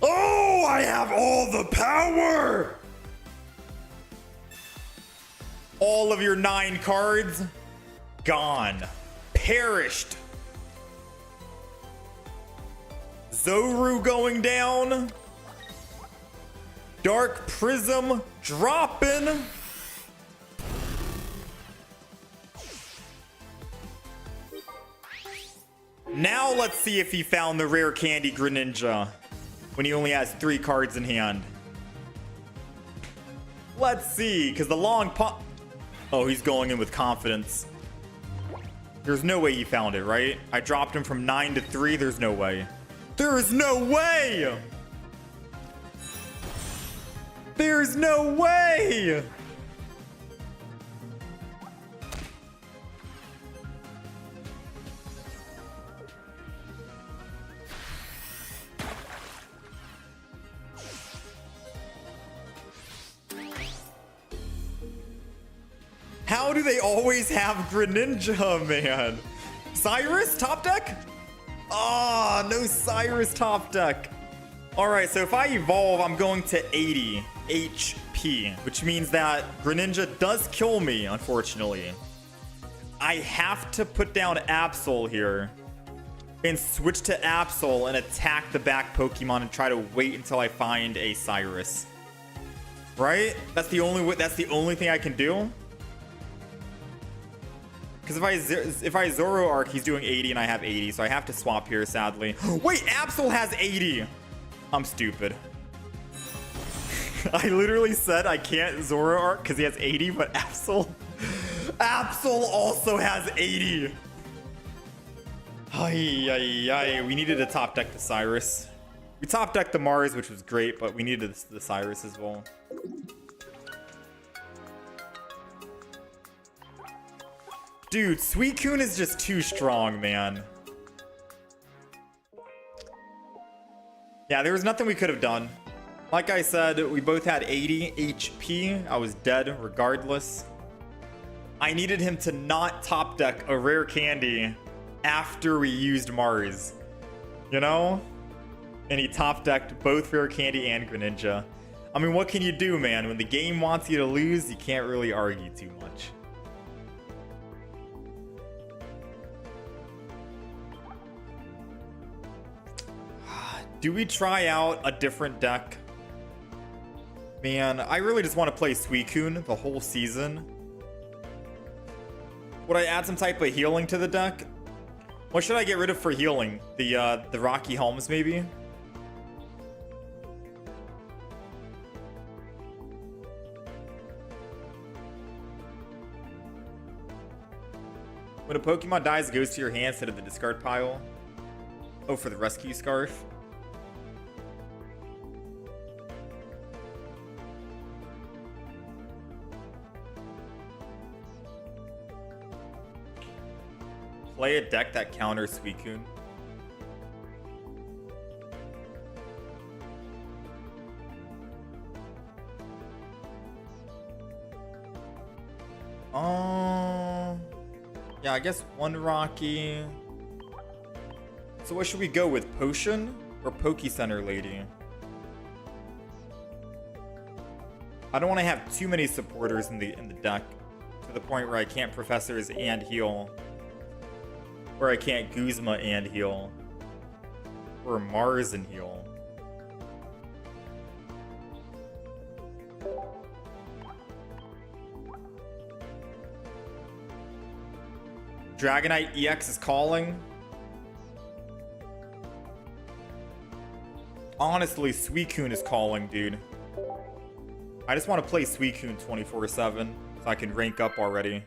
Oh, I have all the power! All of your 9 cards gone. Perished. Zoru going down. Dark Prism dropping. Now let's see if he found the rare candy Greninja when he only has 3 cards in hand. Let's see, because the long pop... Oh, he's going in with confidence. There's no way he found it, right? I dropped him from 9 to 3. There's no way. There is no way! There's no way! How do they always have Greninja, man? Cyrus, top deck? Ah, no Cyrus top deck. All right, so if I evolve, I'm going to 80 HP, which means that Greninja does kill me, unfortunately. I have to put down Absol here and switch to Absol and attack the back Pokemon and try to wait until I find a Cyrus. Right? That's the only way, that's the only thing I can do. Because if I Zoro Arc, he's doing 80 and I have 80, so I have to swap here, sadly. Wait, Absol has 80! I'm stupid. I literally said I can't Zoro Arc because he has 80, but Absol also has 80! We needed to top deck the Cyrus. We top decked the Mars, which was great, but we needed the Cyrus as well. Dude, Suicune is just too strong, man. Yeah, there was nothing we could have done. Like I said, we both had 80 HP. I was dead regardless. I needed him to not top deck a rare candy after we used Mars. You know? And he top decked both rare candy and Greninja. I mean, what can you do, man? When the game wants you to lose, you can't really argue too much. Do we try out a different deck? Man, I really just want to play Suicune the whole season. Would I add some type of healing to the deck? What should I get rid of for healing? The Rocky Helms, maybe? When a Pokemon dies, it goes to your hand instead of the discard pile. Oh, for the rescue scarf. Play a deck that counters Suicune. Yeah, I guess one Rocky. So what should we go with? Potion or Poke Center Lady? I don't want to have too many supporters in the deck to the point where I can't Professors and heal. Or I can't Guzma and heal. Or Mars and heal. Dragonite EX is calling. Honestly, Suicune is calling, dude. I just want to play Suicune 24/7 so I can rank up already.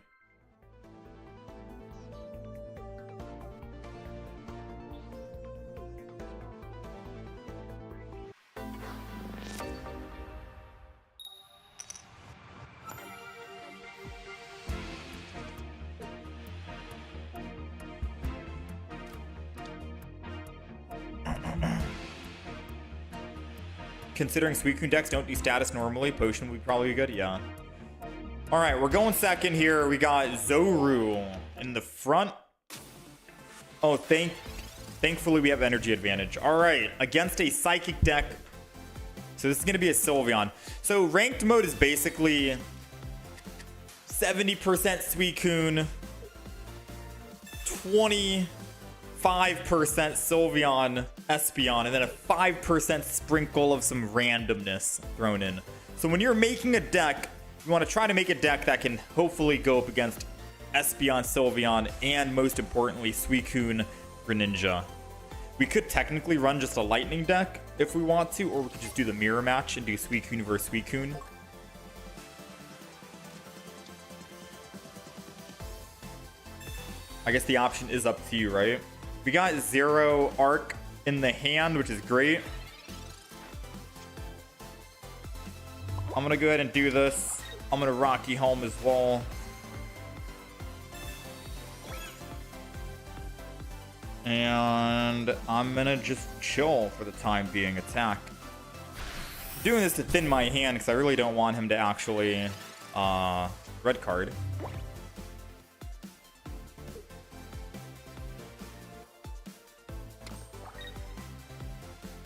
Considering Suicune decks don't do status normally, Potion would be probably good, yeah. Alright, we're going second here. We got Zoru in the front. Oh, thankfully we have energy advantage. Alright, against a Psychic deck. So this is going to be a Sylveon. So ranked mode is basically 70% Suicune, 25% Sylveon, Espeon, and then a 5% sprinkle of some randomness thrown in. So when you're making a deck, you want to try to make a deck that can hopefully go up against Espeon, Sylveon, and most importantly, Suicune, Greninja. We could technically run just a Lightning deck if we want to, or we could just do the mirror match and do Suicune versus Suicune. I guess the option is up to you, right? We got Zero Arc in the hand, which is great. I'm gonna go ahead and do this. I'm gonna Rocky Helm as well. And I'm gonna just chill for the time being. Attack. I'm doing this to thin my hand because I really don't want him to actually red card.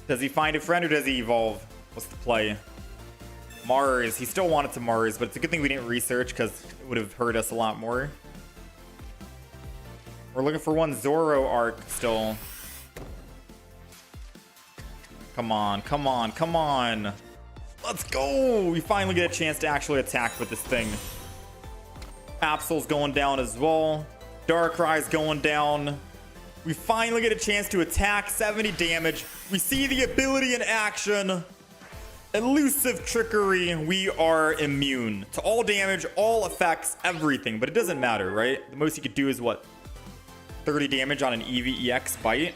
Does he find a friend or does he evolve? What's the play? Mars. He still wanted to Mars, but it's a good thing we didn't research because it would have hurt us a lot more. We're looking for one Zoro Arc still. Come on, come on, come on. Let's go. We finally get a chance to actually attack with this thing. Absol's going down as well. Darkrai's going down. We finally get a chance to attack. 70 damage. We see the ability in action. Elusive Trickery. We are immune to all damage, all effects, everything. But it doesn't matter, right? The most you could do is what? 30 damage on an EVEX bite.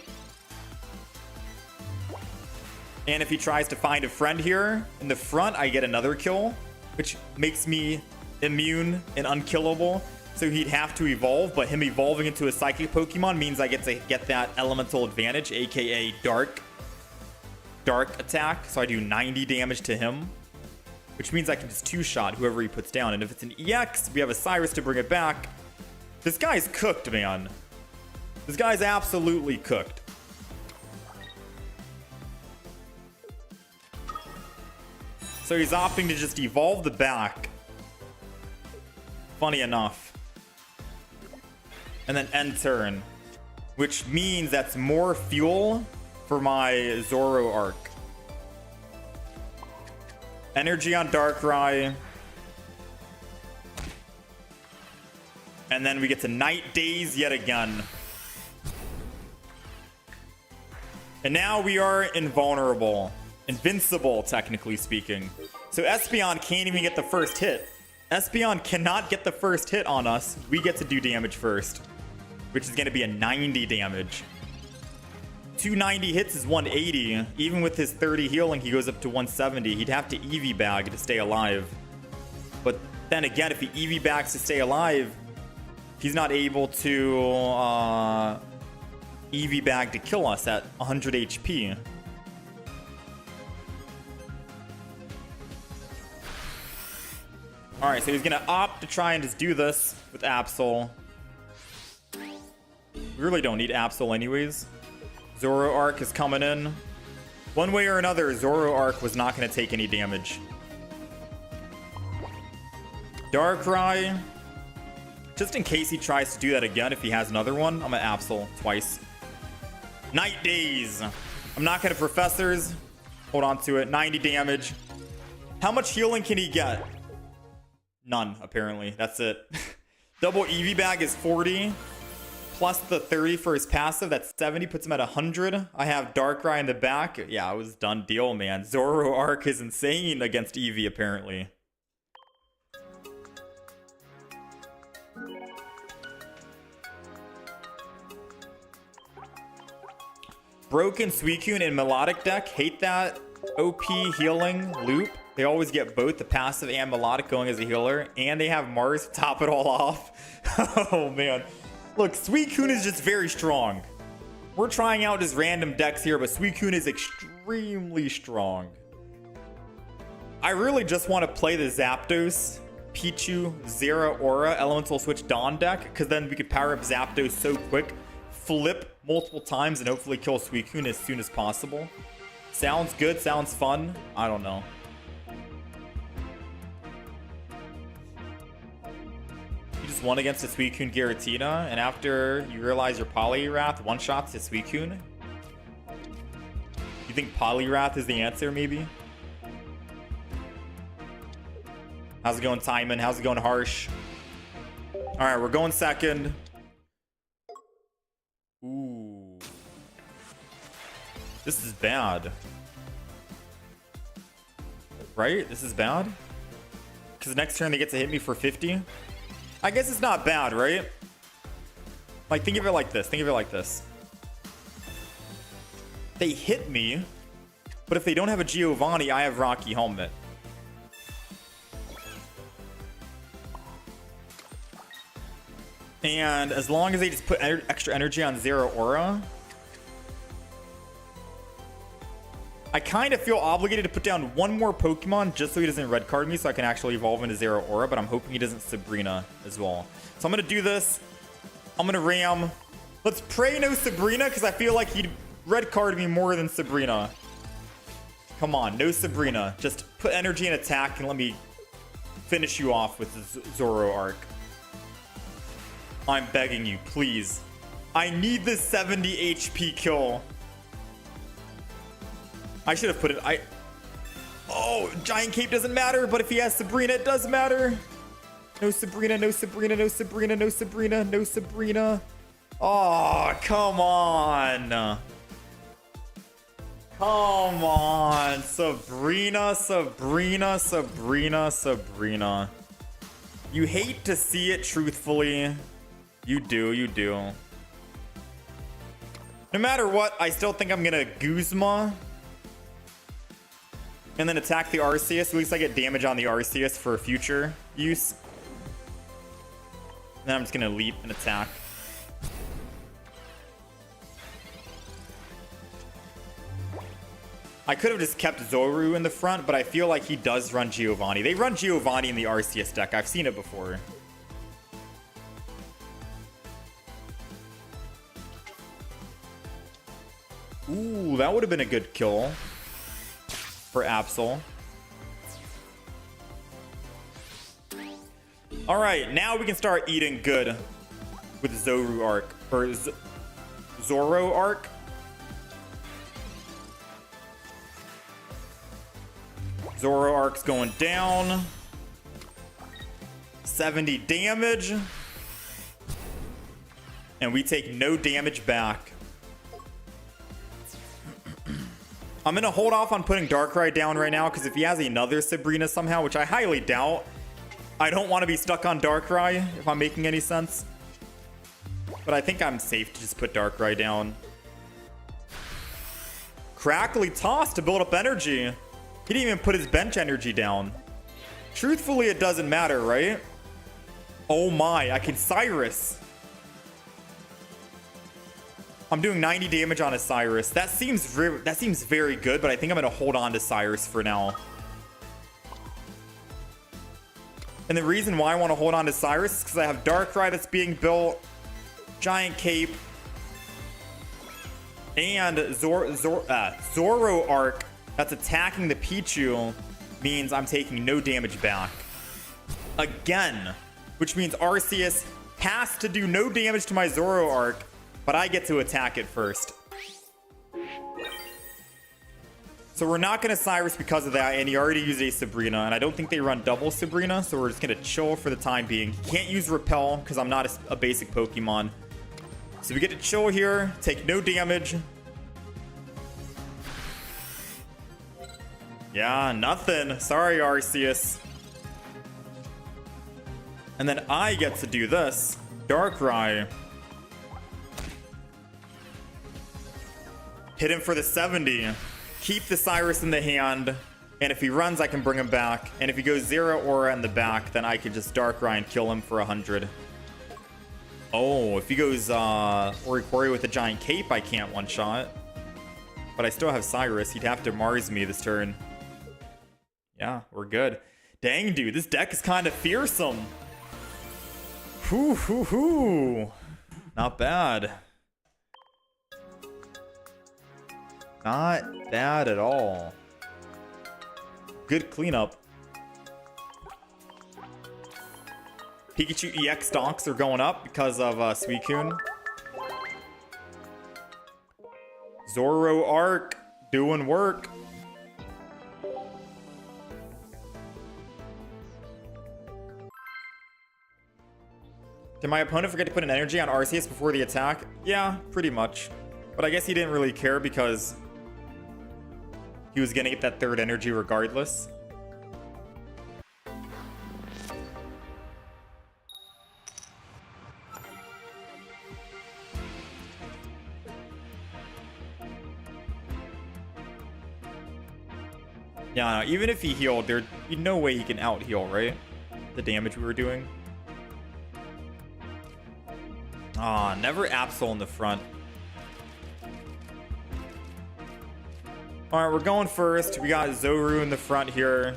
And if he tries to find a friend here in the front, I get another kill, which makes me immune and unkillable. So he'd have to evolve, but him evolving into a Psychic Pokemon means I get to get that elemental advantage, aka Dark attack. So I do 90 damage to him, which means I can just two-shot whoever he puts down. And if it's an EX, we have a Cyrus to bring it back. This guy's cooked, man. This guy's absolutely cooked. So he's opting to just evolve the back. Funny enough. And then end turn, which means that's more fuel for my Zoro Arc. Energy on Darkrai. And then we get to Night Daze yet again. And now we are invulnerable. Invincible, technically speaking. So Espeon can't even get the first hit. Espeon cannot get the first hit on us. We get to do damage first, which is going to be a 90 damage. 290 hits is 180. Even with his 30 healing, he goes up to 170. He'd have to EV bag to stay alive. But then again, if he EV bags to stay alive, he's not able to EV bag to kill us at 100 HP. Alright, so he's going to opt to try and just do this with Absol. We really don't need Absol anyways. Zoroark is coming in. One way or another, Zoroark was not going to take any damage. Darkrai. Just in case he tries to do that again, if he has another one, I'm going to Absol twice. Night Days. I'm not going to Professors. Hold on to it. 90 damage. How much healing can he get? None, apparently. That's it. Double EV bag is 40. Plus the 30 for his passive. That's 70. Puts him at 100. I have Darkrai in the back. Yeah, it was done deal, man. Zoroark is insane against EV, apparently. Broken Suicune in Melodic deck. Hate that OP healing loop. They always get both the passive and Melodic going as a healer. And they have Mars to top it all off. Oh, man. Look, Suicune is just very strong. We're trying out just random decks here, but Suicune is extremely strong. I really just want to play the Zapdos, Pichu, Zeraora, Elemental Switch Dawn deck, because then we could power up Zapdos so quick, flip multiple times, and hopefully kill Suicune as soon as possible. Sounds good, sounds fun. I don't know. You just won against a Suicune Giratina, and after you realize your Poliwrath one-shots his Suicune? You think Poliwrath is the answer, maybe? How's it going, Timon? How's it going, Harsh? Alright, we're going second. Ooh. This is bad. Right? This is bad? Because next turn they get to hit me for 50? I guess it's not bad, right? Like, think of it like this. Think of it like this. They hit me, but if they don't have a Giovanni, I have Rocky Helmet. And as long as they just put extra energy on Zeraora, I kind of feel obligated to put down one more Pokemon just so he doesn't red card me so I can actually evolve into Zeraora, but I'm hoping he doesn't Sabrina as well. So I'm going to do this. I'm going to ram. Let's pray no Sabrina because I feel like he'd red card me more than Sabrina. Come on, no Sabrina. Just put energy in attack and let me finish you off with Zoroark. I'm begging you, please. I need this 70 HP kill. I should have put it. Oh, Giant Cape doesn't matter, but if he has Sabrina, it does matter. No Sabrina, no Sabrina, no Sabrina, no Sabrina, no Sabrina. Oh, come on. Come on. Sabrina, Sabrina, Sabrina, Sabrina. You hate to see it, truthfully. You do, you do. No matter what, I still think I'm gonna Guzma. And then attack the Arceus. At least I get damage on the Arceus for future use. Then I'm just gonna leap and attack. I could have just kept Zoru in the front, but I feel like he does run Giovanni. They run Giovanni in the Arceus deck. I've seen it before. Ooh, that would have been a good kill for Absol. All right, now we can start eating good with Zoroark or Zoroark. Zoroark's going down. 70 damage. And we take no damage back. I'm going to hold off on putting Darkrai down right now because if he has another Sabrina somehow, which I highly doubt, I don't want to be stuck on Darkrai if I'm making any sense. But I think I'm safe to just put Darkrai down. Crackly Toss to build up energy. He didn't even put his bench energy down. Truthfully, it doesn't matter, right? Oh my, I can Cyrus. I'm doing 90 damage on a Cyrus. That seems very good, but I think I'm going to hold on to Cyrus for now. And the reason why I want to hold on to Cyrus is because I have Darkrai that's being built, Giant Cape, And Zoro Arc that's attacking the Pichu means I'm taking no damage back. Again. Which means Arceus has to do no damage to my Zoro Arc, but I get to attack it first. So we're not going to Cyrus because of that, and he already used a Sabrina, and I don't think they run double Sabrina, so we're just going to chill for the time being. He can't use Repel because I'm not a basic Pokemon. So we get to chill here, take no damage. Yeah, nothing. Sorry, Arceus. And then I get to do this. Darkrai. Hit him for the 70. Keep the Cyrus in the hand. And if he runs, I can bring him back. And if he goes Zero Aura in the back, then I can just Darkrai and kill him for 100. Oh, if he goes Oricorio with a giant cape, I can't one-shot. But I still have Cyrus. He'd have to Mars me this turn. Yeah, we're good. Dang, dude, this deck is kind of fearsome. Hoo, hoo, hoo. Not bad. Not bad at all. Good cleanup. Pikachu EX donks are going up because of Suicune. Zoro Arc doing work. Did my opponent forget to put an energy on Arceus before the attack? Yeah, pretty much. But I guess he didn't really care because he was going to get that third energy regardless. Yeah, no, even if he healed, there'd be no way he can out-heal, right? The damage we were doing. Ah, never Absol in the front. Alright, we're going first. We got Zoru in the front here.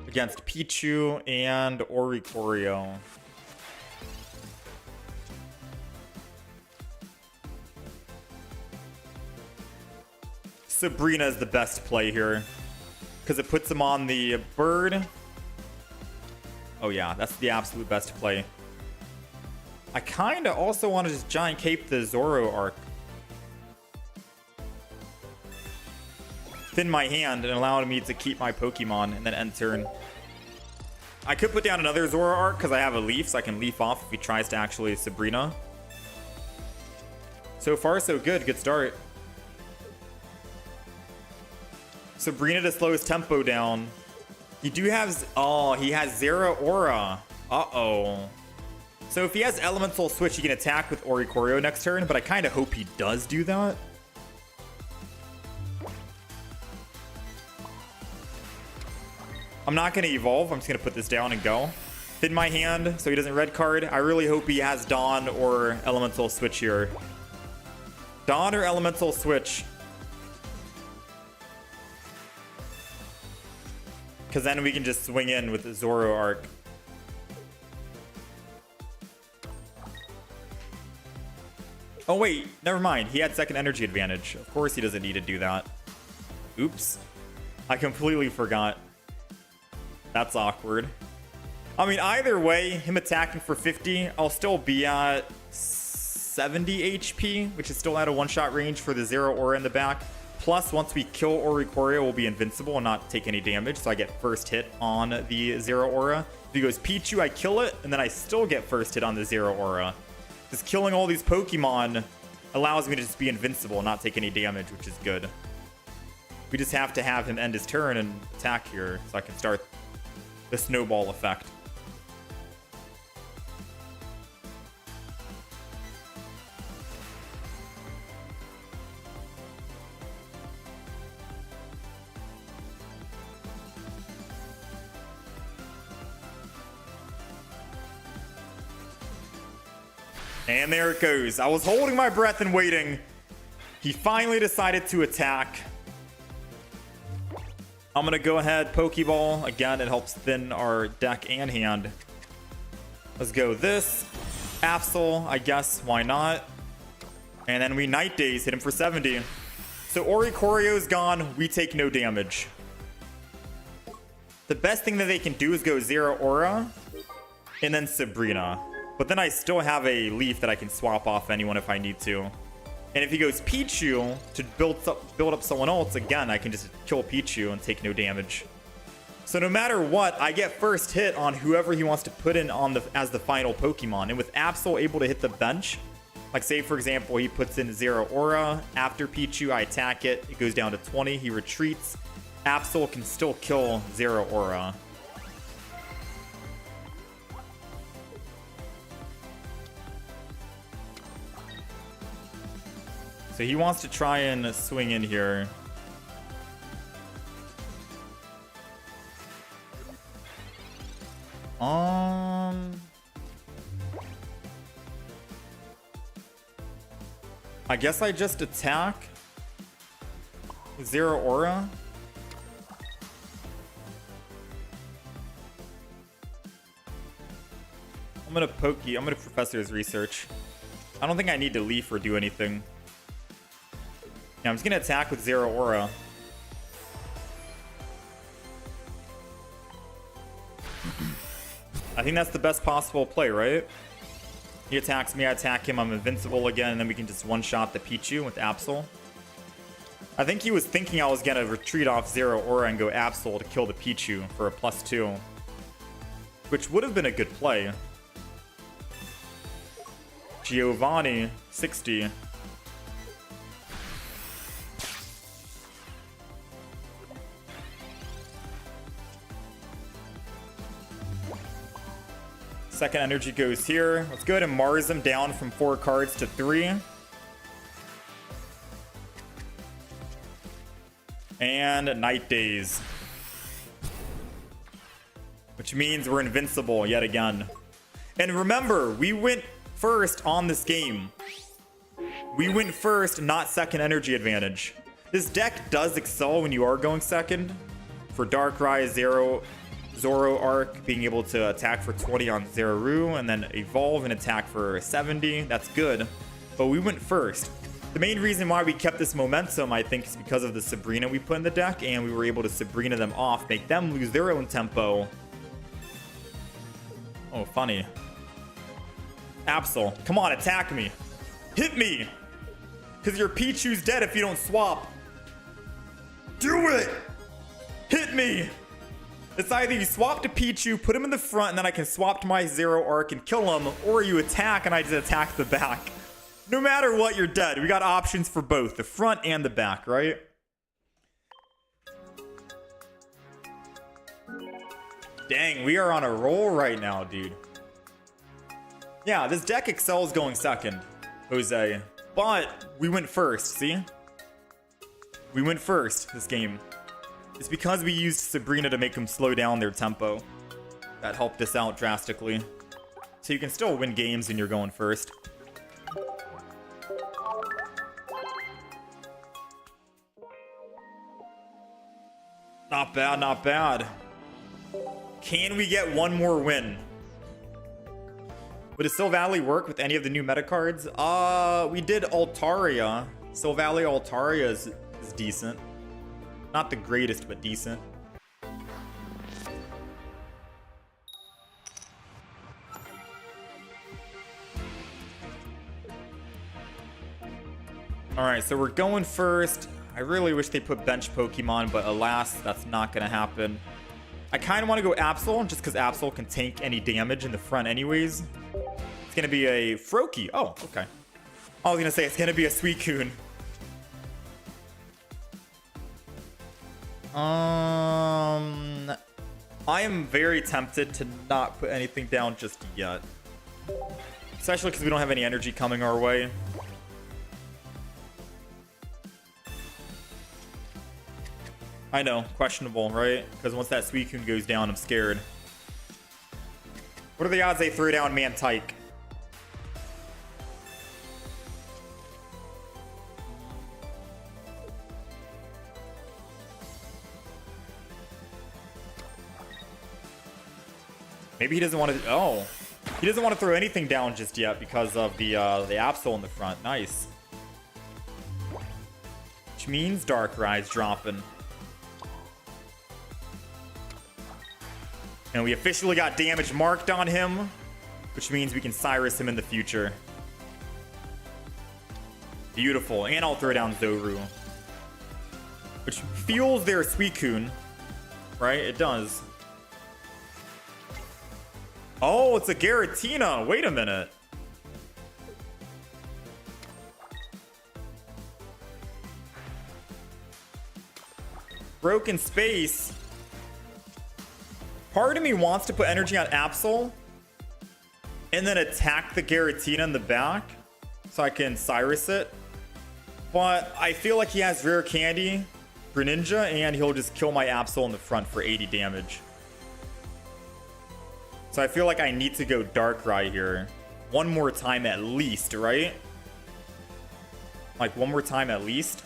Against Pichu and Oricorio. Sabrina is the best play here. Because it puts him on the bird. Oh yeah, that's the absolute best play. I kind of also want to just Giant Cape the Zoro Arc. Thin my hand and allow me to keep my Pokemon and then end turn. I could put down another Zoro Arc because I have a Leaf, so I can Leaf off if he tries to actually Sabrina. So far, so good. Good start. Sabrina to slow his tempo down. You do have... Oh, he has Zero Aura. Uh-oh. So if he has Elemental Switch, he can attack with Oricorio next turn, but I kind of hope he does do that. I'm not going to evolve. I'm just going to put this down and go. Thin my hand so he doesn't red card. I really hope he has Dawn or Elemental Switch here. Dawn or Elemental Switch. Because then we can just swing in with the Zoro Arc. Oh wait, never mind. He had second energy advantage. Of course he doesn't need to do that. Oops. I completely forgot. That's awkward. I mean, either way, him attacking for 50, I'll still be at 70 HP, which is still at a one-shot range for the Zero Aura in the back. Plus, once we kill Oricorio, we'll be invincible and not take any damage, so I get first hit on the Zero Aura. If he goes Pichu, I kill it, and then I still get first hit on the Zero Aura. Just killing all these Pokemon allows me to just be invincible and not take any damage, which is good. We just have to have him end his turn and attack here, so I can start the snowball effect. And there it goes. I was holding my breath and waiting. He finally decided to attack. I'm going to go ahead, Pokeball. Again, it helps thin our deck and hand. Let's go this. Absol, I guess. Why not? And then we Night Days, hit him for 70. So Oricorio's gone, we take no damage. The best thing that they can do is go Zero Aura and then Sabrina. But then I still have a Leaf that I can swap off anyone if I need to. And if he goes Pichu to build up someone else, again, I can just kill Pichu and take no damage. So no matter what, I get first hit on whoever he wants to put in on as the final Pokemon. And with Absol able to hit the bench, like say for example, he puts in Zero Aura. After Pichu, I attack it. It goes down to 20. He retreats. Absol can still kill Zero Aura. So he wants to try and swing in here. I guess I just attack with Zero Aura. I'm gonna Professor his research. I don't think I need to Leaf or do anything. Yeah, I'm just gonna attack with Zero Aura. I think that's the best possible play, right? He attacks me, I attack him, I'm invincible again, and then we can just one-shot the Pichu with Absol. I think he was thinking I was gonna retreat off Zero Aura and go Absol to kill the Pichu for a +2. Which would have been a good play. Giovanni, 60. Second energy goes here. Let's go ahead and Mars him down from 4 cards to 3. And Night Days. Which means we're invincible yet again. And remember, we went first on this game. We went first, not second energy advantage. This deck does excel when you are going second. For Darkrai, Zoro Arc being able to attack for 20 on Zeraru and then evolve and attack for 70. That's good. But we went first. The main reason why we kept this momentum, I think, is because of the Sabrina we put in the deck, and we were able to Sabrina them off, make them lose their own tempo. Oh, funny. Absol, come on, attack me. Hit me! Because your Pichu's dead if you don't swap. Do it! Hit me! It's either you swap to Pichu, put him in the front, and then I can swap to my Zero Arc and kill him, or you attack and I just attack the back. No matter what, you're dead. We got options for both, the front and the back, right? Dang, we are on a roll right now, dude. Yeah, this deck excels going second, Jose. But we went first, see? We went first this game. It's because we used Sabrina to make them slow down their tempo. That helped us out drastically. So you can still win games when you're going first. Not bad, not bad. Can we get one more win? Would a Silvally work with any of the new meta cards? We did Altaria. Silvally Altaria is decent. Not the greatest, but decent. Alright, so we're going first. I really wish they put bench Pokemon, but alas, that's not going to happen. I kind of want to go Absol, just because Absol can tank any damage in the front anyways. It's going to be a Froakie. Oh, okay. I was going to say it's going to be a Suicune. I am very tempted to not put anything down just yet. Especially because we don't have any energy coming our way. I know, questionable, right? Because once that Suicune goes down, I'm scared. What are the odds they throw down Mantike? Maybe he doesn't want to... Oh. He doesn't want to throw anything down just yet because of the Absol in the front. Nice. which means Darkrai's dropping. And we officially got damage marked on him, which means we can Cyrus him in the future. Beautiful. And I'll throw down Zoru, which fuels their Suicune, right? It does. Oh, it's a Giratina. Wait a minute. Broken Space. Part of me wants to put energy on Absol and then attack the Giratina in the back so I can Cyrus it. But I feel like he has Rare Candy, Greninja, and he'll just kill my Absol in the front for 80 damage. So I feel like I need to go Darkrai here. One more time at least, right? Like one more time at least.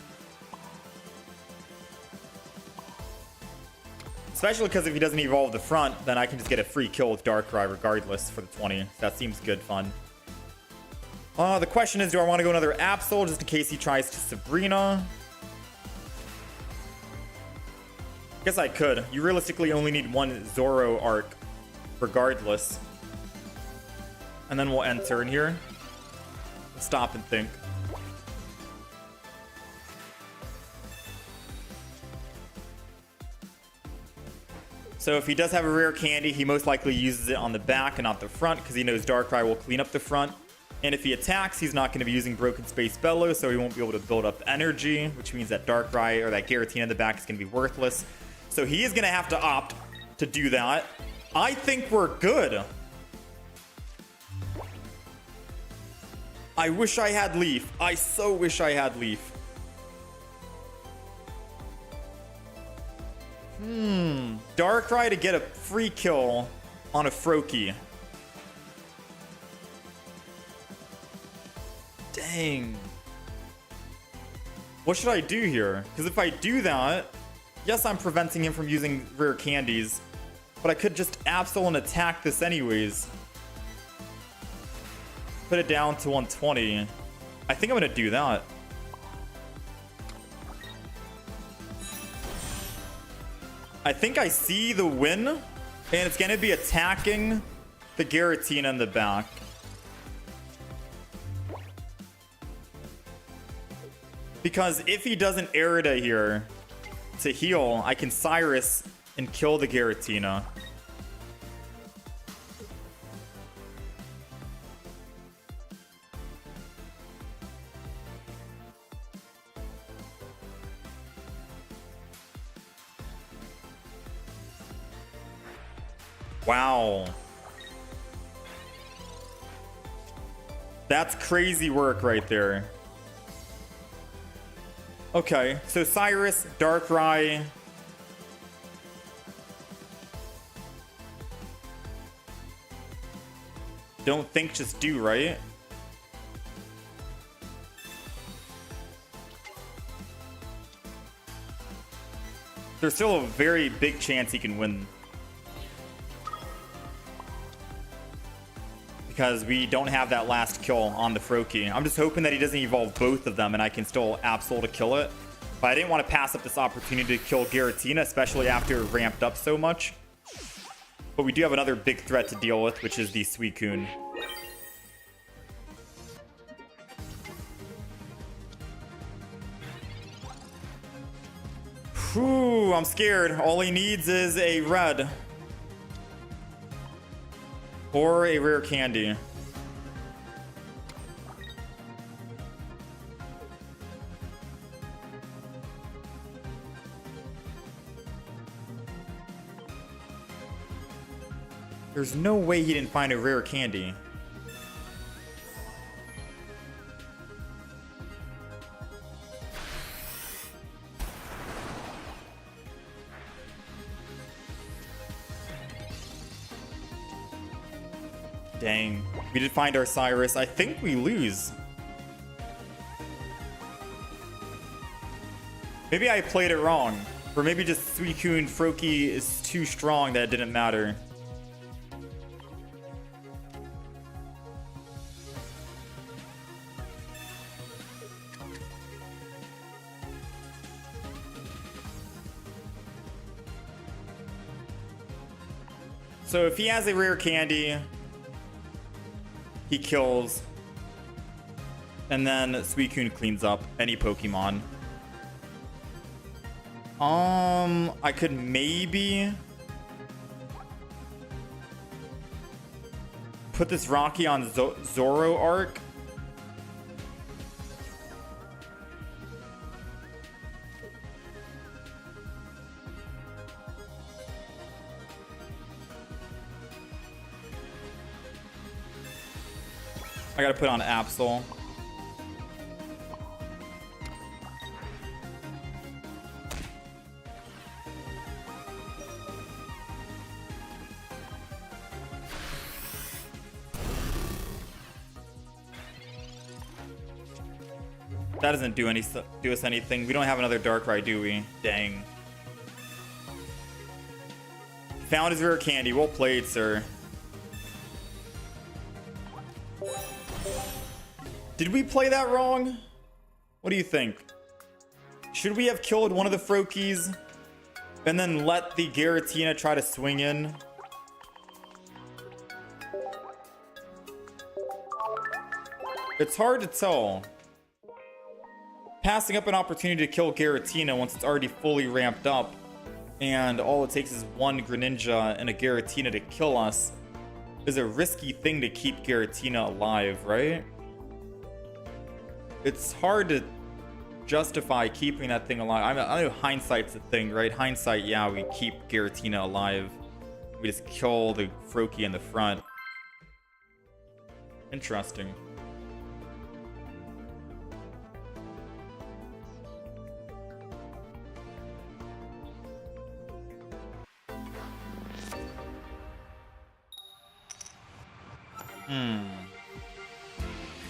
Especially because if he doesn't evolve the front, then I can just get a free kill with Darkrai regardless for the 20. That seems good fun. The question is, do I want to go another Absol just in case he tries to Sabrina? Guess I could. You realistically only need one Zoro arc regardless. And then we'll end turn here. Stop and think. So if he does have a rare candy, he most likely uses it on the back and not the front because he knows Darkrai will clean up the front. And if he attacks, he's not going to be using Broken Space Bellow, so he won't be able to build up energy, which means that Darkrai or that Giratina in the back is going to be worthless. So he is going to have to opt to do that. I think we're good. I wish I had Leaf. I so wish I had Leaf. Darkrai to get a free kill on a Froakie. Dang. What should I do here? Because if I do that, yes, I'm preventing him from using rare candies, but I could just Absol and attack this anyways. Put it down to 120. I think I'm going to do that. I think I see the win, and it's going to be attacking the Giratina in the back. Because if he doesn't Erida here to heal, I can Cyrus and kill the Giratina. Wow. That's crazy work right there. Okay, so Cyrus, Darkrai. Don't think, just do, right? There's still a very big chance he can win. Because we don't have that last kill on the Froakie. I'm just hoping that he doesn't evolve both of them and I can still Absol to kill it. But I didn't want to pass up this opportunity to kill Giratina, especially after it ramped up so much. But we do have another big threat to deal with, which is the Suicune. Whew, I'm scared. All he needs is a red. Or a rare candy. There's no way he didn't find a rare candy. Dang. We did find our Cyrus. I think we lose. Maybe I played it wrong. Or maybe just Suicune Froakie is too strong that it didn't matter. So if he has a rare candy, he kills. And then Suicune cleans up any Pokemon. I could maybe put this Rocky on Zoro arc. I gotta put on Absol. That doesn't do us anything. We don't have another Darkrai, do we? Dang. Found his rare candy. Well played, sir. Did we play that wrong? What do you think? Should we have killed one of the Froakies and then let the Giratina try to swing in? It's hard to tell. Passing up an opportunity to kill Giratina once it's already fully ramped up, and all it takes is one Greninja and a Giratina to kill us, is a risky thing to keep Giratina alive, right? It's hard to justify keeping that thing alive. I know hindsight's a thing, right? Hindsight, yeah, we keep Giratina alive. We just kill the Froakie in the front. Interesting.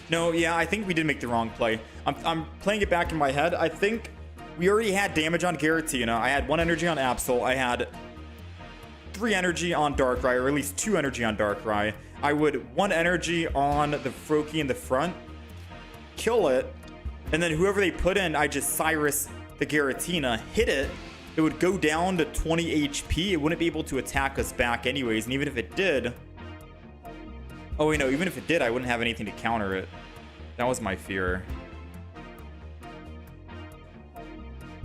No, yeah, I think we did make the wrong play. I'm playing it back in my head. I think we already had damage on Giratina. I had 1 energy on Absol. I had 3 energy on Darkrai, or at least 2 energy on Darkrai. I would 1 energy on the Froakie in the front, kill it, and then whoever they put in, I just Cyrus the Giratina, hit it. It would go down to 20 HP. It wouldn't be able to attack us back anyways, and even if it did... Oh, wait, no, even if it did, I wouldn't have anything to counter it. That was my fear.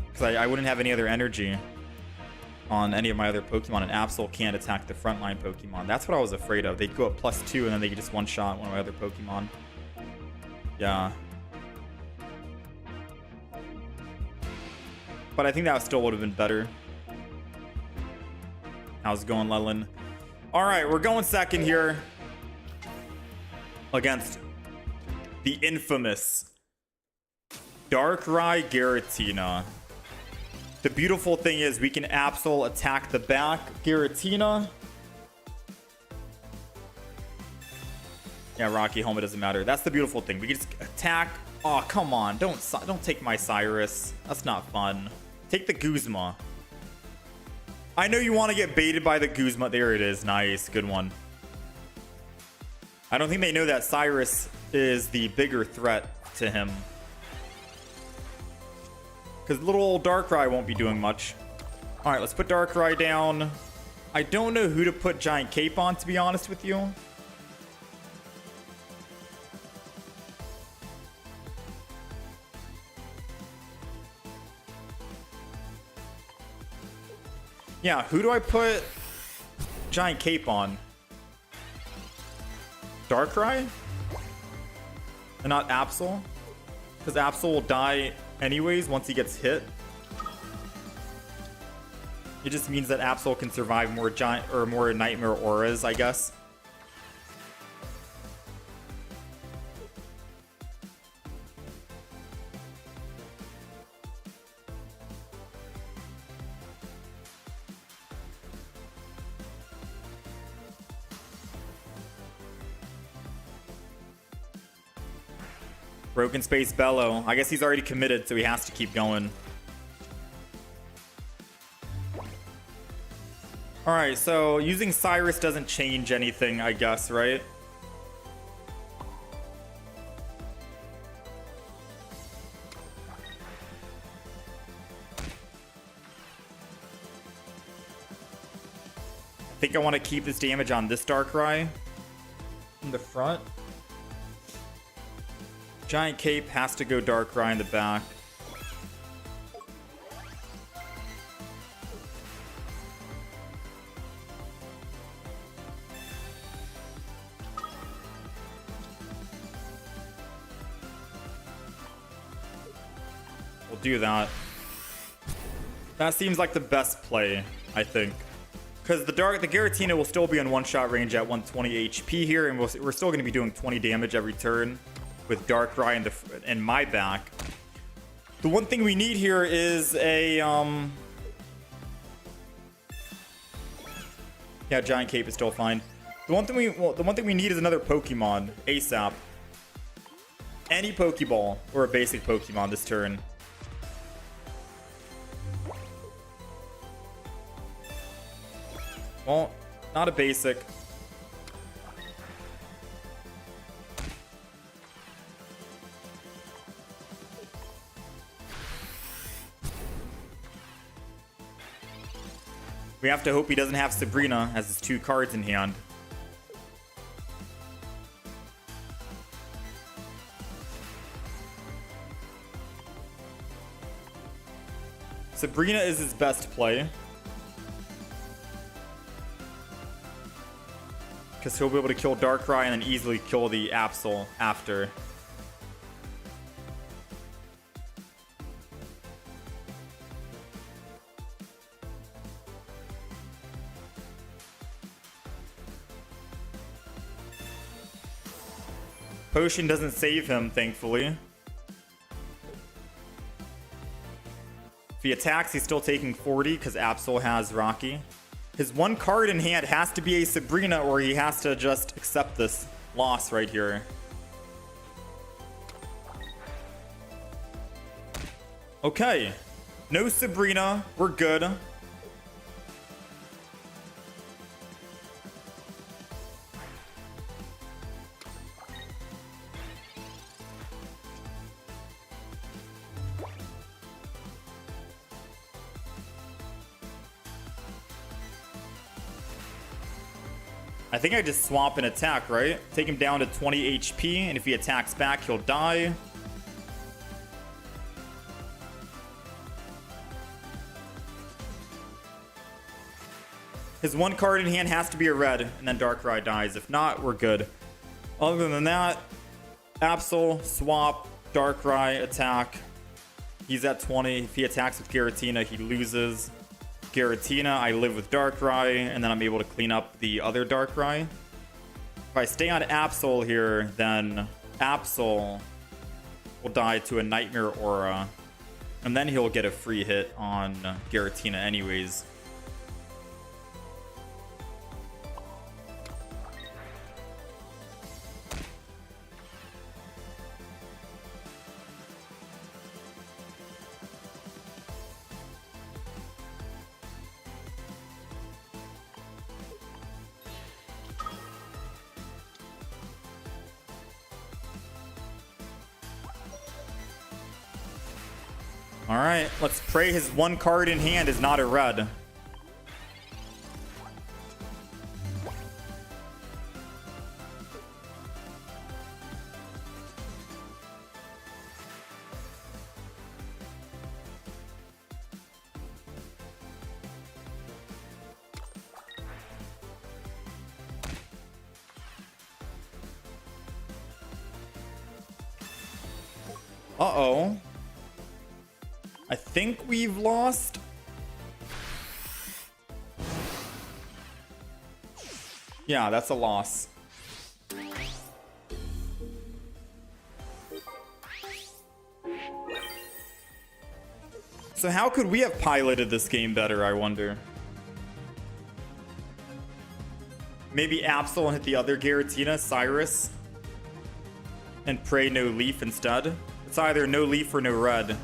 Because I wouldn't have any other energy on any of my other Pokemon, and Absol can't attack the frontline Pokemon. That's what I was afraid of. They'd go up +2, and then they could just one-shot one of my other Pokemon. Yeah. But I think that still would have been better. How's it going, Lelin? All right, we're going second here against the infamous Darkrai Giratina. The beautiful thing is we can Absol attack the back Giratina. Yeah, Rocky Helmet doesn't matter. That's the beautiful thing. We can just attack. Oh, come on. Don't take my Cyrus. That's not fun. Take the Guzma. I know you want to get baited by the Guzma. There it is. Nice. Good one. I don't think they know that Cyrus is the bigger threat to him. Because little old Darkrai won't be doing much. Alright, let's put Darkrai down. I don't know who to put Giant Cape on, to be honest with you. Yeah, who do I put Giant Cape on? Darkrai? And not Absol? Because Absol will die anyways once he gets hit. It just means that Absol can survive more giant or more Nightmare Auras, I guess. Broken Space Bellow. I guess he's already committed, so he has to keep going. Alright, so using Cyrus doesn't change anything, I guess, right? I think I want to keep this damage on this Darkrai in the front. Giant Cape has to go Darkrai in the back. We'll do that. That seems like the best play, I think. Because the Giratina will still be in one-shot range at 120 HP here, and we're still going to be doing 20 damage every turn with Darkrai in my back. The one thing we need here is a yeah, Giant Cape is still fine. The one thing we need is another Pokemon ASAP. Any Pokeball or a basic Pokemon this turn. Well, not a basic. We have to hope he doesn't have Sabrina as his 2 cards in hand. Sabrina is his best play. Because he'll be able to kill Darkrai and then easily kill the Absol after. Potion doesn't save him, thankfully. If he attacks, he's still taking 40 because Absol has Rocky. His 1 card in hand has to be a Sabrina, or he has to just accept this loss right here. Okay. No Sabrina. We're good. I think I just swap and attack, right? Take him down to 20 HP, and if he attacks back, he'll die. His 1 card in hand has to be a red, and then Darkrai dies. If not, we're good. Other than that, Absol, swap, Darkrai, attack. He's at 20. If he attacks with Giratina, he loses. Giratina, I live with Darkrai, and then I'm able to clean up the other Darkrai. If I stay on Absol here, then Absol will die to a Nightmare Aura, and then he'll get a free hit on Giratina anyways. All right, let's pray his 1 card in hand is not a red. Uh-oh. I think we've lost. Yeah, that's a loss. So how could we have piloted this game better, I wonder? Maybe Absol hit the other Giratina, Cyrus, and pray no leaf instead. It's either no leaf or no red.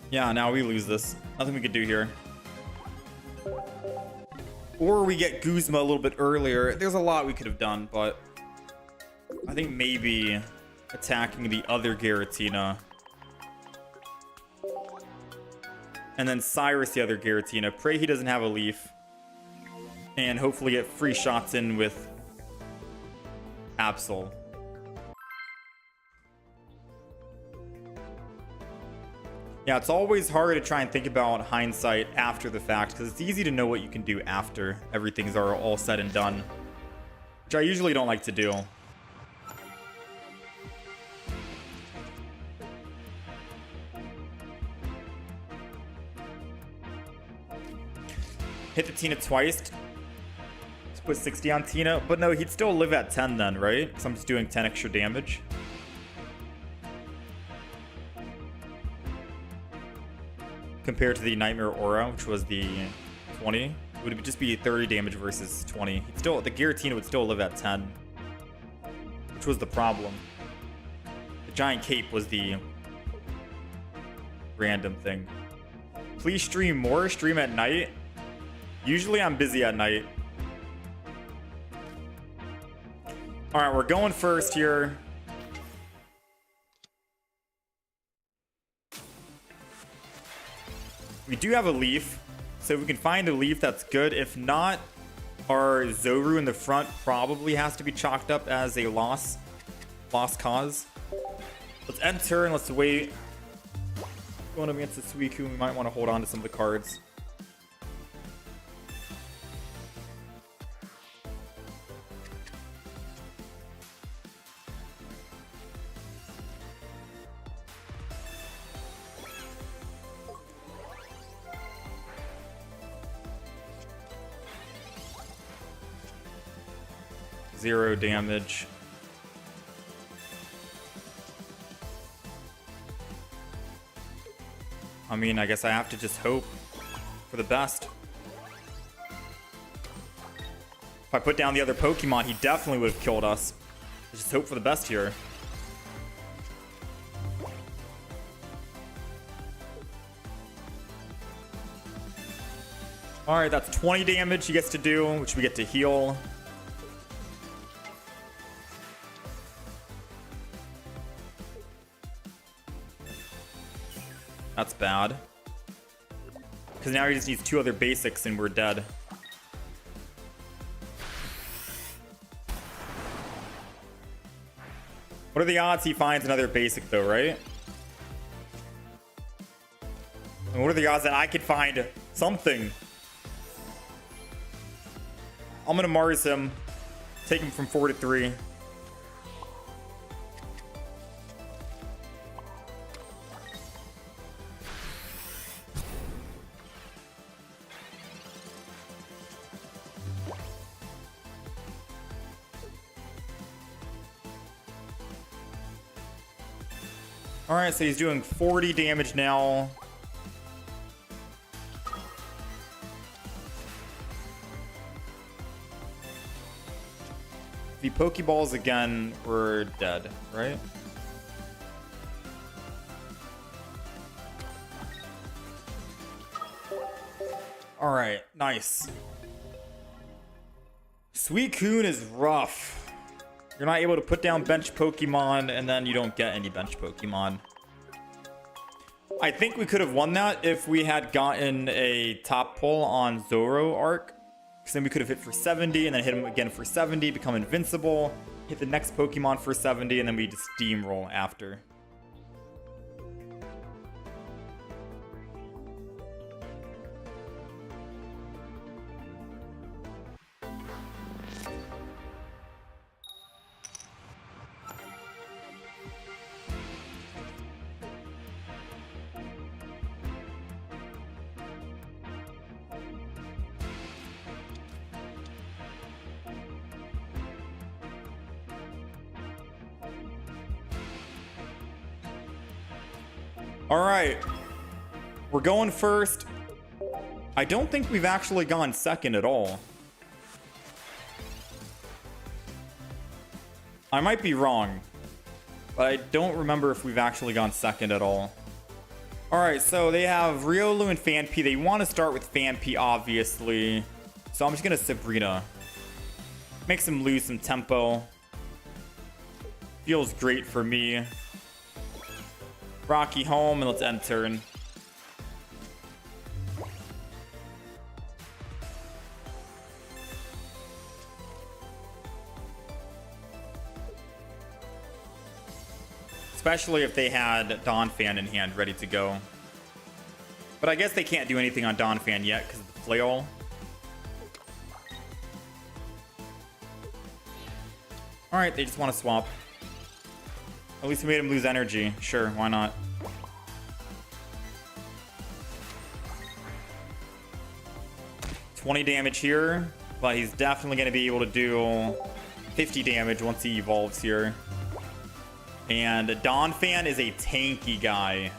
Yeah, now we lose this. Nothing we could do here. Or we get Guzma a little bit earlier. There's a lot we could have done, but I think maybe attacking the other Giratina And then Cyrus the other Giratina. Pray he doesn't have a leaf. And hopefully get free shots in with Absol. Yeah, it's always hard to try and think about hindsight after the fact, because it's easy to know what you can do after everything's all said and done, which I usually don't like to do. Hit the Tina twice to put 60 on Tina, but no, he'd still live at 10 then, right? Because I'm just doing 10 extra damage. Compared to the Nightmare Aura, which was the 20, it would just be 30 damage versus 20. He'd still, the Giratina would still live at 10, which was the problem. The Giant Cape was the random thing. Please stream more. Stream at night. Usually I'm busy at night. All right, we're going first here. We do have a leaf, so if we can find a leaf, that's good. If not, our Zoru in the front probably has to be chalked up as a lost cause. Let's end turn. Let's wait. Going up against the Suicune, we might want to hold on to some of the cards. Zero damage. I mean, I guess I have to just hope for the best. If I put down the other Pokemon, he definitely would have killed us. Just hope for the best here. Alright, that's 20 damage he gets to do, which we get to heal. That's bad. Because now he just needs 2 other basics and we're dead. What are the odds he finds another basic though, right? And what are the odds that I could find something? I'm gonna Mars him. Take him from 4 to 3. Alright, so he's doing 40 damage now. If he Pokeballs again, we're dead, right? Alright, nice. Suicune is rough. You're not able to put down bench Pokemon, and then you don't get any bench Pokemon. I think we could have won that if we had gotten a top pull on Zoro arc. Because then we could have hit for 70, and then hit him again for 70, become invincible, hit the next Pokemon for 70, and then we just steamroll after. All right, we're going first. I don't think we've actually gone second at all. I might be wrong, but I don't remember if we've actually gone second at all. All right, so they have Riolu and Phanpy. They want to start with Phanpy, obviously. So I'm just going to Sabrina. Makes him lose some tempo. Feels great for me. Rocky home, and let's end turn. especially if they had Donphan in hand ready to go. But I guess they can't do anything on Donphan yet because of the flail. Alright, they just want to swap. At least we made him lose energy. Sure, why not? $20 damage here, but he's definitely going to be able to do 50 damage once he evolves here. And Donphan is a tanky guy.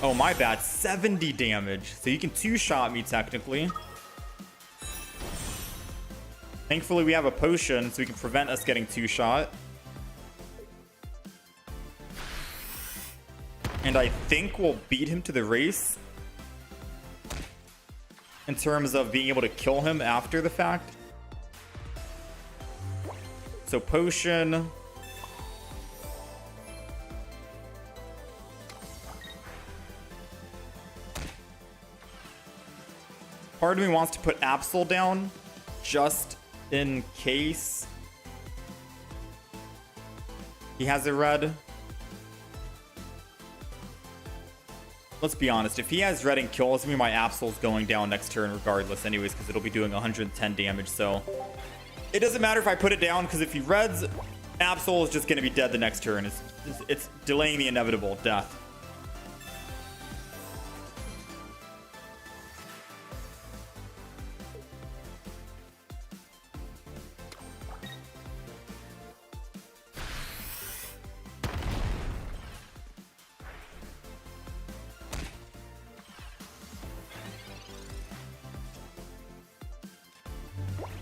Oh, my bad. 70 damage. So you can two-shot me, technically. Thankfully, we have a potion, so we can prevent us getting two-shot. And I think we'll beat him to the race. In terms of being able to kill him after the fact. So, potion... Part of me wants to put Absol down, just in case he has a red. Let's be honest, if he has red and kills me, my Absol's going down next turn regardless anyways, because it'll be doing 110 damage, so it doesn't matter if I put it down, because if he reds, Absol is just going to be dead the next turn. It's delaying the inevitable death.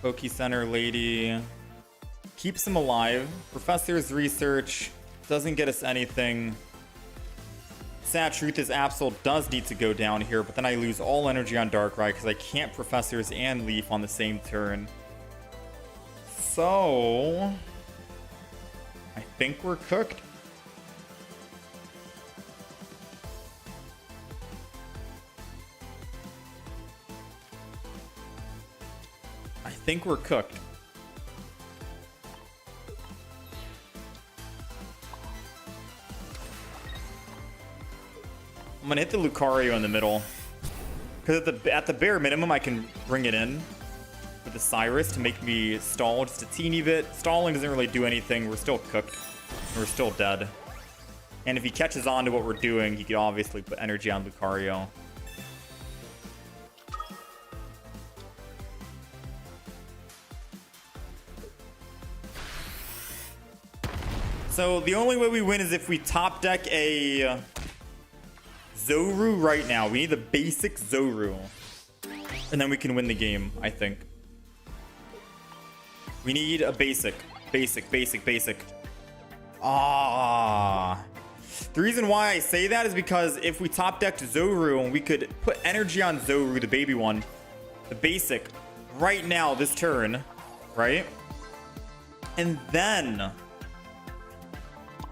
Poke Center lady keeps him alive. Professor's research doesn't get us anything. Sad truth is Absol does need to go down here, but then I lose all energy on Darkrai because I can't Professors and Leaf on the same turn. So I think we're cooked. I think we're cooked. I'm gonna hit the Lucario in the middle, because at the bare minimum I can bring it in with the Cyrus to make me stall just a teeny bit. Stalling doesn't really do anything. We're still cooked. We're still dead. And if he catches on to what we're doing, he could obviously put energy on Lucario. So the only way we win is if we top deck a Zoru right now. We need the basic Zoru. And then we can win the game, I think. We need a basic. Basic. Ah. The reason why I say that is because if we top decked Zoru, we could put energy on Zoru, the baby one. The basic. Right now, this turn. Right? And then...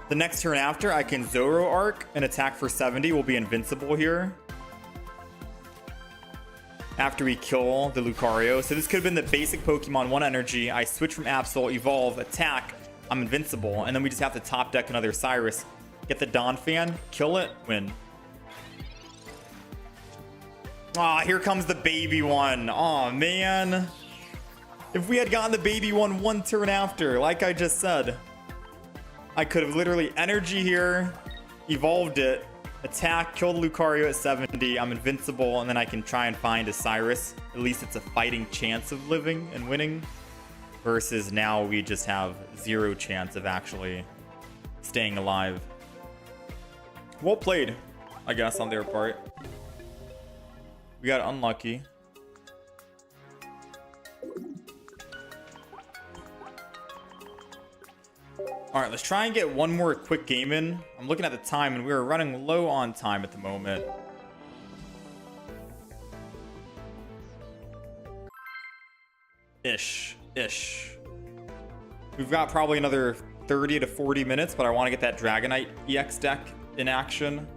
the next turn after, I can Zoro Arc and attack for 70. We'll be invincible here. After we kill the Lucario. So this could have been the basic Pokemon, 1 energy. I switch from Absol, evolve, attack. I'm invincible. And then we just have to top deck another Cyrus. Get the Donphan, kill it, win. Ah, here comes the baby one. Aw, man. If we had gotten the baby one turn after, like I just said, I could have literally energy here, evolved it, attack, kill the Lucario at 70. I'm invincible, and then I can try and find a Cyrus. At least it's a fighting chance of living and winning. Versus now we just have 0 chance of actually staying alive. Well played, I guess, on their part. We got unlucky. All right, let's try and get one more quick game in. I'm looking at the time, and we are running low on time at the moment. Ish. We've got probably another 30 to 40 minutes, but I want to get that Dragonite EX deck in action.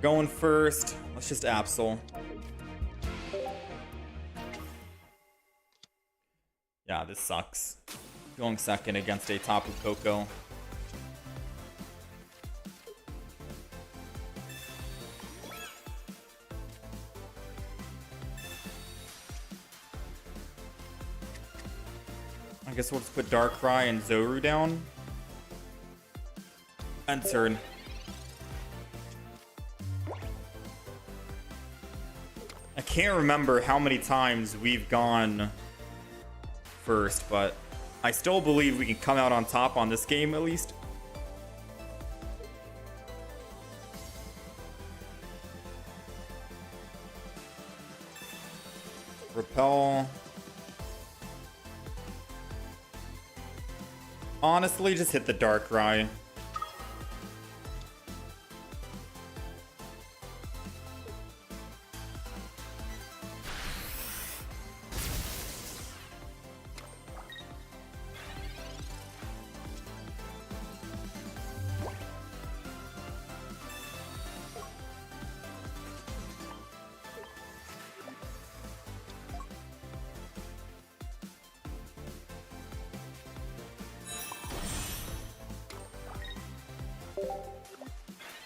Going first. Let's just Absol. Yeah, this sucks. Going second against a Tapu Koko. I guess we'll just put Darkrai and Zoru down. End turn. I can't remember how many times we've gone first, but I still believe we can come out on top on this game at least. Repel. Honestly, just hit the Darkrai.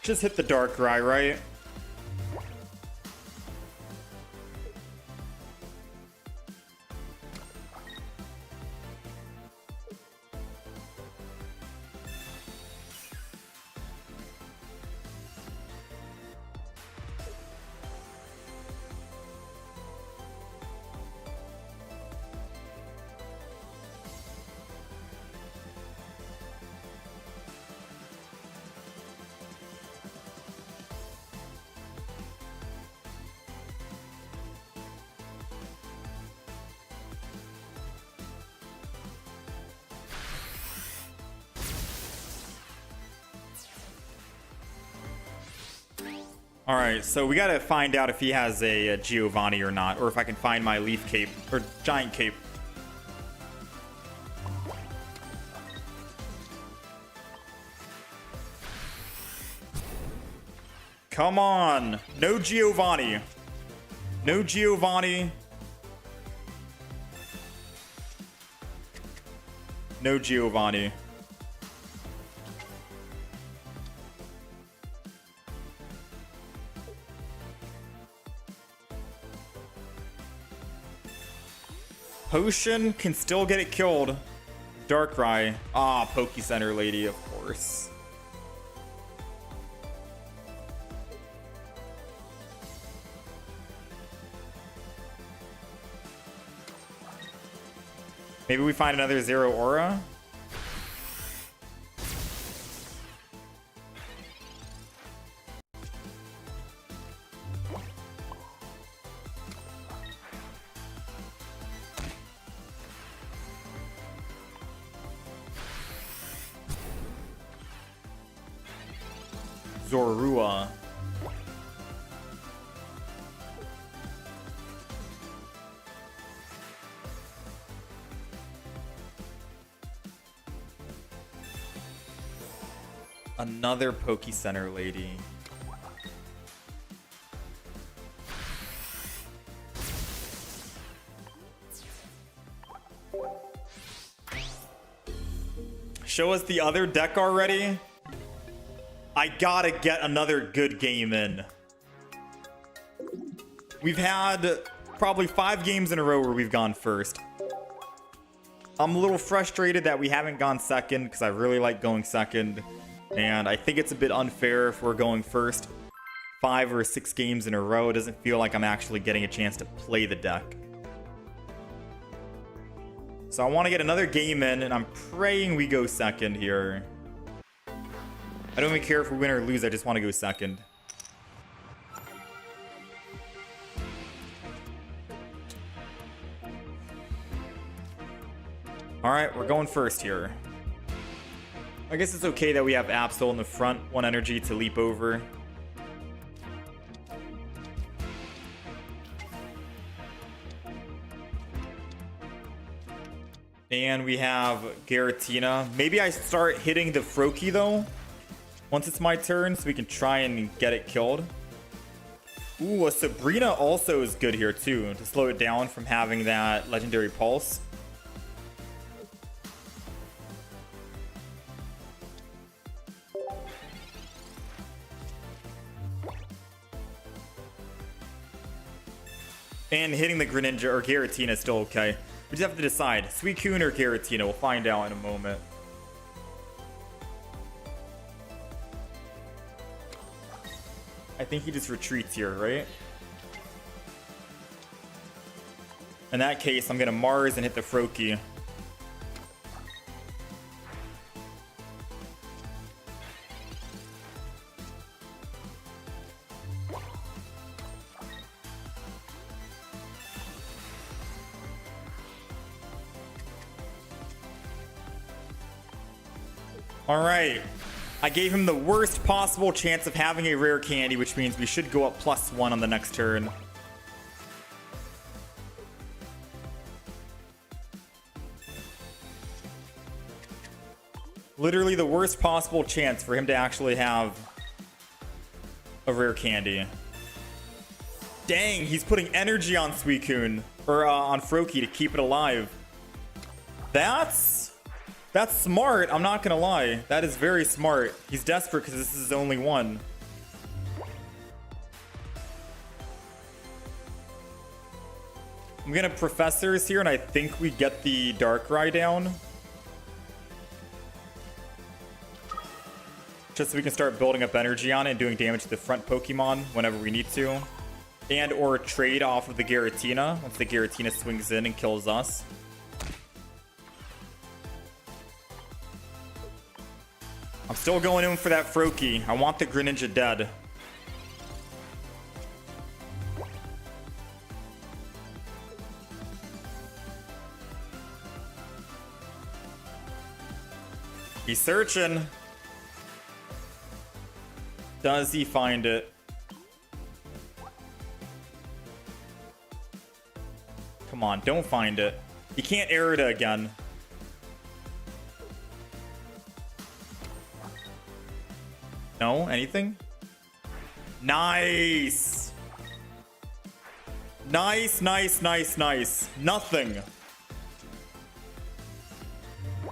Just hit the Darkrai, right? All right, so we gotta find out if he has a Giovanni or not, or if I can find my Leaf Cape or Giant Cape. Come on, no Giovanni. No Giovanni. No Giovanni. Potion can still get it killed. Darkrai. Ah, Poke Center lady, of course. Maybe we find another Zero Aura. Zorua. Another Poke Center lady. Show us the other deck already. I gotta get another good game in. We've had probably 5 games in a row where we've gone first. I'm a little frustrated that we haven't gone second because I really like going second. And I think it's a bit unfair if we're going first 5 or 6 games in a row. It doesn't feel like I'm actually getting a chance to play the deck. So I want to get another game in, and I'm praying we go second here. I don't even care if we win or lose, I just want to go second. Alright, we're going first here. I guess it's okay that we have Absol in the front, 1 energy to leap over. And we have Giratina. Maybe I start hitting the Froakie though. Once it's my turn, so we can try and get it killed. Ooh, a Sabrina also is good here too, to slow it down from having that legendary pulse. And hitting the Greninja or Giratina is still okay. We just have to decide. Suicune or Giratina. We'll find out in a moment. I think he just retreats here, right? In that case, I'm going to Mars and hit the Froakie. Alright, I gave him the worst possible chance of having a rare candy, which means we should go up +1 on the next turn. Literally the worst possible chance for him to actually have a rare candy. Dang, he's putting energy on Suicune, or on Froakie to keep it alive. That's smart, I'm not gonna lie. That is very smart. He's desperate because this is his only one. I'm gonna Professors here, and I think we get the Darkrai down. Just so we can start building up energy on it and doing damage to the front Pokemon whenever we need to. And or trade off of the Giratina once the Giratina swings in and kills us. I'm still going in for that Froakie. I want the Greninja dead. He's searching. Does he find it? Come on, don't find it. He can't Aerida again. No? Anything? Nice! Nice, nice, nice, nice. Nothing.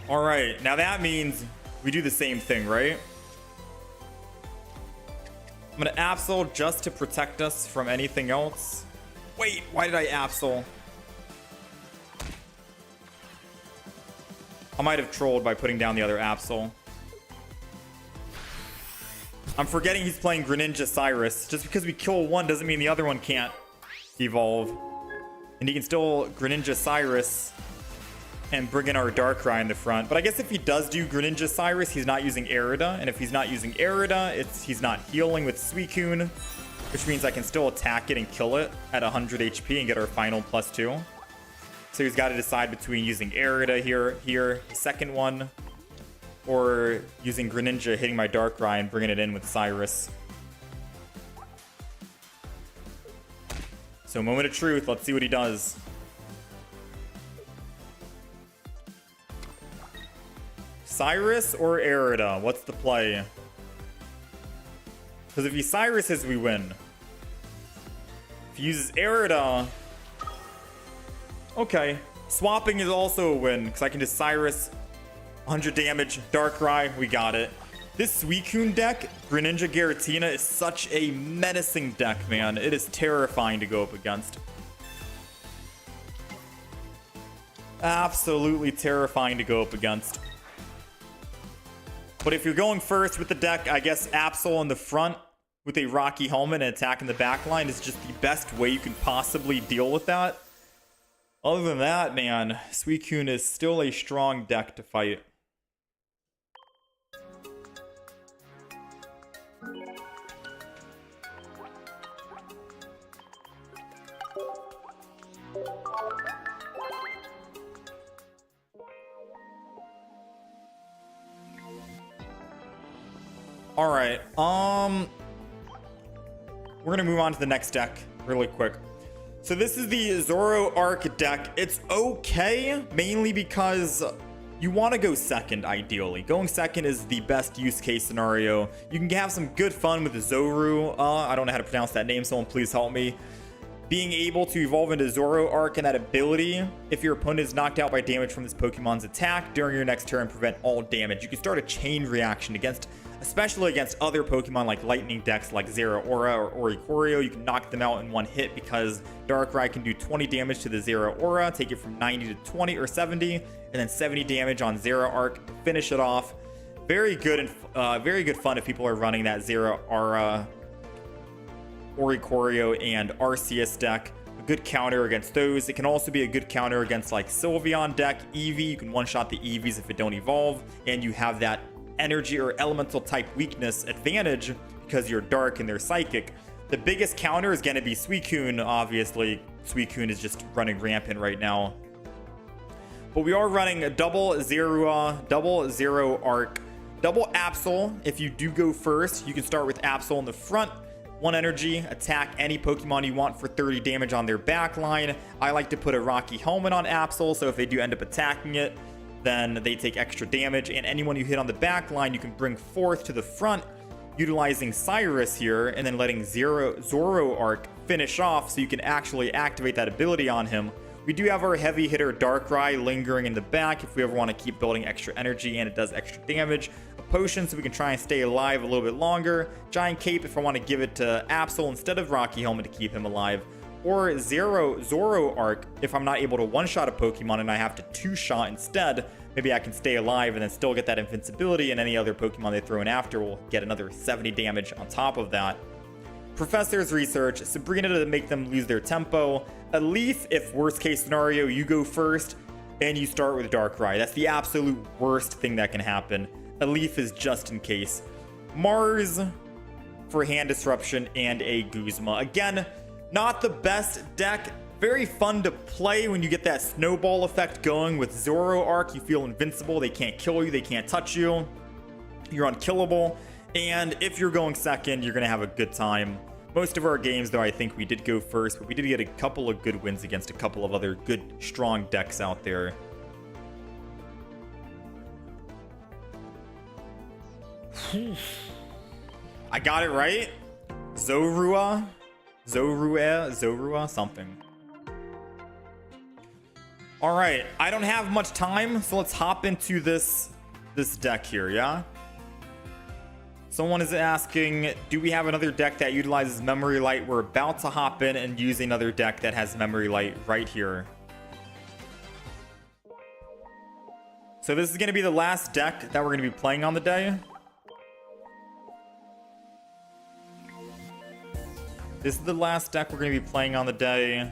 Alright, now that means we do the same thing, right? I'm gonna Absol just to protect us from anything else. Wait, why did I Absol? I might have trolled by putting down the other Absol. I'm forgetting he's playing Greninja Cyrus. Just because we kill one doesn't mean the other one can't evolve. And he can still Greninja Cyrus and bring in our Darkrai in the front. But I guess if he does do Greninja Cyrus, he's not using Aerida. And if he's not using Aerida, he's not healing with Suicune, which means I can still attack it and kill it at 100 HP and get our final +2. So he's got to decide between using Aerida here, the second one, or using Greninja, hitting my Darkrai and bringing it in with Cyrus. So moment of truth. Let's see what he does. Cyrus or Aerida? What's the play? Because if he Cyruses, we win. If he uses Aerida... Okay. Swapping is also a win, because I can just Cyrus... 100 damage, Darkrai, we got it. This Suicune deck, Greninja Giratina, is such a menacing deck, man. It is terrifying to go up against. Absolutely terrifying to go up against. But if you're going first with the deck, I guess Absol in the front with a Rocky Helmet and attack in the back line is just the best way you can possibly deal with that. Other than that, man, Suicune is still a strong deck to fight. All right, we're gonna move on to the next deck really quick. So this is the Zoro Arc deck. It's okay, mainly because you want to go second, ideally. Going second is the best use case scenario. You can have some good fun with the Zoru. I don't know how to pronounce that name, someone please help me. Being able to evolve into Zoroark and that ability, if your opponent is knocked out by damage from this Pokemon's attack during your next turn, prevent all damage. You can start a chain reaction against, especially against other Pokemon like lightning decks like Zeraora or Oricorio. You can knock them out in one hit because Darkrai can do 20 damage to the Zeraora, take it from 90 to 20 or 70, and then 70 damage on Zeraark, finish it off. Very good and very good fun if people are running that Zeraora, Oricorio, and Arceus deck. A good counter against those. It can also be a good counter against like Sylveon deck, Eevee. You can one-shot the Eevees if it don't evolve, and you have that energy or elemental type weakness advantage because you're dark and they're psychic. The biggest counter is going to be Suicune, obviously. Suicune is just running rampant right now. But we are running a double Zeraora, double Zoroark, double Absol. If you do go first, you can start with Absol in the front. 1 energy, attack any Pokemon you want for 30 damage on their back line. I like to put a Rocky Helmet on Absol, so if they do end up attacking it, then they take extra damage. And anyone you hit on the back line, you can bring forth to the front, utilizing Cyrus here, and then letting Zoroark finish off so you can actually activate that ability on him. We do have our heavy hitter Darkrai lingering in the back if we ever want to keep building extra energy and it does extra damage. A potion so we can try and stay alive a little bit longer. Giant Cape if I want to give it to Absol instead of Rocky Helmet to keep him alive. Or Zoroark if I'm not able to one-shot a Pokemon and I have to two-shot instead. Maybe I can stay alive and then still get that invincibility, and any other Pokemon they throw in after will get another 70 damage on top of that. Professor's Research, Sabrina to make them lose their tempo. A Leaf if worst case scenario you go first and you start with Darkrai. That's the absolute worst thing that can happen. A Leaf is just in case. Mars for Hand Disruption and a Guzma. Again, not the best deck. Very fun to play when you get that snowball effect going with Zoroark. You feel invincible. They can't kill you. They can't touch you. You're unkillable. And if you're going second, you're going to have a good time. Most of our games, though, I think we did go first, but we did get a couple of good wins against a couple of other good, strong decks out there. I got it right. Zorua, something. All right, I don't have much time, so let's hop into this deck here, yeah? Someone is asking, do we have another deck that utilizes Memory Light? We're about to hop in and use another deck that has Memory Light right here. So this is going to be the last deck that we're going to be playing on the day. This is the last deck we're going to be playing on the day.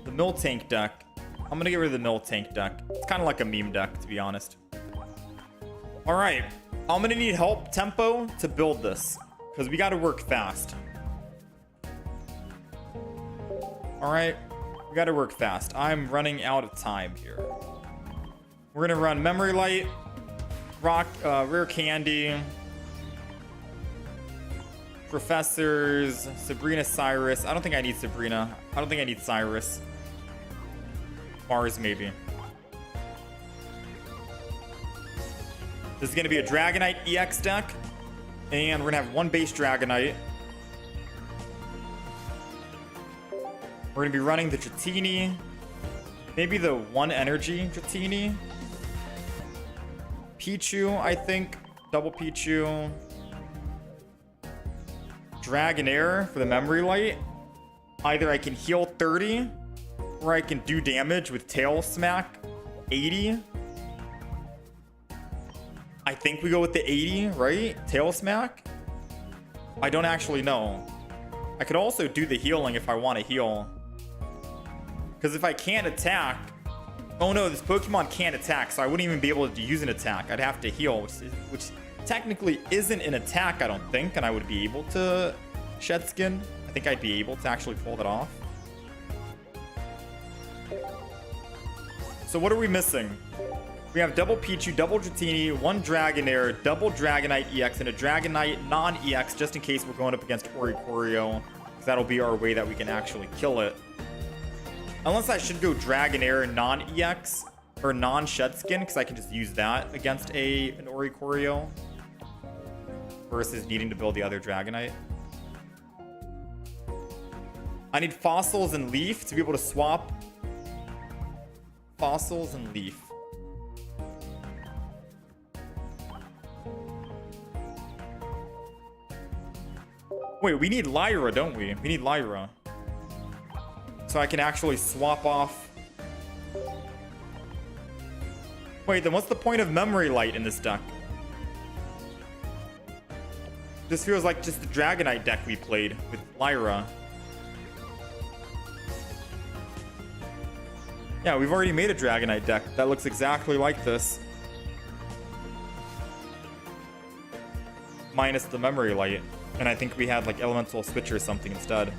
The Miltank deck. I'm going to get rid of the Miltank deck. It's kind of like a meme deck, to be honest. All right. I'm going to need help, tempo, to build this, because we got to work fast. All right. We got to work fast. I'm running out of time here. We're going to run Memory Light, Rare Candy, Professors, Sabrina, Cyrus. I don't think I need Sabrina. I don't think I need Cyrus. Mars, maybe. This is going to be a Dragonite EX deck. And we're going to have one base Dragonite. We're going to be running the Dratini. Maybe the 1 energy Dratini. Pichu, I think. Double Pichu. Dragonair for the Memory Light. Either I can heal 30, or I can do damage with Tail Smack 80. I think we go with the 80, right? Tail Smack? I don't actually know. I could also do the healing if I want to heal. Because if I can't attack... Oh no, this Pokemon can't attack, so I wouldn't even be able to use an attack. I'd have to heal, which technically isn't an attack, I don't think, and I would be able to shed skin. I think I'd be able to actually pull that off. So what are we missing? We have double Pichu, double Dratini, 1 Dragonair, double Dragonite EX, and a Dragonite non-EX just in case we're going up against Oricorio, because that'll be our way that we can actually kill it. Unless I should go Dragonair non-EX or non-Shedskin, because I can just use that against an Oricorio versus needing to build the other Dragonite. I need Fossils and Leaf to be able to swap Fossils and Leaf. Wait, we need Lyra, don't we? We need Lyra. So I can actually swap off. Wait, then what's the point of Memory Light in this deck? This feels like just the Dragonite deck we played with Lyra. Yeah, we've already made a Dragonite deck that looks exactly like this. Minus the Memory Light. And I think we had like Elemental Switch or something instead.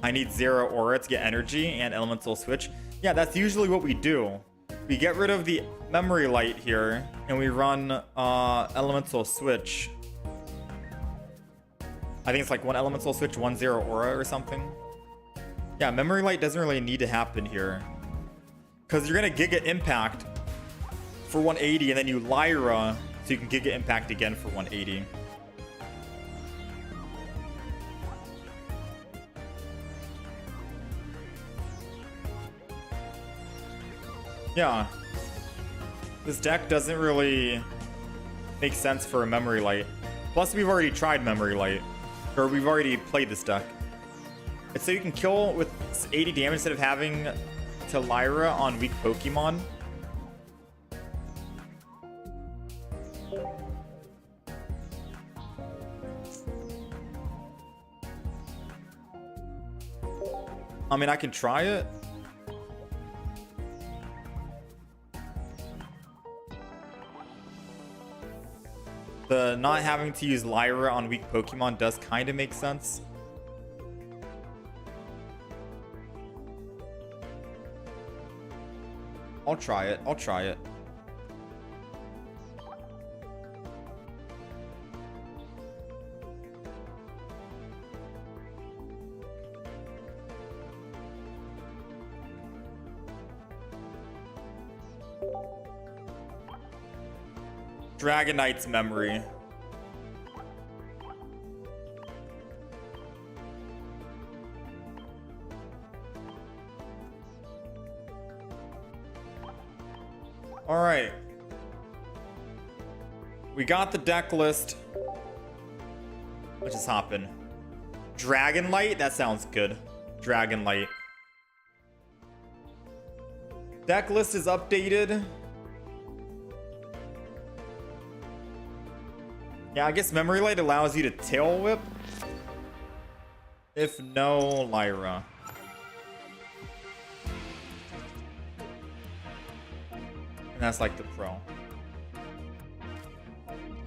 I need Zero Aura to get energy and Elemental Switch. Yeah, that's usually what we do. We get rid of the Memory Light here, and we run Elemental Switch. I think it's like 1 Elemental Switch, 1 Zero Aura or something. Yeah, Memory Light doesn't really need to happen here. Because you're going to Giga Impact for 180, and then you Lyra, so you can Giga Impact again for 180. Yeah. This deck doesn't really make sense for a Memory Light. Plus, we've already tried Memory Light. Or we've already played this deck. It's so you can kill with 80 damage instead of having to Lyra on weak Pokemon. I mean, I can try it. The not having to use Lyra on weak Pokemon does kind of make sense. I'll try it. I'll try it. Dragonite's Memory. All right. We got the deck list. Let's just hop in. Dragonlight? That sounds good. Dragonlight. Deck list is updated. Yeah, I guess Memory Light allows you to Tail Whip. If no, Lyra. And that's like the pro.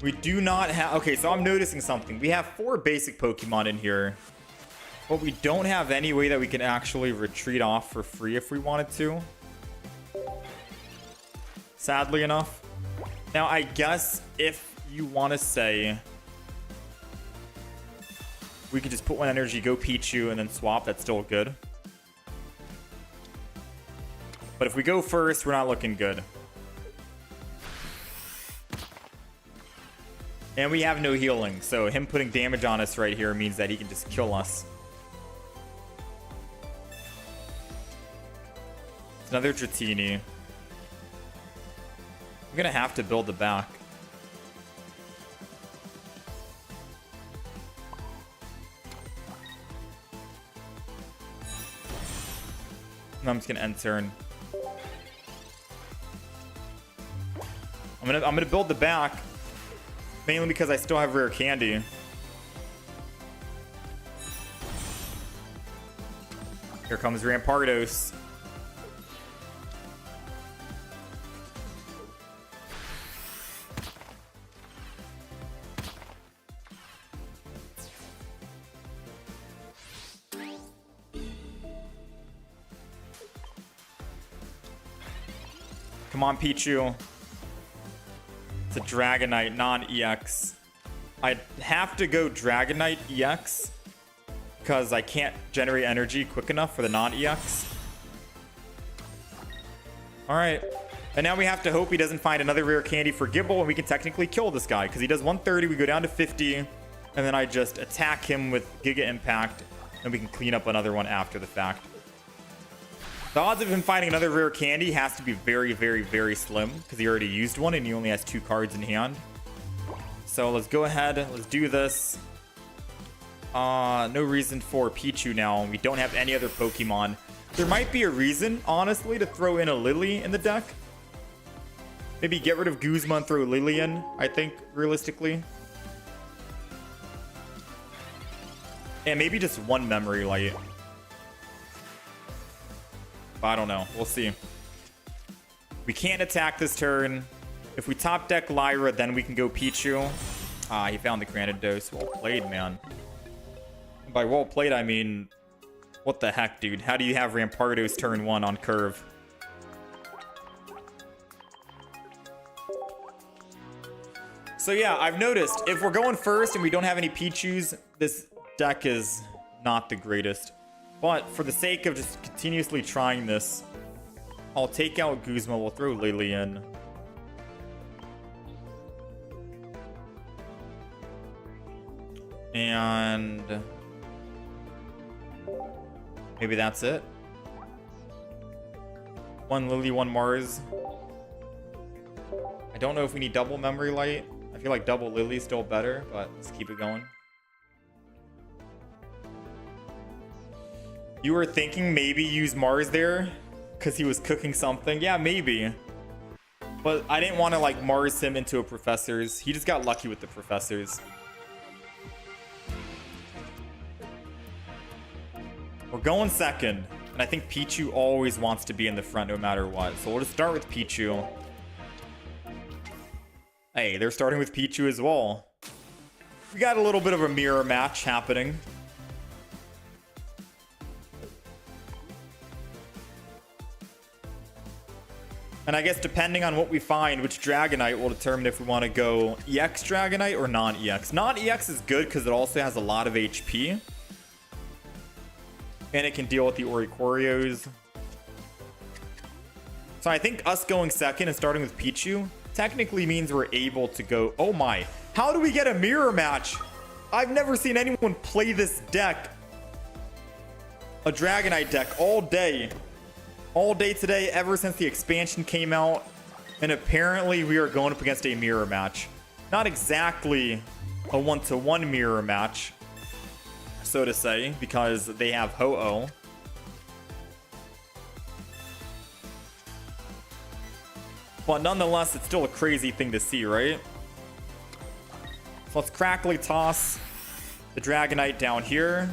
We do not have... Okay, so I'm noticing something. We have 4 basic Pokemon in here. But we don't have any way that we can actually retreat off for free if we wanted to. Sadly enough. Now, I guess if you want to say we could just put 1 energy, go Pichu, and then swap, that's still good. But if we go first, we're not looking good. And we have no healing, so him putting damage on us right here means that he can just kill us. It's another Dratini. I'm gonna have to build the back. I'm just gonna end turn. I'm gonna build the back, mainly because I still have rare candy. Here comes Rampardos. Come on, Pichu. It's a Dragonite non-EX. I'd have to go Dragonite EX because I can't generate energy quick enough for the non-EX. Alright. And now we have to hope he doesn't find another rare candy for Gible and we can technically kill this guy because he does 130, we go down to 50, and then I just attack him with Giga Impact and we can clean up another one after the fact. The odds of him finding another rare candy has to be very, very, very slim because he already used one and he only has 2 cards in hand. So let's go ahead. Let's do this. No reason for Pichu now. We don't have any other Pokemon. There might be a reason, honestly, to throw in a Lily in the deck. Maybe get rid of Guzma and throw Lily in, I think, realistically. And maybe just one Memory Light. I don't know. We'll see. We can't attack this turn. If we top deck Lyra, then we can go Pichu. Ah, he found the granted dose. Well played, man. By well played, I mean, what the heck, dude? How do you have Rampardos turn 1 on curve? So yeah, I've noticed if we're going first and we don't have any Pichus, this deck is not the greatest. But for the sake of just continuously trying this, I'll take out Guzma. We'll throw Lily in. And maybe that's it. 1 Lily, 1 Mars. I don't know if we need double Memory Light. I feel like double Lily is still better, but let's keep it going. You were thinking maybe use Mars there because he was cooking something. Yeah, maybe. But I didn't want to like Mars him into a Professor's. He just got lucky with the Professors. We're going second. And I think Pichu always wants to be in the front no matter what. So we'll just start with Pichu. Hey, they're starting with Pichu as well. We got a little bit of a mirror match happening. And I guess depending on what we find, which Dragonite will determine if we want to go EX Dragonite or non-EX. Non-EX is good because it also has a lot of HP. And it can deal with the Oricorios. So I think us going second and starting with Pichu technically means we're able to go... Oh my. How do we get a mirror match? I've never seen anyone play this deck. A Dragonite deck all day. All day today, ever since the expansion came out. And apparently we are going up against a mirror match. Not exactly a one-to-one mirror match, so to say, because they have Ho-Oh. But nonetheless, it's still a crazy thing to see, right? So let's crackly toss the Dragonite down here.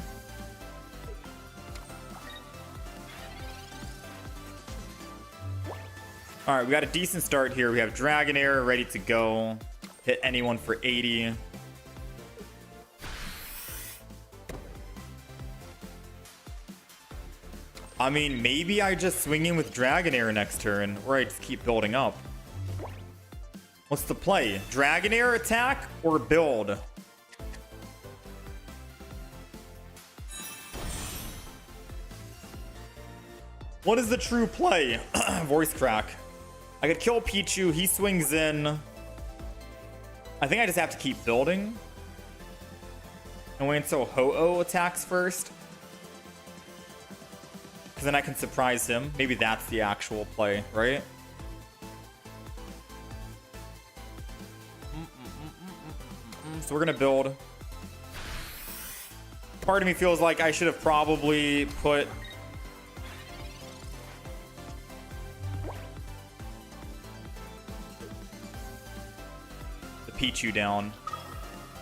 All right, we got a decent start here. We have Dragonair ready to go. Hit anyone for 80. I mean, maybe I just swing in with Dragonair next turn, or I just keep building up. What's the play? Dragonair attack or build? What is the true play? Voice crack. I could kill Pichu. He swings in. I think I just have to keep building. And wait until Ho-Oh attacks first. Because then I can surprise him. Maybe that's the actual play, right? So we're going to build. Part of me feels like I should have probably put... Pichu down,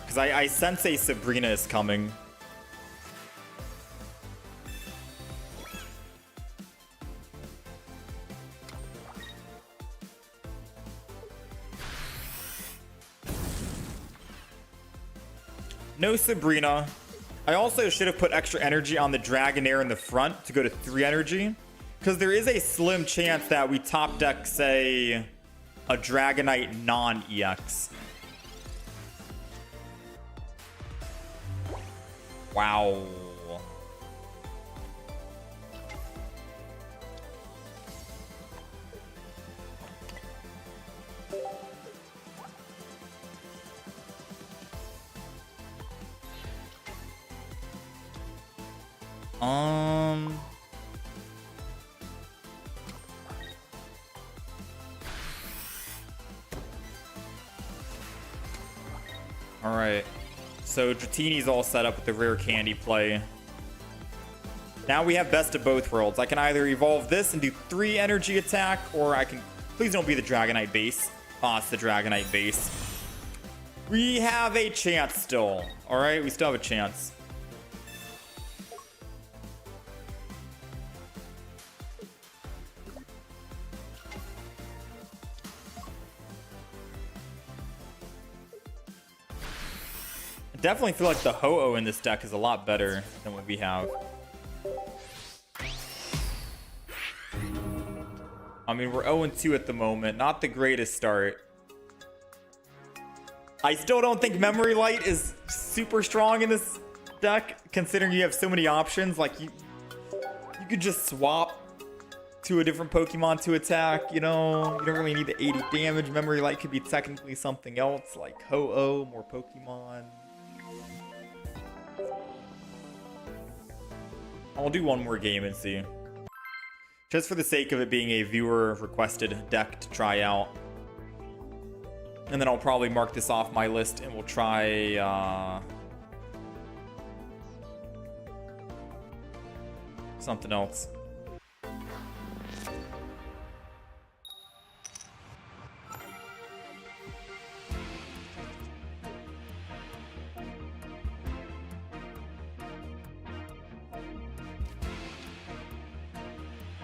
because I sense a Sabrina is coming. No Sabrina. I also should have put extra energy on the Dragonair in the front to go to 3 energy, because there is a slim chance that we top deck, say, a Dragonite non-EX. Wow. All right. So Dratini's all set up with the rare candy play. Now we have best of both worlds. I can either evolve this and do 3 energy attack, or I can... Please don't be the Dragonite base. Ah, it's the Dragonite base. We have a chance still. All right, we still have a chance. I definitely feel like the Ho-Oh in this deck is a lot better than what we have. I mean, we're 0-2 at the moment. Not the greatest start. I still don't think Memory Light is super strong in this deck, considering you have so many options. Like, you could just swap to a different Pokemon to attack, you know? You don't really need the 80 damage. Memory Light could be technically something else, like Ho-Oh, more Pokemon. I'll do one more game and see. Just for the sake of it being a viewer-requested deck to try out. And then I'll probably mark this off my list and we'll try something else.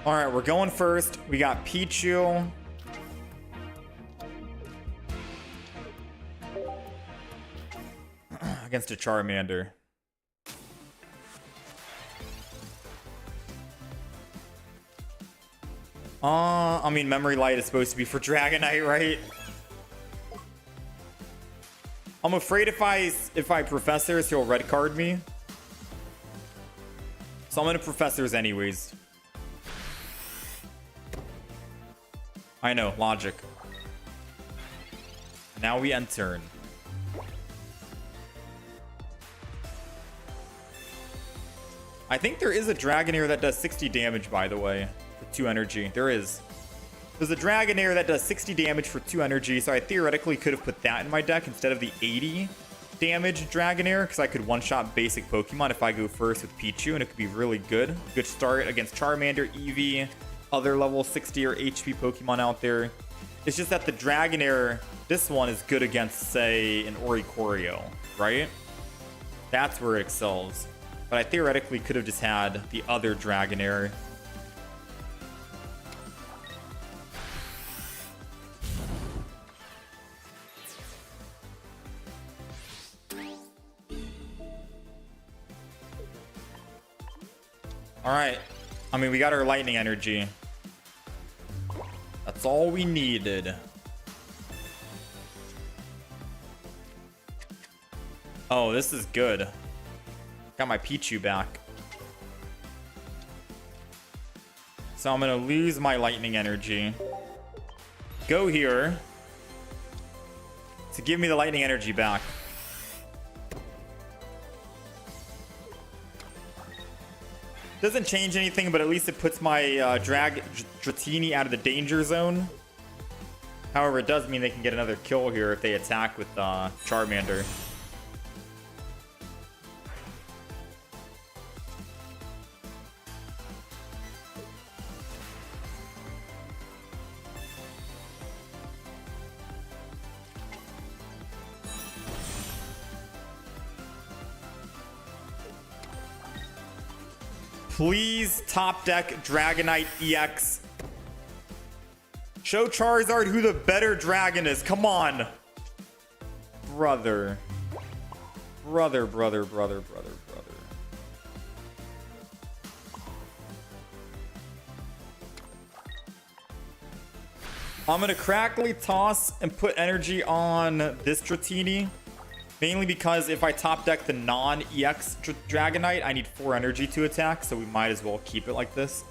All right, we're going first. We got Pichu. Against a Charmander. I mean, Memory Light is supposed to be for Dragonite, right? I'm afraid if I Professors, he'll red card me. So I'm gonna Professors anyways. I know, logic. Now we end turn. I think there is a Dragonair that does 60 damage, by the way, for 2 energy. There is. There's a Dragonair that does 60 damage for 2 energy, so I theoretically could have put that in my deck instead of the 80 damage Dragonair, because I could one-shot basic Pokemon if I go first with Pichu, and it could be really good. Good start against Charmander, Eevee, other level 60 or HP Pokemon out there. It's just that the Dragonair, this one is good against, say, an Oricorio, right? That's where it excels. But I theoretically could have just had the other Dragonair. Alright. I mean, we got our lightning energy. That's all we needed. Oh, this is good. Got my Pichu back. So I'm going to lose my lightning energy. Go here to give me the lightning energy back. Doesn't change anything, but at least it puts my Dratini out of the danger zone. However, it does mean they can get another kill here if they attack with Charmander. Please top deck Dragonite EX. Show Charizard who the better dragon is. Come on. Brother. Brother. I'm gonna crackly toss and put energy on this Dratini. Mainly because if I top deck the non-EX Dragonite, I need 4 energy to attack, so we might as well keep it like this.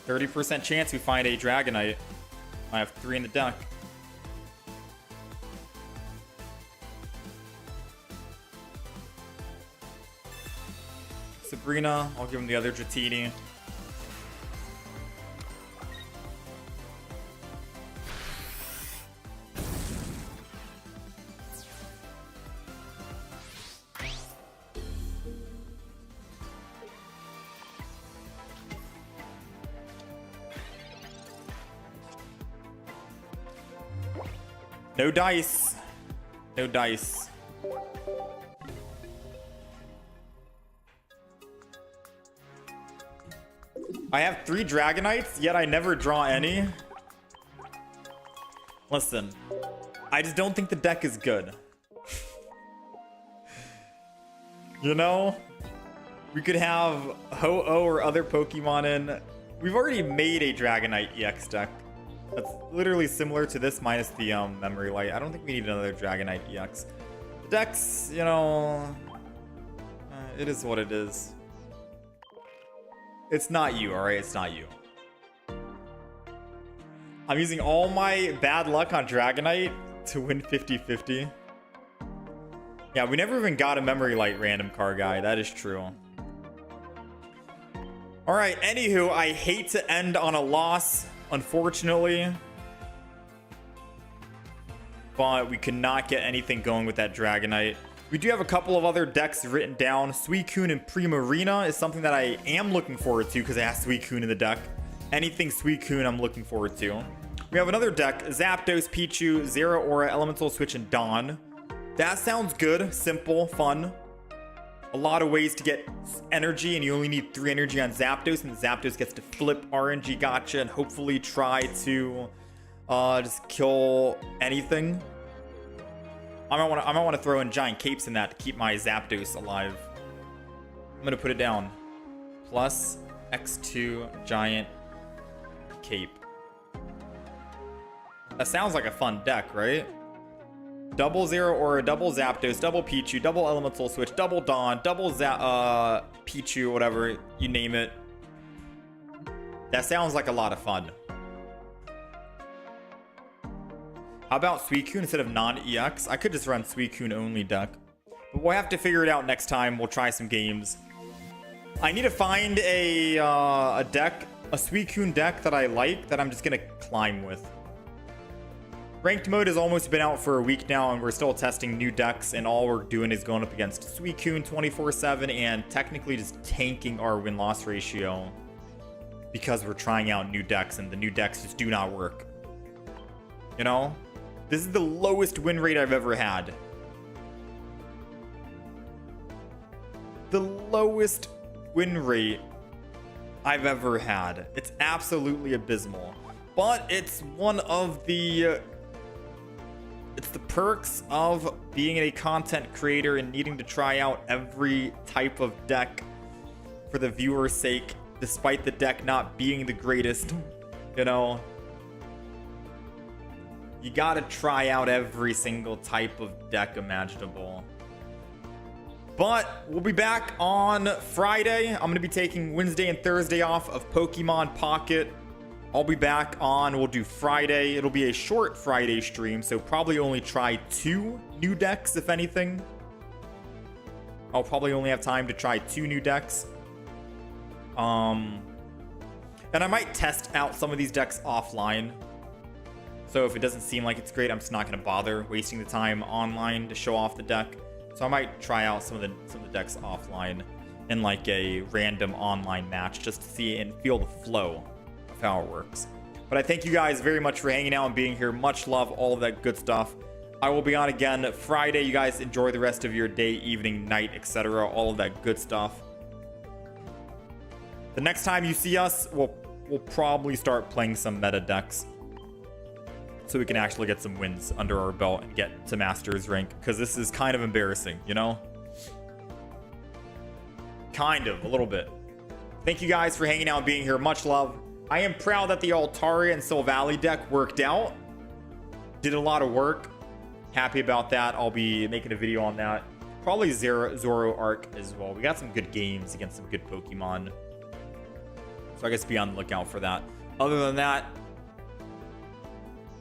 %30 chance we find a Dragonite. I have 3 in the deck. Sabrina, I'll give him the other Dratini. No dice. No dice. I have 3 Dragonites, yet I never draw any. Listen, I just don't think the deck is good. You know? We could have Ho-Oh or other Pokemon in. We've already made a Dragonite EX deck. That's literally similar to this minus the Memory Light. I don't think we need another Dragonite EX. The deck's, you know... it is what it is. It's not you, alright? It's not you. I'm using all my bad luck on Dragonite to win 50-50. Yeah, we never even got a Memory Light random car guy. That is true. Alright, anywho, I hate to end on a loss, unfortunately. But we could not get anything going with that Dragonite. We do have a couple of other decks written down. Suicune and Primarina is something that I am looking forward to because it has Suicune in the deck. Anything Suicune I'm looking forward to. We have another deck, Zapdos, Pichu, Zeraora, Elemental Switch, and Dawn. That sounds good, simple, fun. A lot of ways to get energy, and you only need 3 energy on Zapdos, and Zapdos gets to flip RNG Gotcha and hopefully try to just kill anything. I might want to throw in Giant Capes in that to keep my Zapdos alive. I'm going to put it down. Plus X2 Giant Cape. That sounds like a fun deck, right? Double Zeraora, double Zapdos, double Pichu, double Elemental Switch, double Dawn, double Pichu, whatever, you name it. That sounds like a lot of fun. How about Suicune instead of non-EX? I could just run Suicune only deck. But we'll have to figure it out next time. We'll try some games. I need to find a deck, a Suicune deck that I like that I'm just going to climb with. Ranked mode has almost been out for a week now, and we're still testing new decks, and all we're doing is going up against Suicune 24/7 and technically just tanking our win-loss ratio because we're trying out new decks, and the new decks just do not work. You know? This is the lowest win rate I've ever had. The lowest win rate I've ever had. It's absolutely abysmal. But it's one of the... it's the perks of being a content creator and needing to try out every type of deck for the viewer's sake, despite the deck not being the greatest, you know? You gotta try out every single type of deck imaginable. But we'll be back on Friday. I'm gonna be taking Wednesday and Thursday off of Pokemon Pocket. I'll be back on, we'll do Friday. It'll be a short Friday stream, so probably only try 2 new decks, if anything. I'll probably only have time to try 2 new decks. And I might test out some of these decks offline. So if it doesn't seem like it's great, I'm just not going to bother wasting the time online to show off the deck. So I might try out some of the decks offline in like a random online match just to see and feel the flow of how it works. But I thank you guys very much for hanging out and being here. Much love, all of that good stuff. I will be on again Friday. You guys enjoy the rest of your day, evening, night, etc. All of that good stuff. The next time you see us, we'll probably start playing some meta decks. so we can actually get some wins under our belt and get to Masters rank, because this is kind of embarrassing, you know? Kind of, a little bit. Thank you guys for hanging out and being here. Much love. I am proud that the Altari and Silvally deck worked out. Did a lot of work. Happy about that. I'll be making a video on that. Probably Zoro Arc as well. We got some good games against some good Pokemon. So I guess be on the lookout for that. Other than that,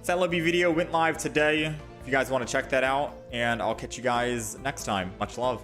Set Libby video went live today. If you guys want to check that out. And I'll catch you guys next time. Much love.